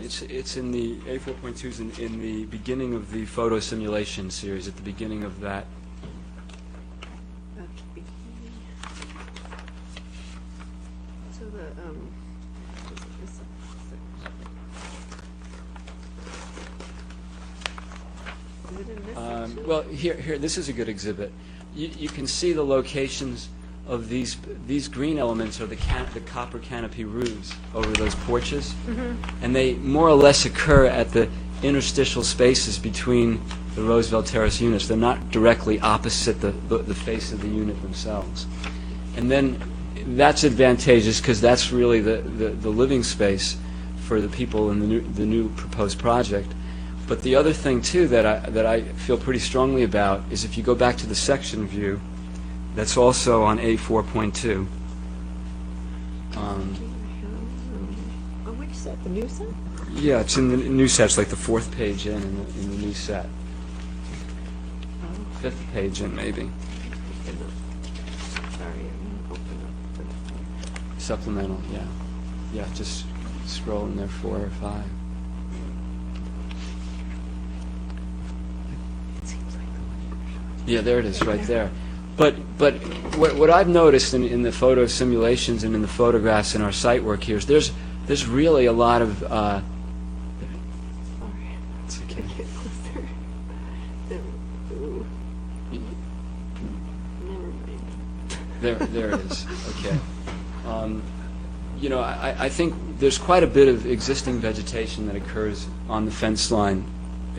just... It's in the A4.2 is in the beginning of the photo simulation series, at the beginning of that. Well, here, this is a good exhibit. You can see the locations of these green elements are the copper canopy roofs over those porches, and they more or less occur at the interstitial spaces between the Roosevelt Terrace units. They're not directly opposite the face of the unit themselves. And then that's advantageous because that's really the living space for the people in the new proposed project. But the other thing too that I feel pretty strongly about is if you go back to the section view, that's also on A4.2. Which set? The new set? Yeah, it's in the new set. It's like the fourth page in the new set. Fifth page in, maybe. Supplemental, yeah. Yeah, just scroll in there 4 or 5. Yeah, there it is, right there. But what I've noticed in the photo simulations and in the photographs in our site work here is there's really a lot of it's okay. There it is. Okay. You know, I think there's quite a bit of existing vegetation that occurs on the fence line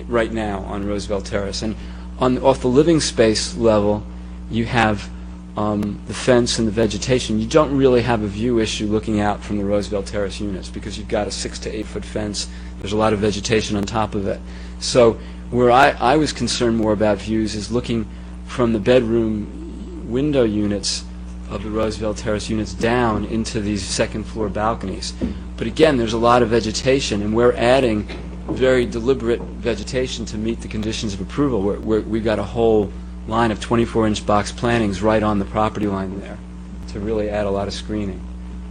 right now on Roosevelt Terrace, and off the living space level, you have the fence and the vegetation. You don't really have a view issue looking out from the Roosevelt Terrace units because you've got a 6 to 8 foot fence. There's a lot of vegetation on top of it. So where I was concerned more about views is looking from the bedroom window units of the Roosevelt Terrace units down into these second floor balconies. But again, there's a lot of vegetation, and we're adding very deliberate vegetation to meet the conditions of approval. We've got a whole line of 24-inch box plantings right on the property line there to really add a lot of screening.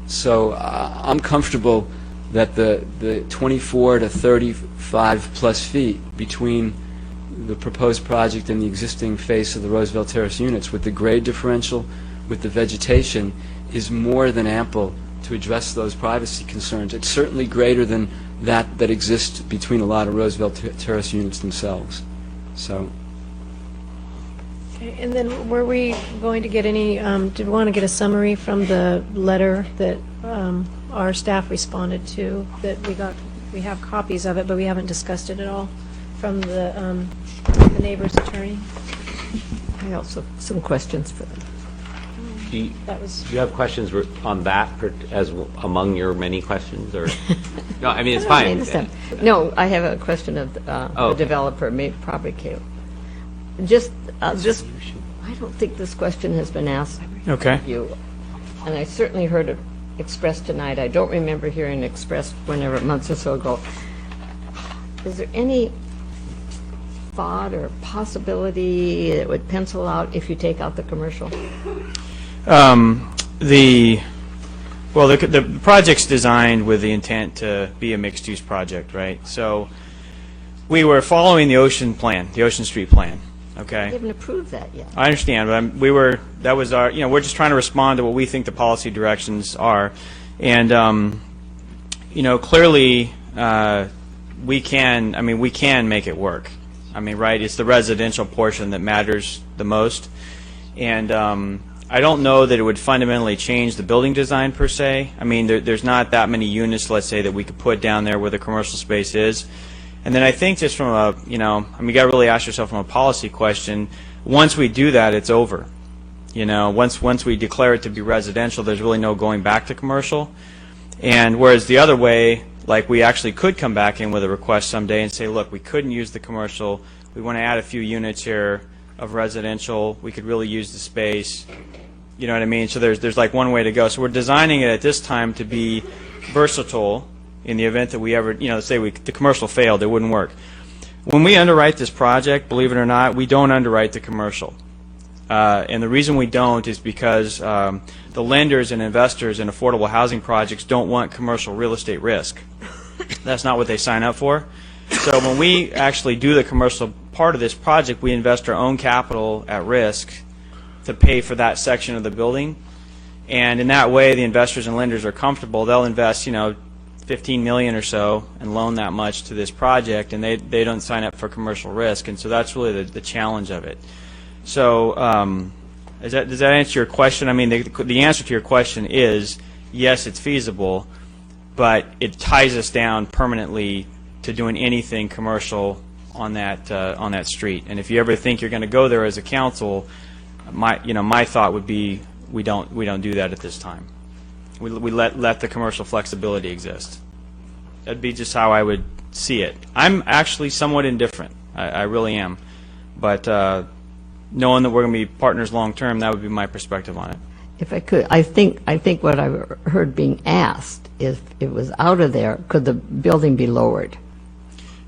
So I'm comfortable that the 24 to 35 plus feet between the proposed project and the existing face of the Roosevelt Terrace units with the grade differential, with the vegetation, is more than ample to address those privacy concerns. It's certainly greater than that exists between a lot of Roosevelt Terrace units themselves. So. Okay, and then were we going to get any, did we want to get a summary from the letter that our staff responded to, that we got? We have copies of it, but we haven't discussed it at all, from the neighbor's attorney? I also have some questions for them. Do you have questions on that as among your many questions, or no? I mean, it's fine. I understand. No, I have a question of the developer, property cable. Just, I don't think this question has been asked. Okay. Of you, and I certainly heard it expressed tonight. I don't remember hearing it expressed whenever months or so ago. Is there any thought or possibility that would pencil out if you take out the commercial? The project's designed with the intent to be a mixed-use project, right? So we were following the Ocean plan, the Ocean Street plan. Okay. We haven't approved that yet. I understand, but that was our, we're just trying to respond to what we think the policy directions are, and clearly we can make it work. I mean, right? It's the residential portion that matters the most, and I don't know that it would fundamentally change the building design per se. I mean, there's not that many units, let's say, that we could put down there where the commercial space is. And then I think just from a, you got to really ask yourself from a policy question, once we do that, it's over. Once we declare it to be residential, there's really no going back to commercial. And whereas the other way, like we actually could come back in with a request someday and say, look, we couldn't use the commercial. We want to add a few units here of residential. We could really use the space. You know what I mean? So there's like one way to go. So we're designing it at this time to be versatile in the event that we ever, say the commercial failed, it wouldn't work. When we underwrite this project, believe it or not, we don't underwrite the commercial. And the reason we don't is because the lenders and investors in affordable housing projects don't want commercial real estate risk. That's not what they sign up for. So when we actually do the commercial part of this project, we invest our own capital at risk to pay for that section of the building. And in that way, the investors and lenders are comfortable. They'll invest, $10 $15 million or so and loan that much to this project, and they don't sign up for commercial risk, and so that's really the challenge of it. So does that answer your question? I mean, the answer to your question is yes, it's feasible, but it ties us down permanently to doing anything commercial on that street. And if you ever think you're going to go there as a council, my thought would be we don't do that at this time. We let the commercial flexibility exist. That'd be just how I would see it. I'm actually somewhat indifferent. I really am. But knowing that we're going to be partners long term, that would be my perspective on it. If I could, I think what I heard being asked, if it was out of there, could the building be lowered?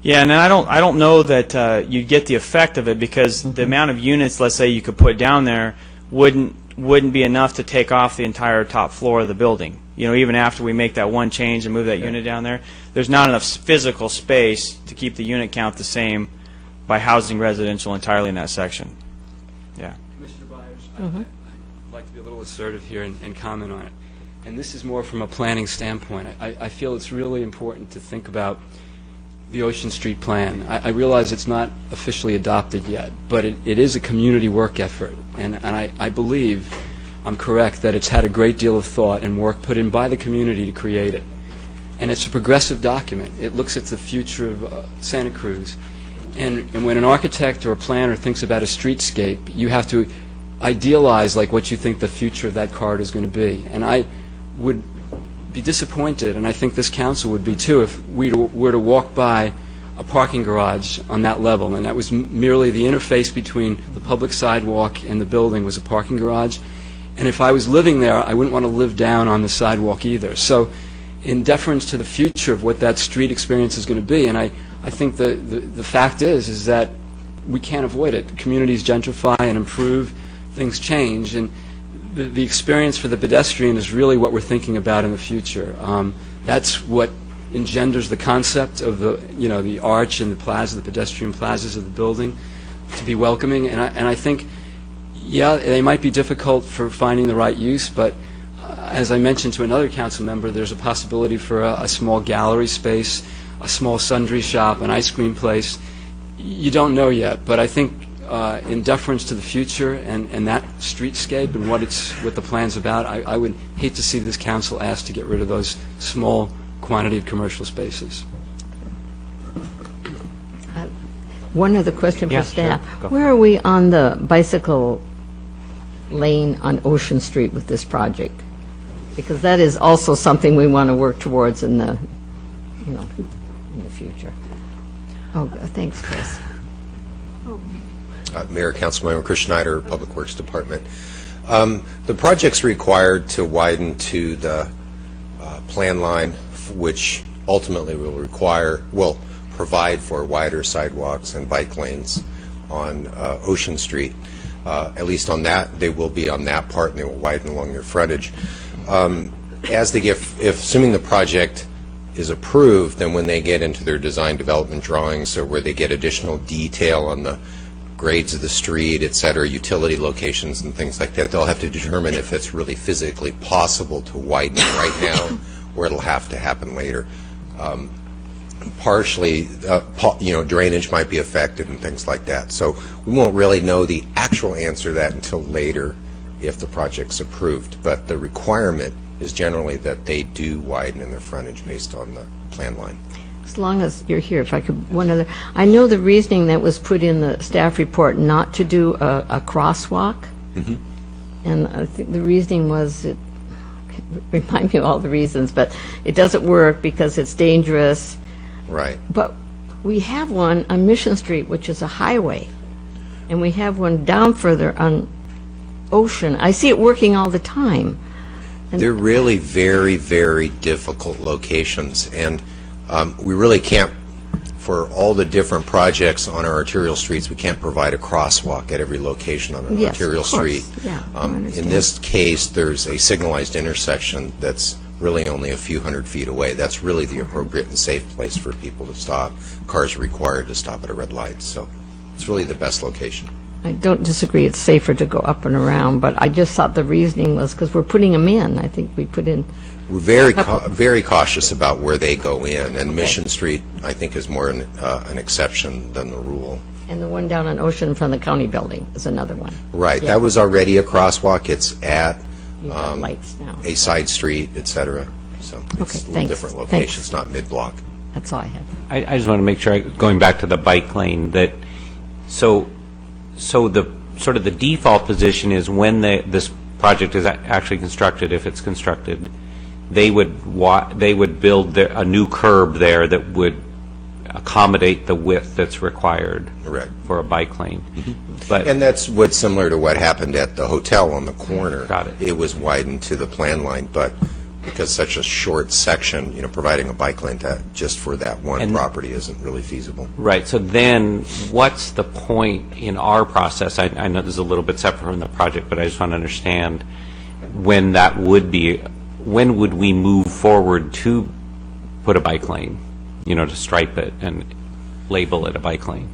Yeah, and I don't know that you'd get the effect of it, because the amount of units, let's say, you could put down there wouldn't be enough to take off the entire top floor of the building. You know, even after we make that one change and move that unit down there, there's not enough physical space to keep the unit count the same by housing residential entirely in that section. Yeah. Commissioner Byers, I'd like to be a little assertive here and comment on it. And this is more from a planning standpoint. I feel it's really important to think about the Ocean Street plan. I realize it's not officially adopted yet, but it is a community work effort, and I believe I'm correct that it's had a great deal of thought and work put in by the community to create it. And it's a progressive document. It looks at the future of Santa Cruz. And when an architect or a planner thinks about a streetscape, you have to idealize like what you think the future of that corridor is going to be. And I would be disappointed, and I think this council would be too, if we were to walk by a parking garage on that level, and that was merely the interface between the public sidewalk and the building was a parking garage. And if I was living there, I wouldn't want to live down on the sidewalk either. So in deference to the future of what that street experience is going to be, and I think the fact is that we can't avoid it. Communities gentrify and improve, things change, and the experience for the pedestrian is really what we're thinking about in the future. That's what engenders the concept of the arch and the plaza, the pedestrian plazas of the building, to be welcoming. And I think, yeah, they might be difficult for finding the right use, but as I mentioned to another council member, there's a possibility for a small gallery space, a small sundry shop, an ice cream place. You don't know yet, but I think in deference to the future and that streetscape and what the plan's about, I would hate to see this council asked to get rid of those small quantity of commercial spaces. One other question for staff. Sure. Where are we on the bicycle lane on Ocean Street with this project? Because that is also something we want to work towards in the future. Oh, thanks, Chris. Mayor, Councilmember Chris Schneider, Public Works Department. The project's required to widen to the plan line, which ultimately will provide for wider sidewalks and bike lanes on Ocean Street. At least on that, they will be on that part, and they will widen along their frontage. Assuming the project is approved, then when they get into their design development drawings, or where they get additional detail on the grades of the street, et cetera, utility locations and things like that, they'll have to determine if it's really physically possible to widen it right now, or it'll have to happen later. Partially, drainage might be affected and things like that. So we won't really know the actual answer to that until later if the project's approved. But the requirement is generally that they do widen in their frontage based on the plan line. As long as you're here, if I could, one other. I know the reasoning that was put in the staff report not to do a crosswalk. Mm-hmm. And I think the reasoning was, remind me of all the reasons, but it doesn't work because it's dangerous. Right. But we have one on Mission Street, which is a highway, and we have one down further on Ocean. I see it working all the time. And they're really very, very difficult locations, and we really can't, for all the different projects on our arterial streets, we can't provide a crosswalk at every location on an arterial street. Yeah, in this case, there's a signalized intersection that's really only a few hundred feet away. That's really the appropriate and safe place for people to stop. Cars are required to stop at a red light, so it's really the best location. I don't disagree, it's safer to go up and around, but I just thought the reasoning was because we're putting them in. I think we put in. We're very cautious about where they go in, and Mission Street, I think, is more an exception than the rule. And the one down on Ocean in front of the county building is another one. Right. Yeah. That was already a crosswalk. It's at You've got lights now. a side street, et cetera. So it's a little thanks. different location. Thanks. It's not mid-block. That's all I had. I just want to make sure, going back to the bike lane, that so the sort of the default position is when this project is actually constructed, if it's constructed, they would build a new curb there that would accommodate the width that's required for a bike lane. But And that's what's similar to what happened at the hotel on the corner. Got it. It was widened to the plan line, but because such a short section, providing a bike lane just for that one property isn't really feasible. Right. So then, what's the point in our process? I know this is a little bit separate from the project, but I just want to understand when that would be. When would we move forward to put a bike lane? To stripe it and label it a bike lane.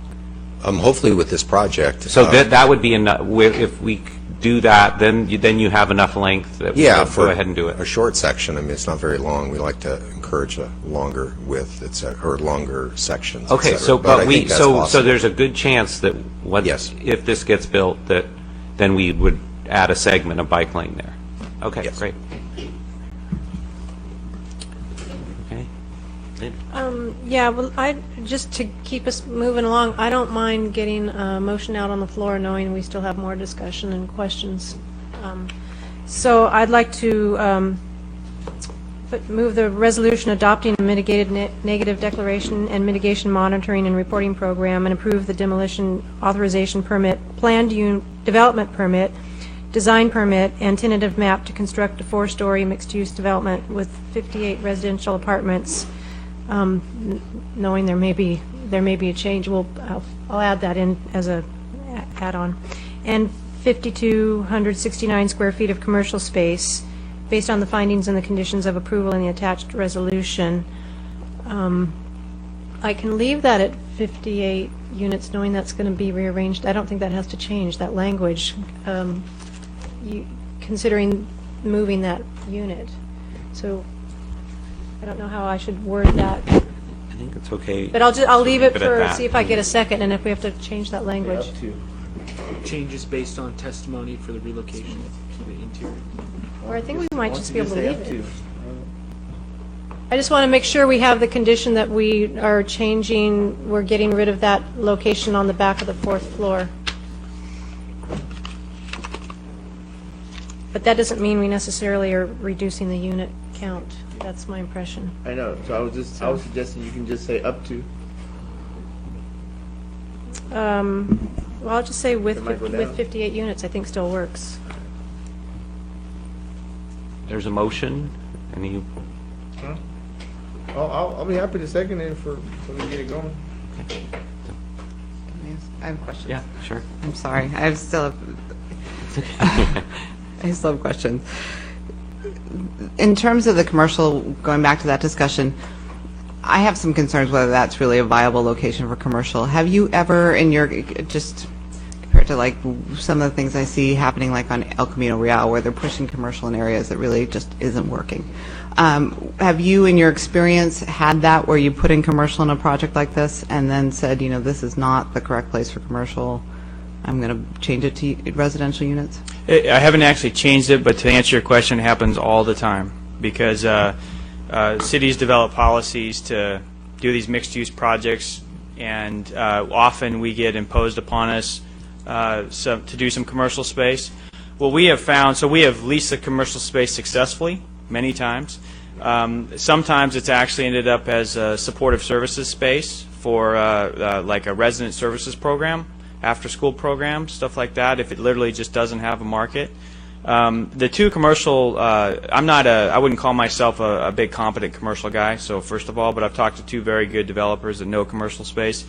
Hopefully, with this project. So that would be enough. If we do that, then you have enough length that we can go ahead and do it. A short section. I mean, it's not very long. We like to encourage a longer width, or longer sections. Okay, et cetera. So there's a good chance that if this gets built, that then we would add a segment of bike lane there. Okay, great. Okay. Lynn? Yeah, well, just to keep us moving along, I don't mind getting a motion out on the floor, knowing we still have more discussion and questions. So I'd like to move the resolution adopting a mitigated negative declaration and mitigation monitoring and reporting program, and approve the demolition authorization permit, planned development permit, design permit, and tentative map to construct a 4-story mixed-use development with 58 residential apartments. Knowing there may be a change, I'll add that in as a add-on, and 5,269 square feet of commercial space, based on the findings and the conditions of approval in the attached resolution. I can leave that at 58 units, knowing that's going to be rearranged. I don't think that has to change, that language, considering moving that unit. So I don't know how I should word that. I think it's okay. But I'll leave it at for, that. see if I get a second, and if we have to change that language. Up to changes based on testimony for the relocation to the interior. Or I think we might just be able to leave it. I just want to make sure we have the condition that we are changing, we're getting rid of that location on the back of the 4th floor. But that doesn't mean we necessarily are reducing the unit count. That's my impression. I know, so I was suggesting you can just say up to. Well, I'll just say with It might go down. 58 units, I think still works. There's a motion. Any? Huh? I'll be happy to second it so we can get it going. I have questions. Yeah, sure. I'm sorry. I still have questions. In terms of the commercial, going back to that discussion, I have some concerns whether that's really a viable location for commercial. Have you ever, in your, just compared to like some of the things I see happening like on El Camino Real, where they're pushing commercial in areas that really just isn't working, have you, in your experience, had that where you put in commercial in a project like this and then said, this is not the correct place for commercial, I'm going to change it to residential units? I haven't actually changed it, but to answer your question, it happens all the time because cities develop policies to do these mixed-use projects, and often we get imposed upon us to do some commercial space. What we have found, so we have leased the commercial space successfully many times. Sometimes it's actually ended up as a supportive services space for like a resident services program, after-school program, stuff like that, if it literally just doesn't have a market. The two commercial, I wouldn't call myself a big competent commercial guy, so first of all, but I've talked to two very good developers that know commercial space.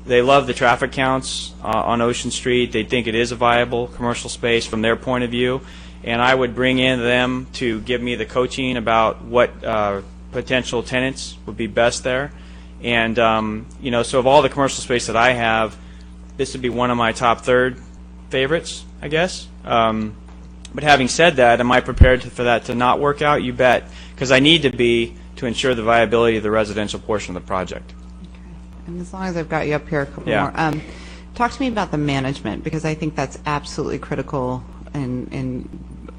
They love the traffic counts on Ocean Street. They think it is a viable commercial space from their point of view, and I would bring in them to give me the coaching about what potential tenants would be best there. And so of all the commercial space that I have, this would be one of my top third favorites, I guess. But having said that, am I prepared for that to not work out? You bet, because I need to be to ensure the viability of the residential portion of the project. And as long as I've got you up here, a couple Yeah. more. Talk to me about the management, because I think that's absolutely critical in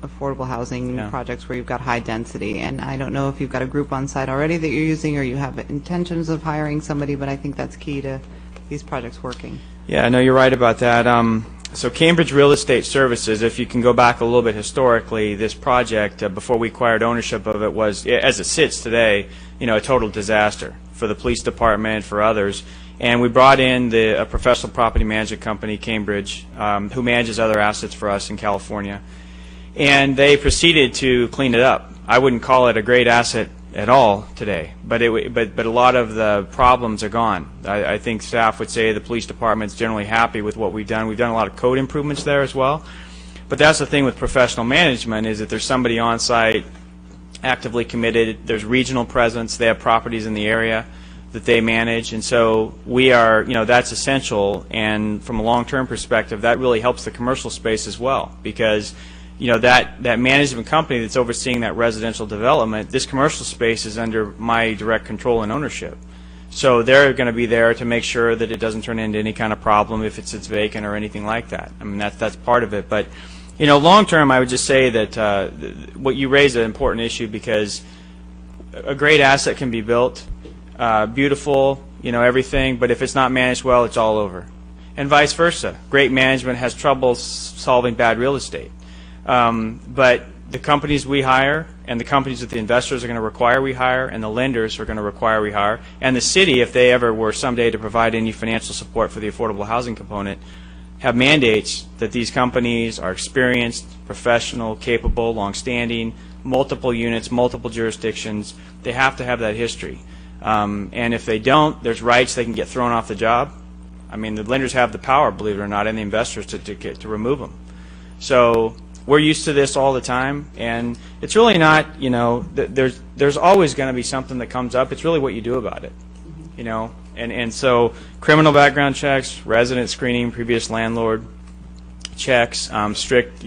affordable housing Yeah. projects where you've got high density. And I don't know if you've got a group on site already that you're using, or you have intentions of hiring somebody, but I think that's key to these projects working. Yeah, no, you're right about that. So Cambridge Real Estate Services, if you can go back a little bit historically, this project, before we acquired ownership of it, was, as it sits today, a total disaster for the police department, for others. And we brought in a professional property management company, Cambridge, who manages other assets for us in California. And they proceeded to clean it up. I wouldn't call it a great asset at all today, but a lot of the problems are gone. I think staff would say the police department's generally happy with what we've done. We've done a lot of code improvements there as well. But that's the thing with professional management, is that there's somebody on site actively committed. There's regional presence. They have properties in the area that they manage, and so we are, that's essential. And from a long-term perspective, that really helps the commercial space as well, because that management company that's overseeing that residential development, this commercial space is under my direct control and ownership. So they're going to be there to make sure that it doesn't turn into any kind of problem if it sits vacant or anything like that. I mean, that's part of it. But long term, I would just say that what you raise is an important issue, because a great asset can be built, beautiful, everything, but if it's not managed well, it's all over. And vice versa. Great management has trouble solving bad real estate. But the companies we hire, and the companies that the investors are going to require we hire, and the lenders are going to require we hire, and the city, if they ever were someday to provide any financial support for the affordable housing component, have mandates that these companies are experienced, professional, capable, long-standing, multiple units, multiple jurisdictions. They have to have that history. And if they don't, there's rights they can get thrown off the job. I mean, the lenders have the power, believe it or not, and the investors to remove them. So we're used to this all the time, and it's really not, there's always going to be something that comes up. It's really what you do about it, And so criminal background checks, resident screening, previous landlord checks, strict,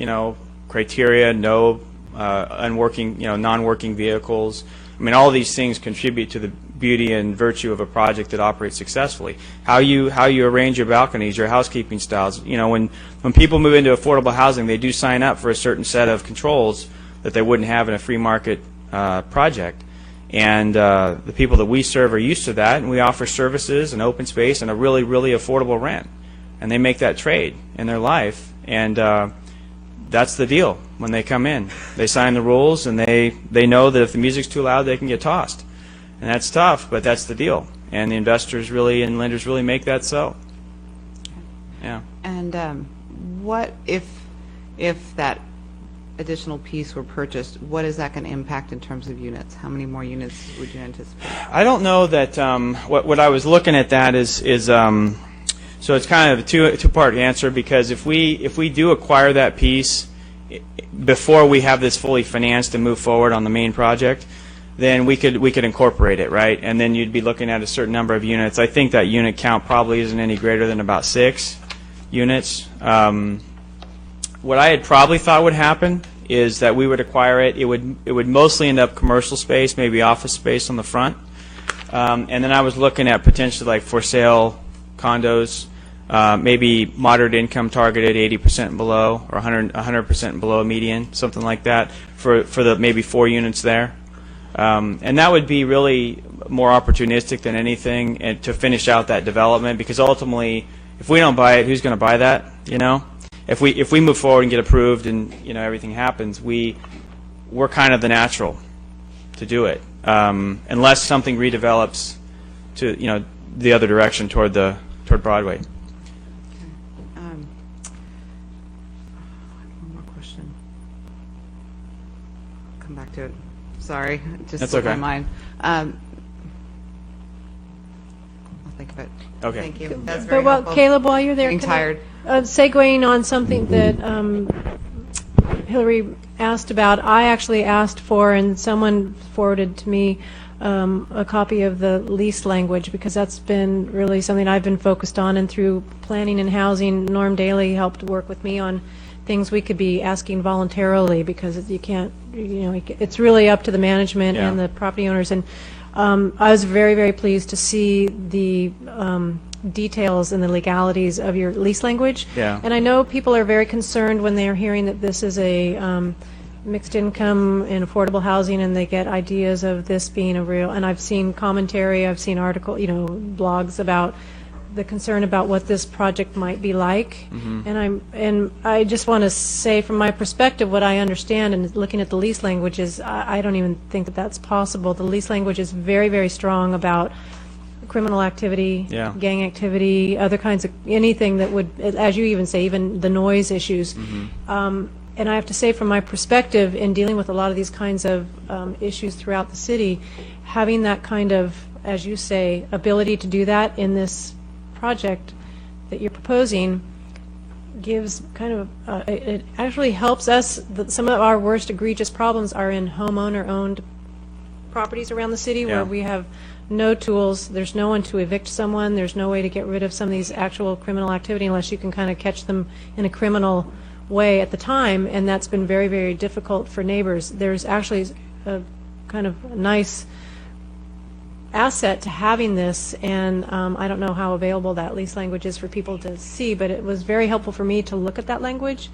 criteria, no unworking, non-working vehicles. I mean, all these things contribute to the beauty and virtue of a project that operates successfully. How you arrange your balconies, your housekeeping styles. When people move into affordable housing, they do sign up for a certain set of controls that they wouldn't have in a free market project. And the people that we serve are used to that, and we offer services and open space and a really, really affordable rent. And they make that trade in their life, and that's the deal when they come in. They sign the rules, and they know that if the music's too loud, they can get tossed. And that's tough, but that's the deal. And the investors really and lenders really make that so. Yeah. And what if that additional piece were purchased, what is that going to impact in terms of units? How many more units would you anticipate? I don't know that what I was looking at that is so it's kind of a two-part answer, because if we do acquire that piece before we have this fully financed and move forward on the main project, then we could incorporate it, right? And then you'd be looking at a certain number of units. I think that unit count probably isn't any greater than about 6 units. What I had probably thought would happen is that we would acquire it. It would mostly end up commercial space, maybe office space on the front. And then I was looking at potentially like for sale condos, maybe moderate income targeted 80% below, or 100% below median, something like that, for the maybe 4 units there. And that would be really more opportunistic than anything, and to finish out that development, because ultimately, if we don't buy it, who's going to buy that? If we move forward and get approved and everything happens, we're kind of the natural to do it, unless something redevelops to the other direction toward Broadway. One more question. I'll come back to it. Sorry, it just That's slipped okay. my mind. I'll think of it. Okay. Thank you. That's very But helpful. Caleb, while you're there, Getting can I- tired. segueing on something that Hillary asked about, I actually asked for, and someone forwarded to me, a copy of the lease language, because that's been really something I've been focused on, and through planning and housing, Norm Daly helped work with me on things we could be asking voluntarily, because you can't, it's really up to the management and the property owners. And I was very, very pleased to see the details and the legalities of your lease language. Yeah. And I know people are very concerned when they're hearing that this is a mixed income and affordable housing, and they get ideas of this being a real, and I've seen commentary, I've seen blogs about the concern about what this project might be like. And I just want to say, from my perspective, what I understand and looking at the lease language is I don't even think that that's possible. The lease language is very, very strong about criminal activity, gang activity, other kinds of anything that would, as you even say, even the noise issues. And I have to say, from my perspective, in dealing with a lot of these kinds of issues throughout the city, having that kind of, as you say, ability to do that in this project that you're proposing gives kind of, it actually helps us. Some of our worst egregious problems are in homeowner-owned properties around the city where we have no tools, there's no one to evict someone, there's no way to get rid of some of these actual criminal activity unless you can kind of catch them in a criminal way at the time, and that's been very, very difficult for neighbors. There's actually a kind of nice asset to having this, and I don't know how available that lease language is for people to see, but it was very helpful for me to look at that language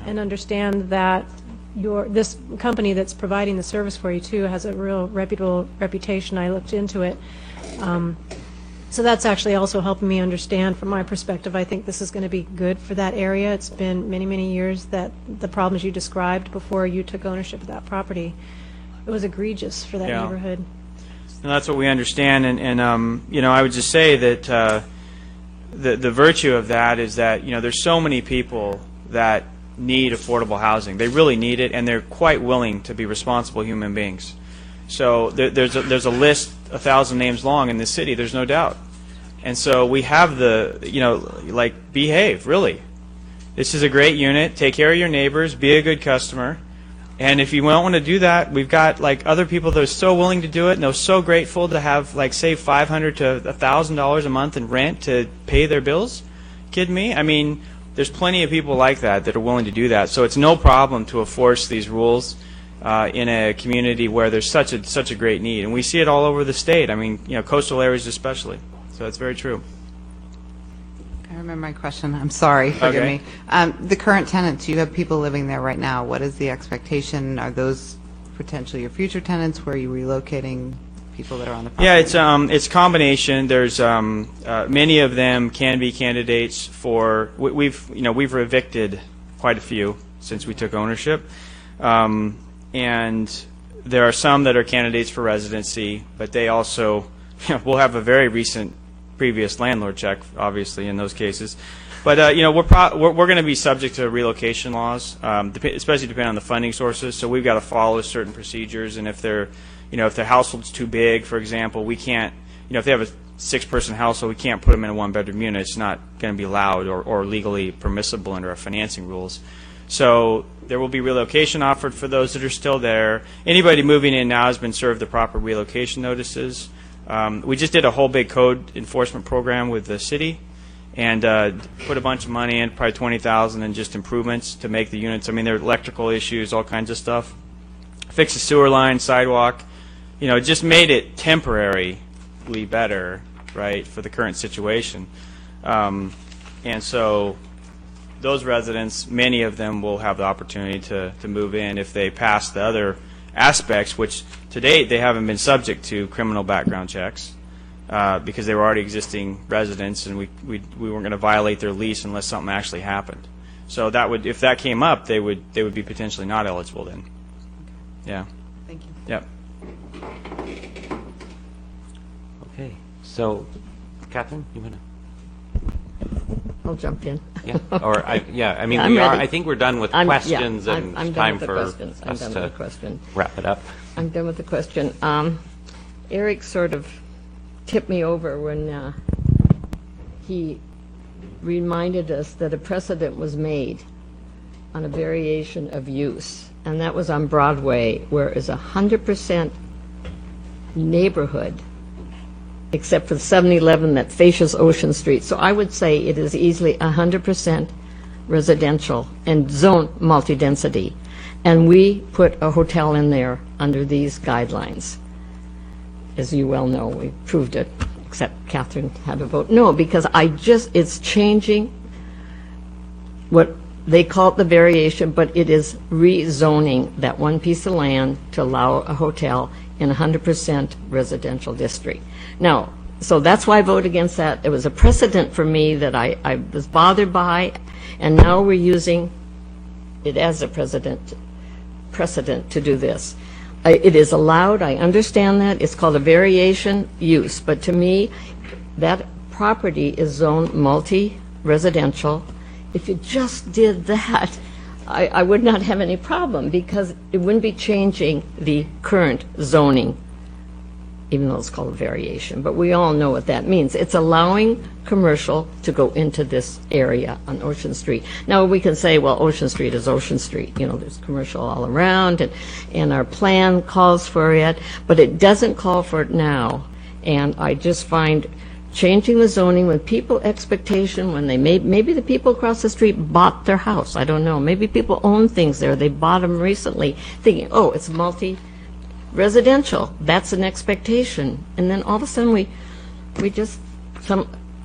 and understand that this company that's providing the service for you too has a real reputable reputation. I looked into it. So that's actually also helping me understand, from my perspective, I think this is going to be good for that area. It's been many, many years that the problems you described before you took ownership of that property, it was egregious for that neighborhood. And that's what we understand, and I would just say that the virtue of that is that there's so many people that need affordable housing. They really need it, and they're quite willing to be responsible human beings. So there's a list 1,000 names long in this city, there's no doubt. And so we have behave, really. This is a great unit. Take care of your neighbors, be a good customer. And if you don't want to do that, we've got other people that are so willing to do it, and they're so grateful to have save $500 to $1,000 a month in rent to pay their bills. Kidding me? I mean, there's plenty of people like that are willing to do that. So it's no problem to enforce these rules in a community where there's such a great need, and we see it all over the state. I mean, coastal areas especially. So it's very true. I remember my question. I'm sorry. Forgive me. The current tenants, you have people living there right now. What is the expectation? Are those potentially your future tenants? Where are you relocating people that are on the property? Yeah, it's a combination. There's many of them can be candidates for. We've evicted quite a few since we took ownership. And there are some that are candidates for residency, but they also will have a very recent previous landlord check, obviously, in those cases. But we're going to be subject to relocation laws, especially depending on the funding sources. So we've got to follow certain procedures, and if their household's too big, for example, we can't. If they have a 6-person household, we can't put them in a 1-bedroom unit. It's not going to be allowed or legally permissible under our financing rules. So there will be relocation offered for those that are still there. Anybody moving in now has been served the proper relocation notices. We just did a whole big code enforcement program with the city and put a bunch of money in, probably $20,000 in just improvements to make the units. I mean, there are electrical issues, all kinds of stuff. Fix the sewer line, sidewalk. Just made it temporarily better, right, for the current situation. And so those residents, many of them will have the opportunity to move in if they pass the other aspects, which to date they haven't been subject to criminal background checks because they were already existing residents, and we weren't going to violate their lease unless something actually happened. So that would, if that came up, they would be potentially not eligible then. Yeah. Thank you. Yep. Okay. So, Catherine, you want to? I'll jump in. Yeah. Or I mean, I'm ready. I think we're done with questions, and I'm time done with the for questions. I'm us done to with the question. wrap it up. I'm done with the question. Eric sort of tipped me over when he reminded us that a precedent was made on a variation of use, and that was on Broadway, where it's 100% neighborhood, except for the 7-Eleven that faces Ocean Street. So I would say it is easily 100% residential and zone multi-density. And we put a hotel in there under these guidelines. As you well know, we proved it, except Catherine had to vote no, because it's changing what they call it the variation, but it is rezoning that one piece of land to allow a hotel in a 100% residential district. Now, so that's why I voted against that. It was a precedent for me that I was bothered by, and now we're using it as a precedent to do this. It is allowed, I understand that, it's called a variation use, but to me, that property is zoned multi-residential. If you just did that, I would not have any problem, because it wouldn't be changing the current zoning, even though it's called a variation. But we all know what that means. It's allowing commercial to go into this area on Ocean Street. Now, we can say, well, Ocean Street is Ocean Street. You know, there's commercial all around, and our plan calls for it, but it doesn't call for it now. And I just find changing the zoning with people expectation when they maybe the people across the street bought their house. I don't know. Maybe people own things there. They bought them recently thinking, oh, it's multi-residential. That's an expectation. And then all of a sudden we just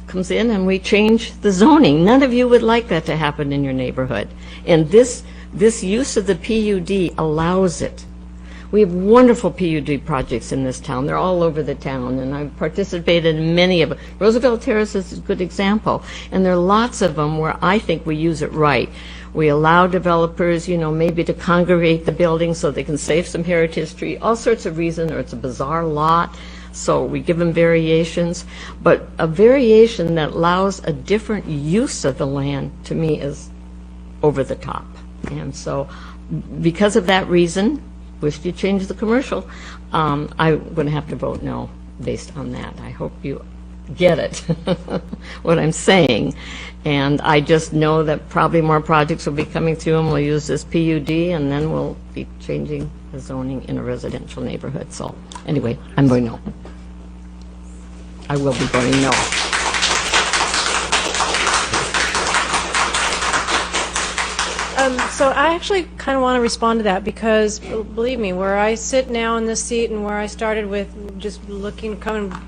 comes in and we change the zoning. None of you would like that to happen in your neighborhood. And this use of the PUD allows it. We have wonderful PUD projects in this town. They're all over the town, and I've participated in many of them. Roosevelt Terrace is a good example, and there are lots of them where I think we use it right. We allow developers, you know, maybe to congregate the buildings so they can save some heritage tree, all sorts of reasons, or it's a bizarre lot, so we give them variations. But a variation that allows a different use of the land, to me, is over the top. And so because of that reason, wish to change the commercial, I'm going to have to vote no based on that. I hope you get it, what I'm saying. And I just know that probably more projects will be coming through and we'll use this PUD, and then we'll be changing the zoning in a residential neighborhood. So anyway, I'm voting no. I will be voting no. So I actually kind of want to respond to that, because believe me, where I sit now in this seat and where I started with just looking,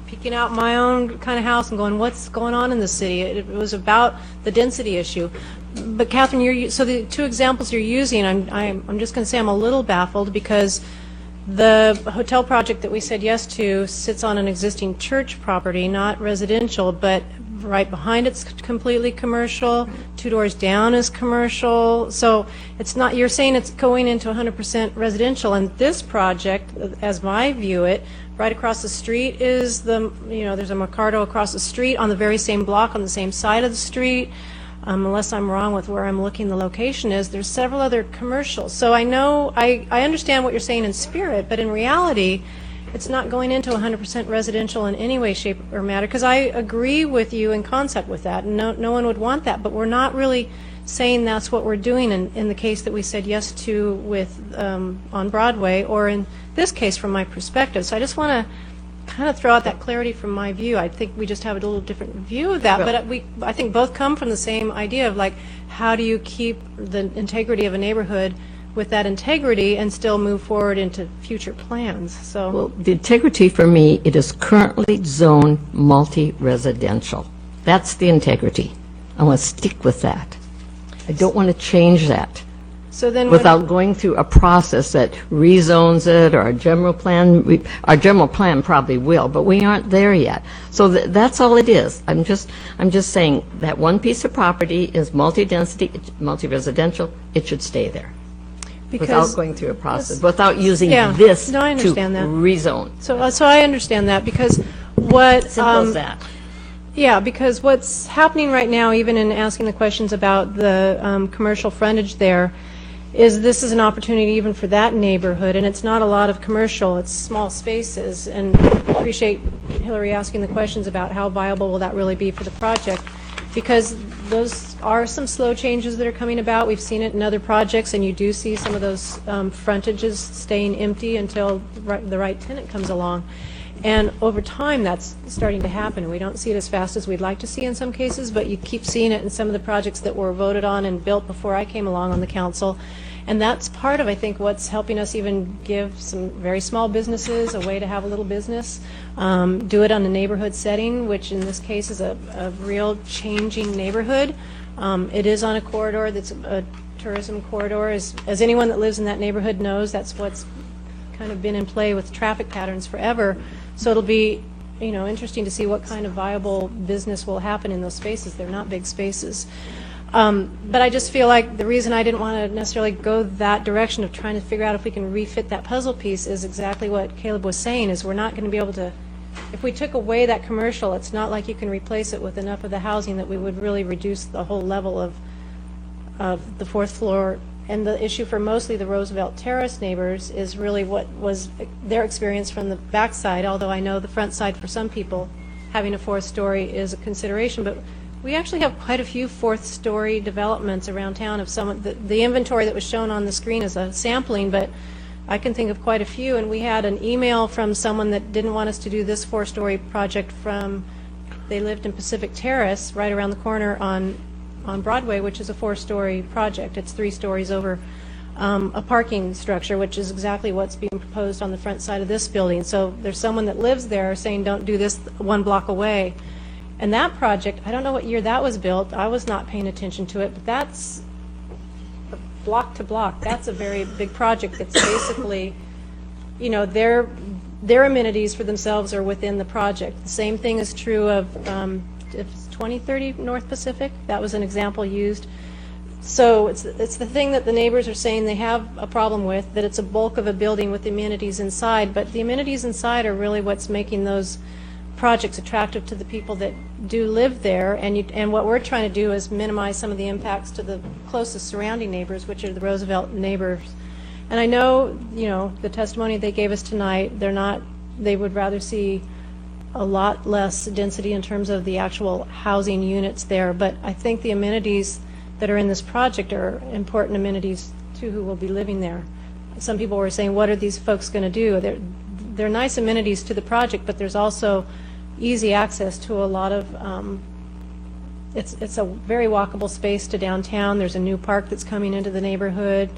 peeking out my own kind of house and going, what's going on in the city? It was about the density issue. But Catherine, so the two examples you're using, I'm just going to say I'm a little baffled, because the hotel project that we said yes to sits on an existing church property, not residential, but right behind it's completely commercial, 2 doors down is commercial. So it's not, you're saying it's going into 100% residential, and this project, as I view it, right across the street is there's a Mercado across the street on the very same block on the same side of the street. Unless I'm wrong with where I'm looking the location is, there's several other commercials. So I know, I understand what you're saying in spirit, but in reality, it's not going into 100% residential in any way, shape, or matter, because I agree with you in concept with that, and no one would want that, but we're not really saying that's what we're doing in the case that we said yes to with on Broadway, or in this case from my perspective. So I just want to kind of throw out that clarity from my view. I think we just have a little different view of that, but I think both come from the same idea of, like, how do you keep the integrity of a neighborhood with that integrity and still move forward into future plans. So, well, the integrity for me, it is currently zoned multi-residential. That's the integrity. I want to stick with that. I don't want to change that. So then, without going through a process that rezones it, or our general plan probably will, but we aren't there yet. So that's all it is. I'm just saying that one piece of property is multi-density, multi-residential. It should stay there. Without going through a process, without using this to rezone. So I understand that, because what simple as that. Yeah, because what's happening right now, even in asking the questions about the commercial frontage there, is this is an opportunity even for that neighborhood, and it's not a lot of commercial, it's small spaces. And I appreciate Hillary asking the questions about how viable will that really be for the project, because those are some slow changes that are coming about. We've seen it in other projects, and you do see some of those frontages staying empty until the right tenant comes along. And over time, that's starting to happen. And we don't see it as fast as we'd like to see in some cases, but you keep seeing it in some of the projects that were voted on and built before I came along on the council. And that's part of, I think, what's helping us even give some very small businesses a way to have a little business, do it on a neighborhood setting, which in this case is a real changing neighborhood. It is on a corridor that's a tourism corridor. As anyone that lives in that neighborhood knows, that's what's kind of been in play with traffic patterns forever. So it'll be, interesting to see what kind of viable business will happen in those spaces. They're not big spaces. But I just feel like the reason I didn't want to necessarily go that direction of trying to figure out if we can refit that puzzle piece is exactly what Caleb was saying, is we're not going to be able to, if we took away that commercial, it's not like you can replace it with enough of the housing that we would really reduce the whole level of the fourth floor. And the issue for mostly the Roosevelt Terrace neighbors is really what was their experience from the backside, although I know the front side for some people having a fourth story is a consideration. But we actually have quite a few fourth story developments around town. Of some, the inventory that was shown on the screen is a sampling, but I can think of quite a few. And we had an email from someone that didn't want us to do this four-story project they lived in Pacific Terrace right around the corner on Broadway, which is a four-story project. It's 3 stories over a parking structure, which is exactly what's being proposed on the front side of this building. So there's someone that lives there saying, don't do this 1 block away. And that project, I don't know what year that was built. I was not paying attention to it, but that's block to block. That's a very big project that's basically, their amenities for themselves are within the project. The same thing is true of 2030 North Pacific. That was an example used. So it's the thing that the neighbors are saying they have a problem with, that it's a bulk of a building with amenities inside, but the amenities inside are really what's making those projects attractive to the people that do live there. And what we're trying to do is minimize some of the impacts to the closest surrounding neighbors, which are the Roosevelt neighbors. And I know, the testimony they gave us tonight, they would rather see a lot less density in terms of the actual housing units there, but I think the amenities that are in this project are important amenities to who will be living there. Some people were saying, what are these folks going to do? They're nice amenities to the project, but there's also easy access to a lot of, it's a very walkable space to downtown. There's a new park that's coming into the neighborhood.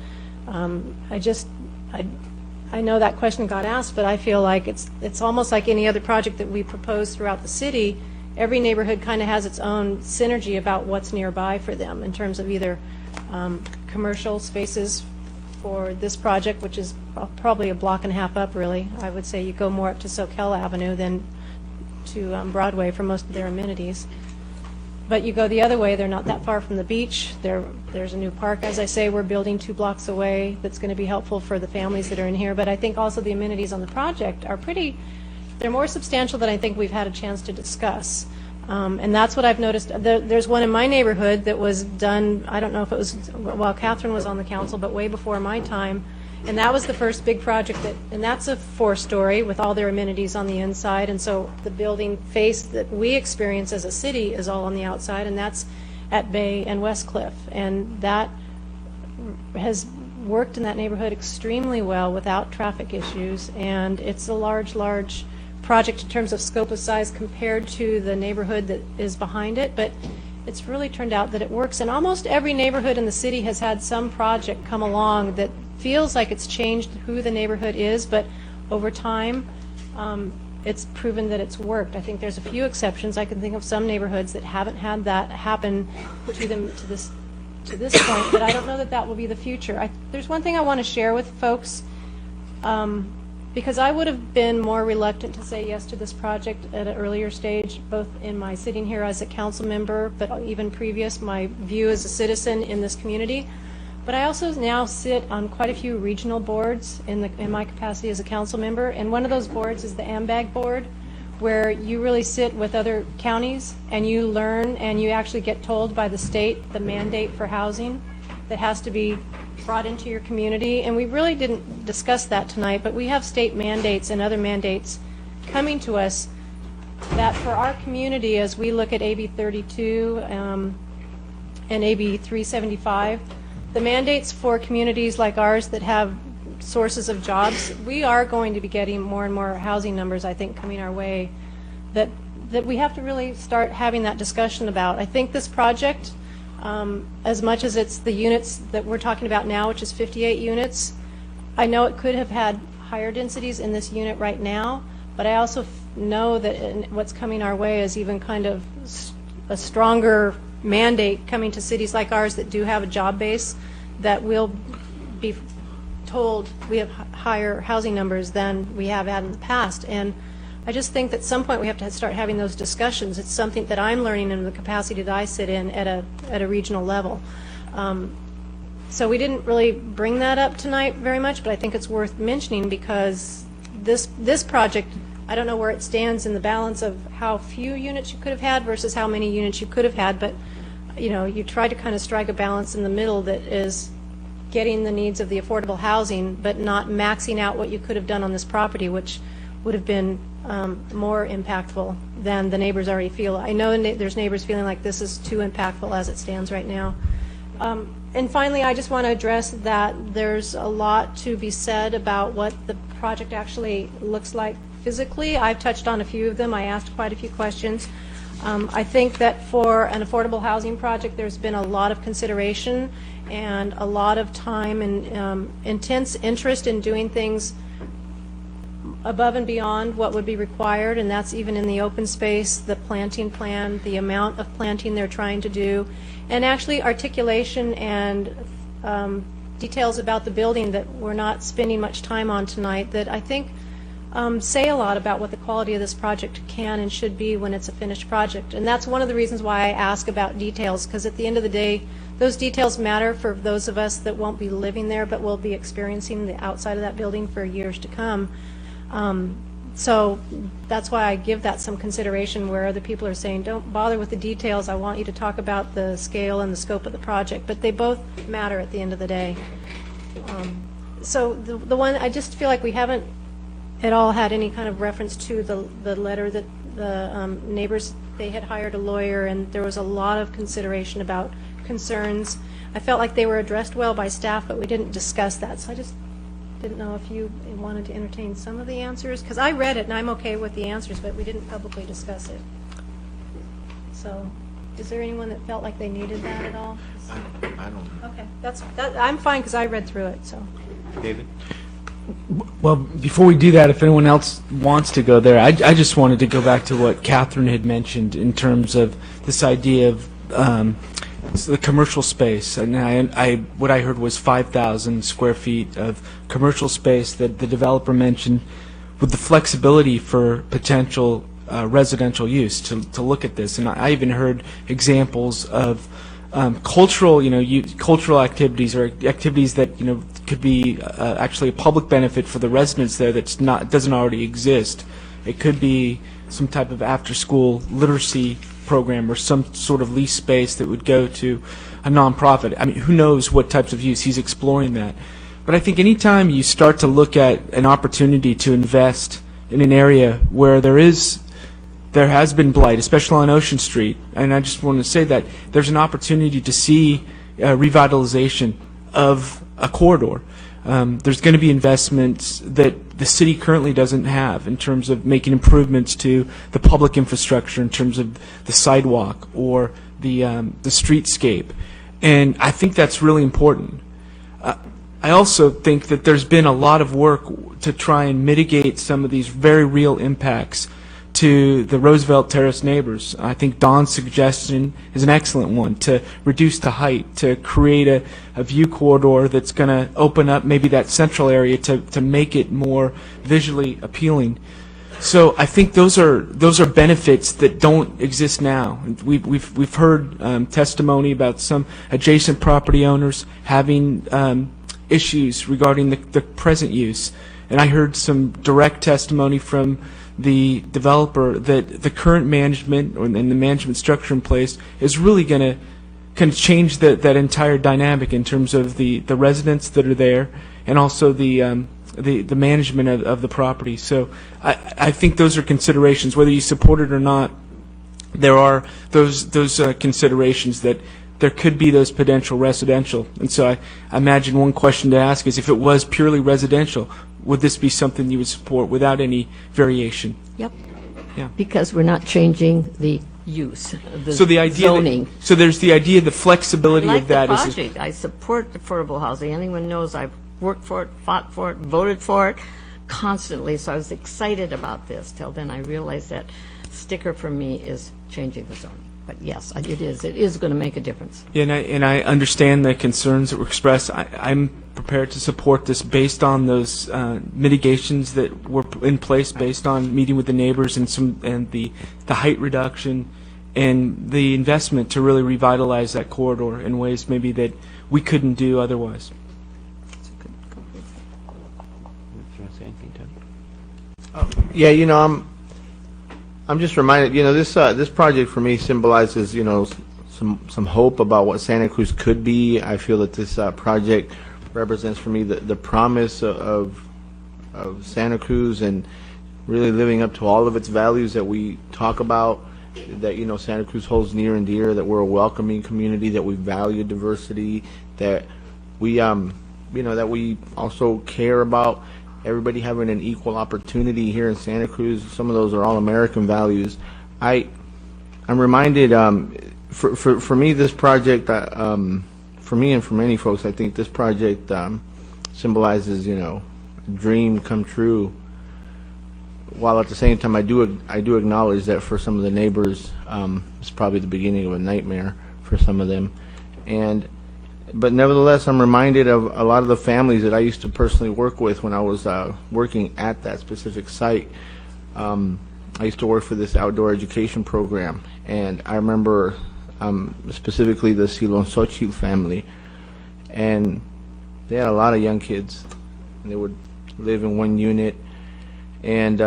I know that question got asked, but I feel like it's almost like any other project that we propose throughout the city. Every neighborhood kind of has its own synergy about what's nearby for them in terms of either commercial spaces for this project, which is probably a block and a half up, really. I would say you go more up to Soquel Avenue than to Broadway for most of their amenities. But you go the other way, they're not that far from the beach. There's a new park, as I say, we're building 2 blocks away that's going to be helpful for the families that are in here. But I think also the amenities on the project are they're more substantial than I think we've had a chance to discuss. And that's what I've noticed. There's one in my neighborhood that was done, I don't know if it was while Catherine was on the council, but way before my time. And that was the first big project and that's a 4-story with all their amenities on the inside. And so the building face that we experience as a city is all on the outside, and that's at Bay and Westcliff. And that has worked in that neighborhood extremely well without traffic issues. And it's a large project in terms of scope of size compared to the neighborhood that is behind it. But it's really turned out that it works. And almost every neighborhood in the city has had some project come along that feels like it's changed who the neighborhood is, but over time it's proven that it's worked. I think there's a few exceptions. I can think of some neighborhoods that haven't had that happen to them to this point, but I don't know that will be the future. There's one thing I want to share with folks, because I would have been more reluctant to say yes to this project at an earlier stage, both in my sitting here as a council member, but even previous, my view as a citizen in this community. But I also now sit on quite a few regional boards in my capacity as a council member, and one of those boards is the AMBAG board, where you really sit with other counties and you learn and you actually get told by the state the mandate for housing that has to be brought into your community. And we really didn't discuss that tonight, but we have state mandates and other mandates coming to us that for our community, as we look at AB 32, and AB 375, the mandates for communities like ours that have sources of jobs, we are going to be getting more and more housing numbers, I think, coming our way that we have to really start having that discussion about. I think this project, as much as it's the units that we're talking about now, which is 58 units, I know it could have had higher densities in this unit right now, but I also know that what's coming our way is even kind of a stronger mandate coming to cities like ours that do have a job base, that will be told we have higher housing numbers than we have had in the past. And I just think that at some point we have to start having those discussions. It's something that I'm learning in the capacity that I sit in at a regional level. So we didn't really bring that up tonight very much, but I think it's worth mentioning because this project, I don't know where it stands in the balance of how few units you could have had versus how many units you could have had, but you try to kind of strike a balance in the middle that is getting the needs of the affordable housing, but not maxing out what you could have done on this property, which would have been more impactful than the neighbors already feel. I know there's neighbors feeling like this is too impactful as it stands right now. And finally, I just want to address that there's a lot to be said about what the project actually looks like physically. I've touched on a few of them. I asked quite a few questions. I think that for an affordable housing project, there's been a lot of consideration and a lot of time and intense interest in doing things above and beyond what would be required, and that's even in the open space, the planting plan, the amount of planting they're trying to do, and actually articulation and details about the building that we're not spending much time on tonight that I think say a lot about what the quality of this project can and should be when it's a finished project. And that's one of the reasons why I ask about details, because at the end of the day, those details matter for those of us that won't be living there but will be experiencing the outside of that building for years to come. So that's why I give that some consideration where other people are saying, don't bother with the details, I want you to talk about the scale and the scope of the project. But they both matter at the end of the day. So the one, I just feel like we haven't at all had any kind of reference to the letter that the neighbors, they had hired a lawyer, and there was a lot of consideration about concerns. I felt like they were addressed well by staff, but we didn't discuss that. So I just didn't know if you wanted to entertain some of the answers, because I read it and I'm okay with the answers, but we didn't publicly discuss it. So is there anyone that felt like they needed that at all? I don't. Okay, I'm fine because I read through it. So David? Well, before we do that, if anyone else wants to go there, I just wanted to go back to what Catherine had mentioned in terms of this idea of the commercial space. And what I heard was 5,000 square feet of commercial space that the developer mentioned, with the flexibility for potential residential use to look at this. And I even heard examples of cultural, cultural activities or activities that could be actually a public benefit for the residents there doesn't already exist. It could be some type of after-school literacy program or some sort of lease space that would go to a nonprofit. I mean, who knows what types of use? He's exploring that. But I think anytime you start to look at an opportunity to invest in an area where there has been blight, especially on Ocean Street, and I just want to say that there's an opportunity to see revitalization of a corridor. There's going to be investments that the city currently doesn't have in terms of making improvements to the public infrastructure, in terms of the sidewalk or the streetscape, and I think that's really important. I also think that there's been a lot of work to try and mitigate some of these very real impacts to the Roosevelt Terrace neighbors. I think Don's suggestion is an excellent one, to reduce the height, to create a view corridor that's going to open up maybe that central area to make it more visually appealing. So I think those are benefits that don't exist now. We've heard testimony about some adjacent property owners having issues regarding the present use, and I heard some direct testimony from the developer that the current management and the management structure in place is really going to kind of change that entire dynamic in terms of the residents that are there and also the management of the property. So I think those are considerations. Whether you support it or not, there are those considerations that there could be those potential residential. And so I imagine one question to ask is, if it was purely residential, would this be something you would support without any variation? Yep. Yeah. Because we're not changing the use, the So the idea zoning. so there's the idea, the flexibility I like of that the is project. I support affordable housing. Anyone knows I've worked for it, fought for it, voted for it constantly. So I was excited about this. Till then, I realized that sticker for me is changing the zoning. But yes, it is. It is going to make a difference. Yeah, and I understand the concerns that were expressed. I'm prepared to support this based on those mitigations that were in place, based on meeting with the neighbors and the height reduction and the investment to really revitalize that corridor in ways maybe that we couldn't do otherwise. Yeah, I'm just reminded, this project for me symbolizes, some hope about what Santa Cruz could be. I feel that this project represents for me the promise of Santa Cruz and really living up to all of its values that we talk about, that, Santa Cruz holds near and dear, that we're a welcoming community, that we value diversity, that we, that we also care about everybody having an equal opportunity here in Santa Cruz. Some of those are all American values. I'm reminded, for me, this project, for me and for many folks, I think this project symbolizes, a dream come true. While at the same time, I do acknowledge that for some of the neighbors, it's probably the beginning of a nightmare for some of them. But nevertheless, I'm reminded of a lot of the families that I used to personally work with when I was working at that specific site. I used to work for this outdoor education program, and I remember specifically the Silon Xochitl family, and they had a lot of young kids. And they would live in one unit, and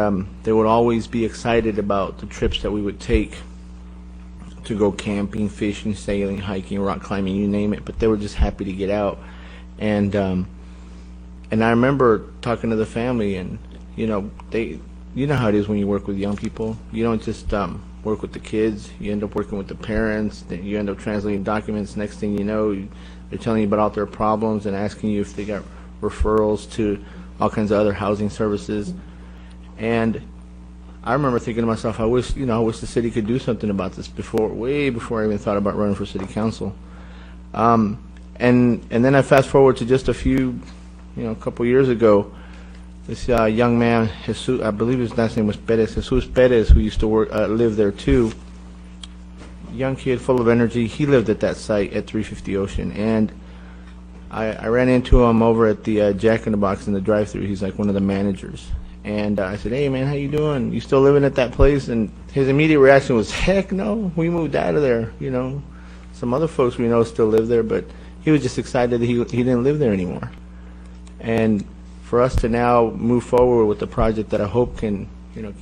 they would always be excited about the trips that we would take to go camping, fishing, sailing, hiking, rock climbing, you name it. But they were just happy to get out. And I remember talking to the family, and you know how it is when you work with young people. You don't just work with the kids. You end up working with the parents. Then you end up translating documents. Next thing you know, they're telling you about all their problems and asking you if they got referrals to all kinds of other housing services. And I remember thinking to myself, I wish the city could do something about this way before I even thought about running for city council. And then I fast forward to just a couple years ago. This young man, Jesus, I believe his last name was Perez, Jesus Perez, who used to live there too. Young kid, full of energy. He lived at that site at 350 Ocean, and I ran into him over at the Jack in the Box in the drive-thru. He's like one of the managers. And I said, "Hey, man, how you doing? You still living at that place?" And his immediate reaction was, "Heck no, we moved out of there. Some other folks we know still live there," but he was just excited that he didn't live there anymore. And for us to now move forward with the project that I hope can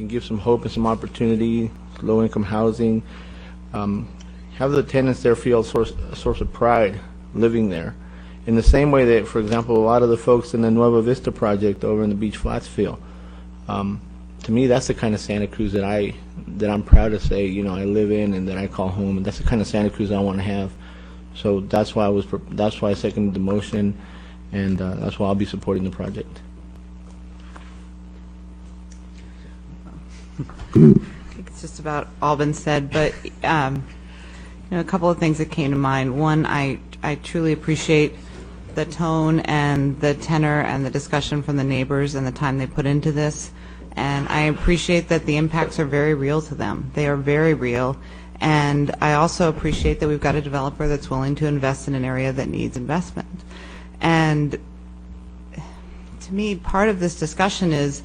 give some hope and some opportunity, low-income housing, have the tenants there feel a source of pride living there. In the same way that, for example, a lot of the folks in the Nueva Vista project over in the Beach Flats feel. To me, that's the kind of Santa Cruz that I'm proud to say, I live in and that I call home, and that's the kind of Santa Cruz I want to have. So that's why I seconded the motion, and that's why I'll be supporting the project. I think it's just about all been said, but a couple of things that came to mind. One, I truly appreciate the tone and the tenor and the discussion from the neighbors and the time they put into this. And I appreciate that the impacts are very real to them. They are very real. And I also appreciate that we've got a developer that's willing to invest in an area that needs investment. And to me, part of this discussion is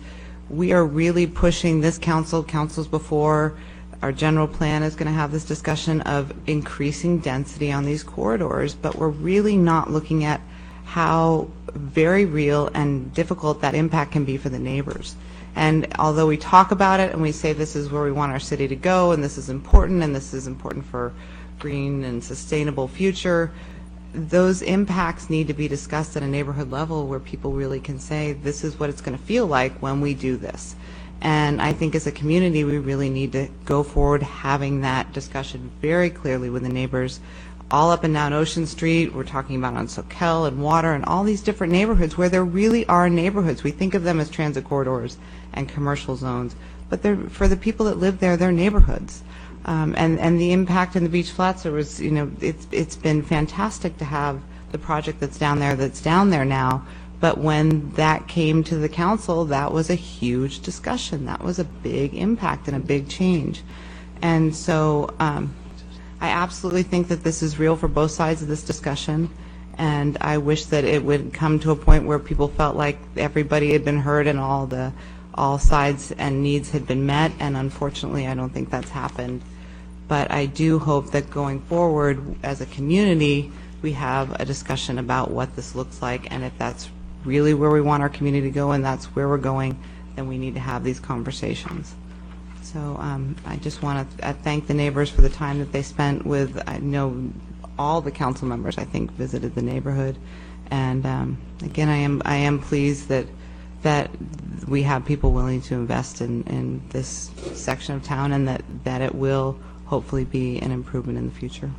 we are really pushing this councils before. Our general plan is going to have this discussion of increasing density on these corridors, but we're really not looking at how very real and difficult that impact can be for the neighbors. And although we talk about it and we say this is where we want our city to go and this is important for green and sustainable future, those impacts need to be discussed at a neighborhood level where people really can say this is what it's going to feel like when we do this. And I think as a community we really need to go forward having that discussion very clearly with the neighbors all up and down Ocean Street. We're talking about on Soquel and Water and all these different neighborhoods where there really are neighborhoods. We think of them as transit corridors and commercial zones, but they're, for the people that live there, they're neighborhoods. And the impact in the Beach Flats, there was, it's been fantastic to have the project that's down there now. But when that came to the council, that was a huge discussion. That was a big impact and a big change. And so I absolutely think that this is real for both sides of this discussion. And I wish that it would come to a point where people felt like everybody had been heard and all sides and needs had been met. And unfortunately, I don't think that's happened. But I do hope that going forward as a community, we have a discussion about what this looks like, and if that's really where we want our community to go and that's where we're going, then we need to have these conversations. So I just want to thank the neighbors for the time that they spent with, I know all the council members, I think, visited the neighborhood. And again, I am pleased that we have people willing to invest in this section of town, and that it will hopefully be an improvement in the future.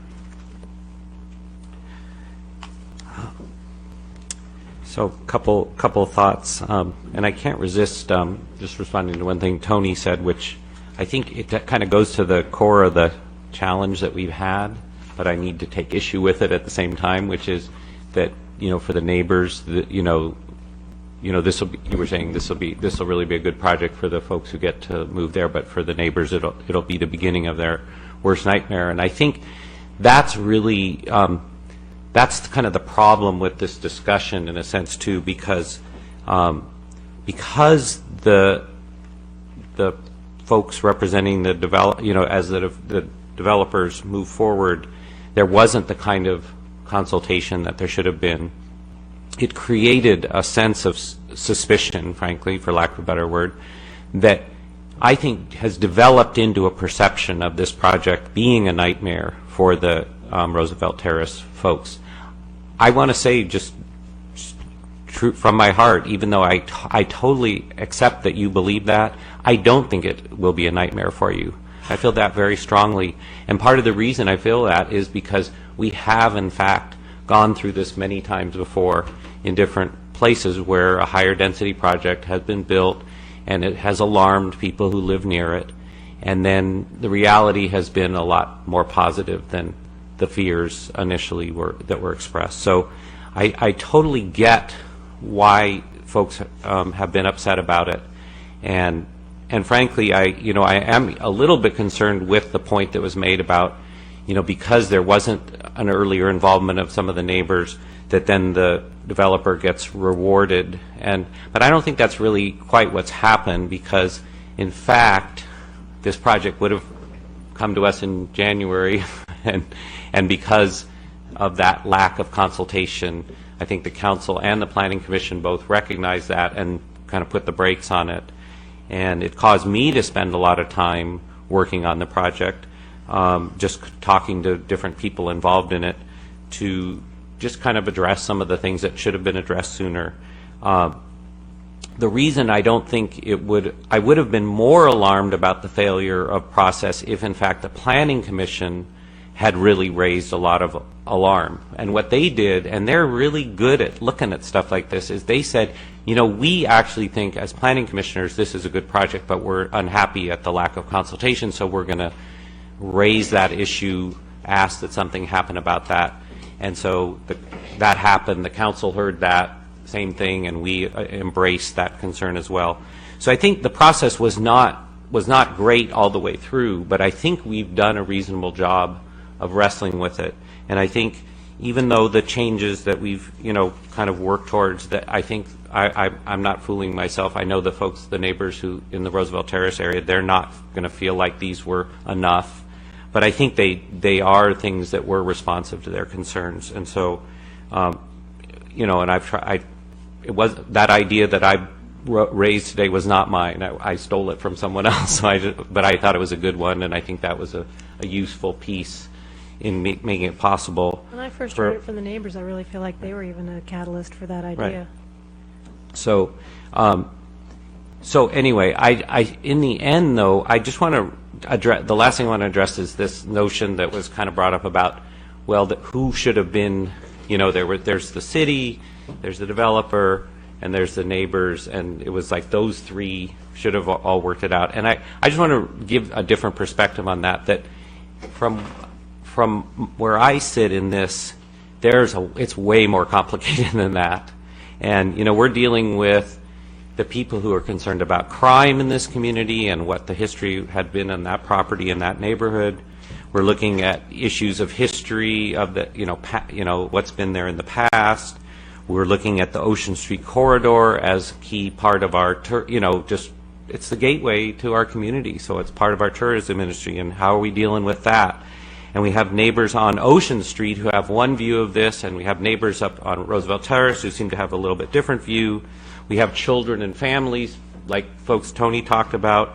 So, couple of thoughts, and I can't resist just responding to one thing Tony said, which I think it kind of goes to the core of the challenge that we've had, but I need to take issue with it at the same time, which is that for the neighbors, this will be, you were saying this will really be a good project for the folks who get to move there, but for the neighbors, it'll be the beginning of their worst nightmare, and I think that's really. That's kind of the problem with this discussion in a sense too, because the folks representing the as the developers move forward, there wasn't the kind of consultation that there should have been. It created a sense of suspicion, frankly, for lack of a better word, that I think has developed into a perception of this project being a nightmare for the Roosevelt Terrace folks. I want to say just true from my heart, even though I totally accept that you believe that, I don't think it will be a nightmare for you. I feel that very strongly. And part of the reason I feel that is because we have, in fact, gone through this many times before in different places where a higher density project has been built and it has alarmed people who live near it. And then the reality has been a lot more positive than the fears initially that were expressed. So I totally get why folks have been upset about it, and frankly, I am a little bit concerned with the point that was made about, because there wasn't an earlier involvement of some of the neighbors, that then the developer gets rewarded, but I don't think that's really quite what's happened, because in fact this project would have come to us in January, and because of that lack of consultation, I think the council and the planning commission both recognized that and kind of put the brakes on it. And it caused me to spend a lot of time working on the project, just talking to different people involved in it to just kind of address some of the things that should have been addressed sooner. The reason I don't think I would have been more alarmed about the failure of process if in fact the planning commission had really raised a lot of alarm. And what they did, and they're really good at looking at stuff like this, is they said, we actually think as planning commissioners this is a good project, but we're unhappy at the lack of consultation, so we're going to raise that issue, ask that something happen about that. And so that happened. The council heard that same thing, and we embraced that concern as well. So I think the process was not great all the way through, but I think we've done a reasonable job of wrestling with it. And I think even though the changes that we've kind of worked towards, that I think I'm not fooling myself. I know the folks, the neighbors who in the Roosevelt Terrace area, they're not going to feel like these were enough, but I think they are things that were responsive to their concerns. And so and I've tried. It was that idea that I raised today was not mine. I stole it from someone else. But I thought it was a good one, and I think that was a useful piece in making it possible. When I first heard it from the neighbors, I really feel like they were even a catalyst for that idea. Right. So anyway, I in the end, though, I just want to address, the last thing I want to address is this notion that was kind of brought up about well, who should have been, there's the city, there's the developer, and there's the neighbors, and it was like those three should have all worked it out. And I just want to give a different perspective on that from where I sit in this, it's way more complicated than that. And, we're dealing with the people who are concerned about crime in this community and what the history had been on that property in that neighborhood. We're looking at issues of history of the, what's been there in the past. We're looking at the Ocean Street corridor as a key part of our, it's the gateway to our community, so it's part of our tourism industry, and how are we dealing with that? And we have neighbors on Ocean Street who have one view of this, and we have neighbors up on Roosevelt Terrace who seem to have a little bit different view. We have children and families, like folks Tony talked about,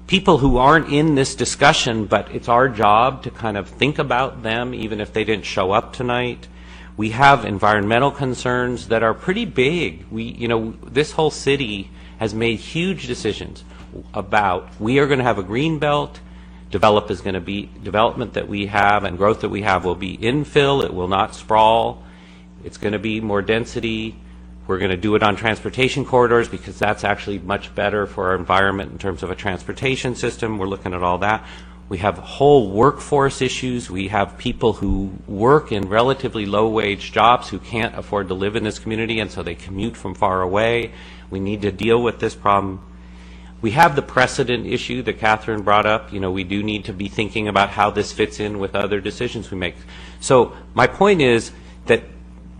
people who aren't in this discussion, but it's our job to kind of think about them, even if they didn't show up tonight. We have environmental concerns that are pretty big. This whole city has made huge decisions about, we are going to have a green belt. Development that we have and growth that we have will be infill. It will not sprawl. It's going to be more density. We're going to do it on transportation corridors because that's actually much better for our environment in terms of a transportation system. We're looking at all that. We have whole workforce issues. We have people who work in relatively low-wage jobs who can't afford to live in this community, and so they commute from far away. We need to deal with this problem. We have the precedent issue that Catherine brought up. We do need to be thinking about how this fits in with other decisions we make. So my point is that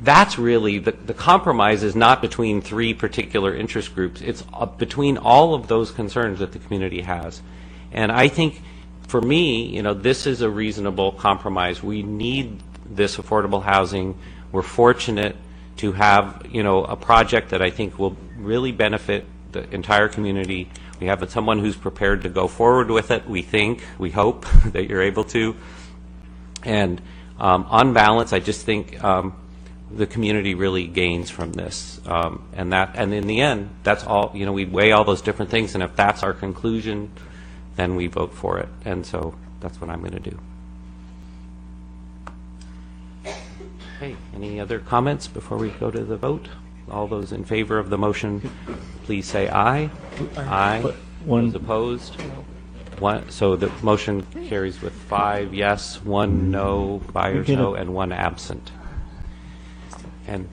that's really, the compromise is not between three particular interest groups. It's between all of those concerns that the community has. And I think, for me, this is a reasonable compromise. We need this affordable housing. We're fortunate to have, a project that I think will really benefit the entire community. We have someone who's prepared to go forward with it, we hope that you're able to. And on balance, I just think the community really gains from this. And in the end, that's all, we weigh all those different things, and if that's our conclusion, then we vote for it. And so that's what I'm going to do. Okay, any other comments before we go to the vote? All those in favor of the motion, please say aye. Aye. Those opposed? One. So the motion carries with 5 yes, 1 no, buyers no, and 1 absent. And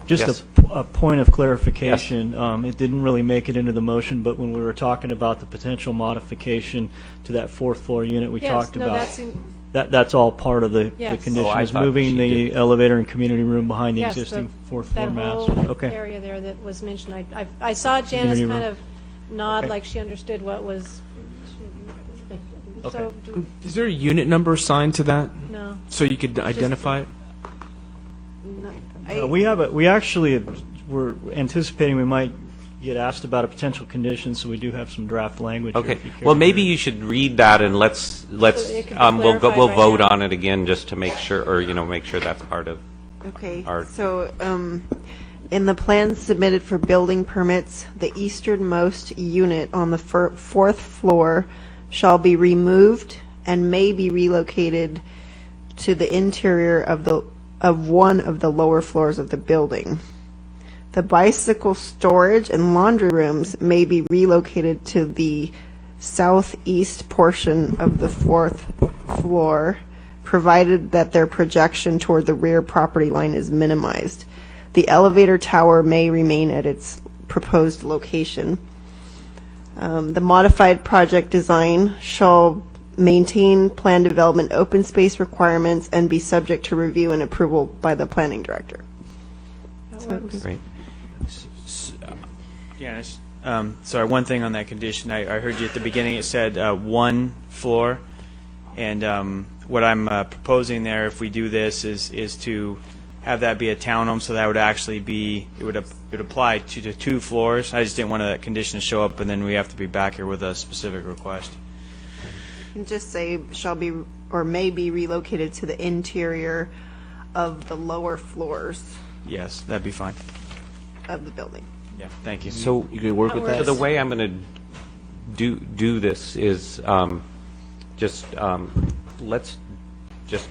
just yes. a point of clarification. Yes. It didn't really make it into the motion, but when we were talking about the potential modification to that 4th floor unit, we talked about that's all part of the condition. Is moving the elevator and community room behind the existing 4th floor master. That whole area there that was mentioned. I saw Janice kind of nod like she understood what was. So, is there a unit number assigned to that? No. So you could identify it? No. We actually were anticipating we might get asked about a potential condition, so we do have some draft language. Okay. Well, maybe you should read that, and let's we'll vote on it again just to make sure, or make sure that's part of. Okay. So in the plans submitted for building permits, the easternmost unit on the 4th floor shall be removed and may be relocated to the interior of one of the lower floors of the building. The bicycle storage and laundry rooms may be relocated to the southeast portion of the 4th floor, provided that their projection toward the rear property line is minimized. The elevator tower may remain at its proposed location. The modified project design shall maintain plan development open space requirements and be subject to review and approval by the planning director. Great. Janice, sorry, one thing on that condition. I heard you at the beginning. It said 1 floor, and what I'm proposing there, if we do this, is to have that be a townhome, so that would actually be, it would apply to the 2 floors. I just didn't want that condition to show up, and then we have to be back here with a specific request. You can just say shall be or may be relocated to the interior of the lower floors Yes, that'd be fine. of the building. Yeah, thank you. So you could work with that? So the way I'm going to do this is let's just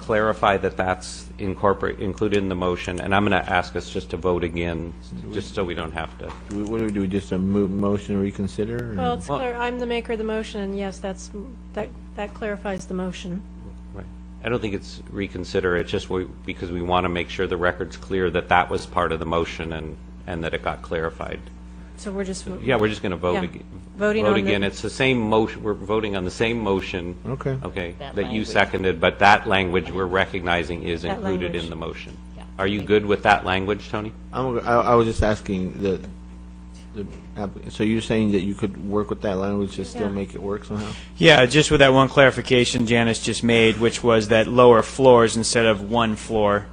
clarify that that's included in the motion, and I'm going to ask us just to vote again, just so we don't have to. What do we do? Just a motion reconsider? or- Well, it's clear, I'm the maker of the motion, and yes, that clarifies the motion. Right. I don't think it's reconsider, it's just because we want to make sure the record's clear that that was part of the motion and that it got clarified. So we're just... Yeah, we're just going to vote Yeah. again. Voting Vote on again. the... It's the same motion. We're voting on the same motion. Okay. Okay. That That you language. seconded, but that language we're recognizing is That included language. in the motion. Are you good with that language, Tony? I was just asking so you're saying that you could work with that language to still Yeah. make it work somehow? Yeah, just with that one clarification Janice just made, which was that lower floors instead of one floor.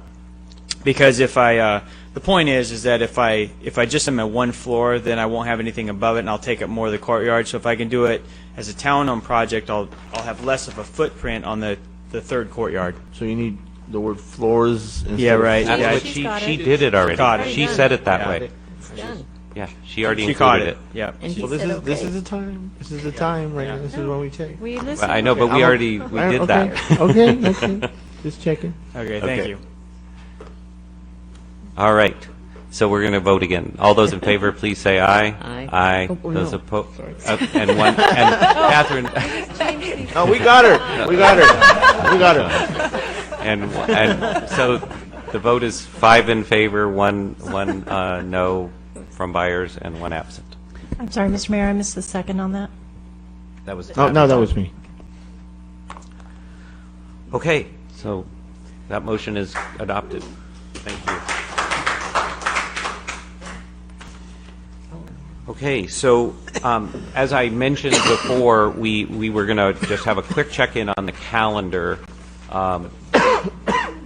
Because if the point is that if I just am at one floor, then I won't have anything above it, and I'll take up more of the courtyard. So if I can do it as a town-owned project, I'll have less of a footprint on the third courtyard. So you need the word floors instead Yeah, of right. That's Yeah, what she's she got it. did it already. Got it. She said it that Yeah. way. Done. Yeah, she already She caught included it. Yeah. And he Well, said okay. this is the time. This is the time, right? This is when we check. We Well, listen. I know, but we did okay. that. Okay. Just checking. Okay, thank Okay. you. All right. So we're going to vote again. All those in favor, please say aye. Aye. Aye. Oh, Those no. opposed? And one. And Catherine. Oh, we got her. We got her. We got her. And so the vote is 5 in favor, one no from Byers, and 1 absent. I'm sorry, Mr. Mayor, I missed the second on that. That was. Oh, no, that was me. Okay. So that motion is adopted. Thank you. Okay, so as I mentioned before, we were going to just have a quick check-in on the calendar. I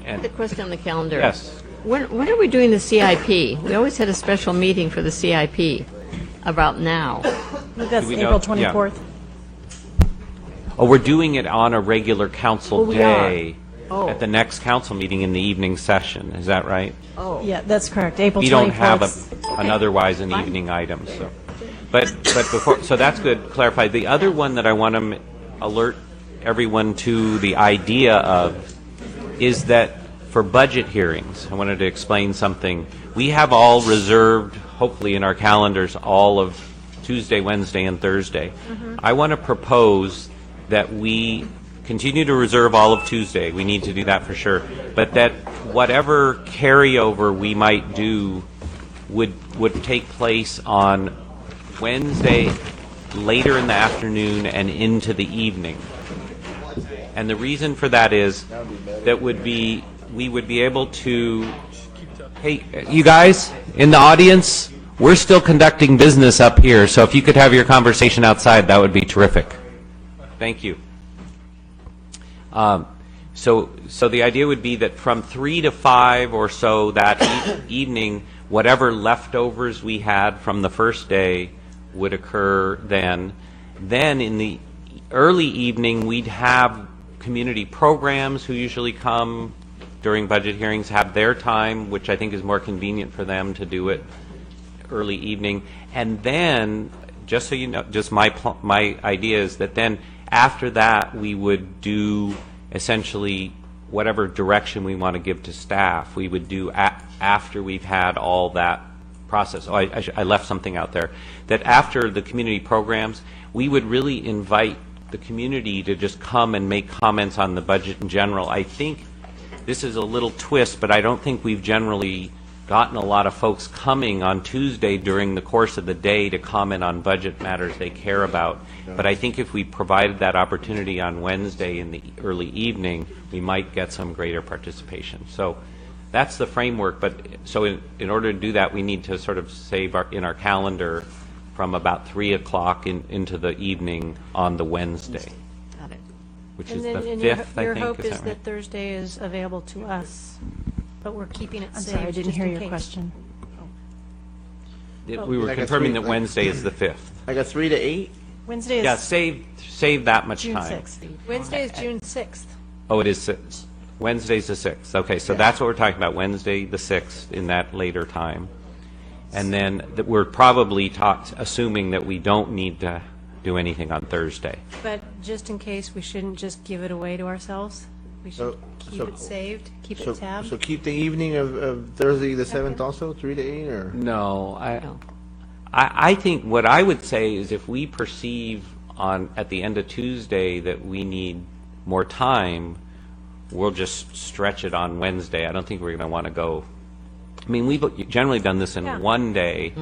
have a question on the calendar. Yes. When are we doing the CIP? We always had a special meeting for the CIP about now. That's Do we April know- yeah. 24th. Oh, we're doing it on a regular council Oh, we day are. Oh. at the next council meeting in the evening session. Is that right? Oh. Yeah, that's correct, April 24th. We don't have an otherwise an evening item, so. But before, so that's good, clarified. The other one that I want to alert everyone to the idea of is that for budget hearings, I wanted to explain something. We have all reserved, hopefully in our calendars, all of Tuesday, Wednesday, and Thursday. I want to propose that we continue to reserve all of Tuesday. We need to do that for sure. But that whatever carryover we might do would take place on Wednesday, later in the afternoon and into the evening. And the reason for that is that we would be able to, hey, you guys in the audience, we're still conducting business up here, so if you could have your conversation outside, that would be terrific. Thank you. So the idea would be that from 3 to 5 or so that evening, whatever leftovers we had from the first day would occur then. Then in the early evening, we'd have community programs who usually come during budget hearings, have their time, which I think is more convenient for them to do it early evening. And then, just so you know, just my idea is that then after that, we would do essentially whatever direction we want to give to staff. We would do after we've had all that process. Oh, I left something out there. That after the community programs, we would really invite the community to just come and make comments on the budget in general. I think this is a little twist, but I don't think we've generally gotten a lot of folks coming on Tuesday during the course of the day to comment on budget matters they care about. But I think if we provided that opportunity on Wednesday in the early evening, we might get some greater participation. So that's the framework. But so in order to do that, we need to sort of save in our calendar from about 3 o'clock into the evening on the Wednesday. Got it. Which And is then the and 5th, I your think. hope is that right? that Thursday is available to us, but we're keeping it I'm safe. sorry, I didn't just hear in your case. question. We were Like a confirming three- that Wednesday is the 5th. Like a 3 to 8? Wednesday is Yeah, save that much June time. 6th. Wednesday is June 6th. Oh, it is 6. Wednesday's the 6th. Okay, so that's what we're talking about, Wednesday the 6th in that later time. And then we're probably assuming that we don't need to do anything on Thursday. But just in case, we shouldn't just give it away to ourselves. We should keep it saved, keep it tabbed. So keep the evening of Thursday the 7th also, 3 to 8, or? No, I think what I would say is if we perceive at the end of Tuesday that we need more time, we'll just stretch it on Wednesday. I don't think we're going to want to go. I mean, we've generally done this in one day.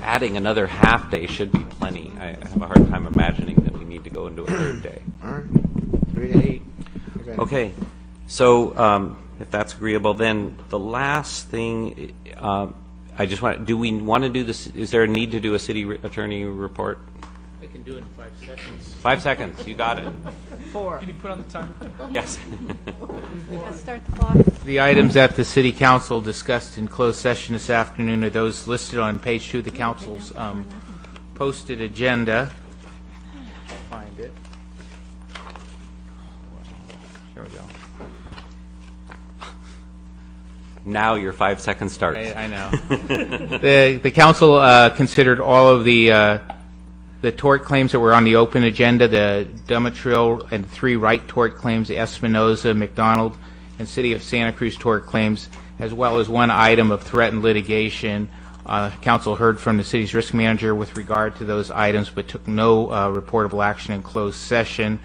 Adding another half day should be plenty. I have a hard time imagining that we need to go into a third day. All right, 3 to 8. Okay, so if that's agreeable, then the last thing, I just want, do we want to do this, is there a need to do a city attorney report? I can do it in 5 seconds. 5 seconds, you got it. 4. Can you put on the timer? Yes. Let's start the clock. The items that the City Council discussed in closed session this afternoon are those listed on page 2 of the Council's posted agenda. Find it. There we go. Now your 5 seconds starts. I know. The council considered all of the tort claims that were on the open agenda, the Dumatril and 3 Wright tort claims, the Espinoza, McDonald, and City of Santa Cruz tort claims, as well as 1 item of threatened litigation. Council heard from the city's risk manager with regard to those items, but took no reportable action in closed session.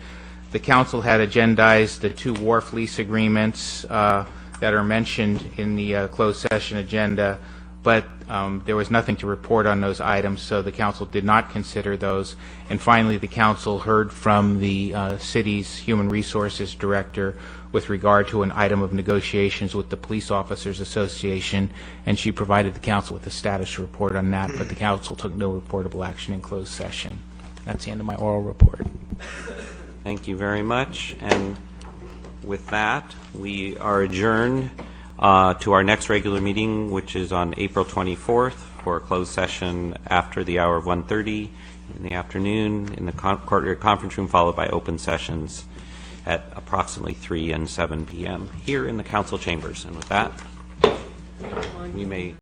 The council had agendized the 2 wharf lease agreements that are mentioned in the closed session agenda, but there was nothing to report on those items, so the council did not consider those. And finally, the council heard from the city's human resources director with regard to an item of negotiations with the Police Officers Association, and she provided the council with a status report on that, but the council took no reportable action in closed session. That's the end of my oral report. Thank you very much. And with that, we are adjourned to our next regular meeting, which is on April 24th for a closed session after the hour of 1:30 in the afternoon in the Courtyard conference room, followed by open sessions at approximately 3 and 7 p.m. here in the council chambers. And with that, we may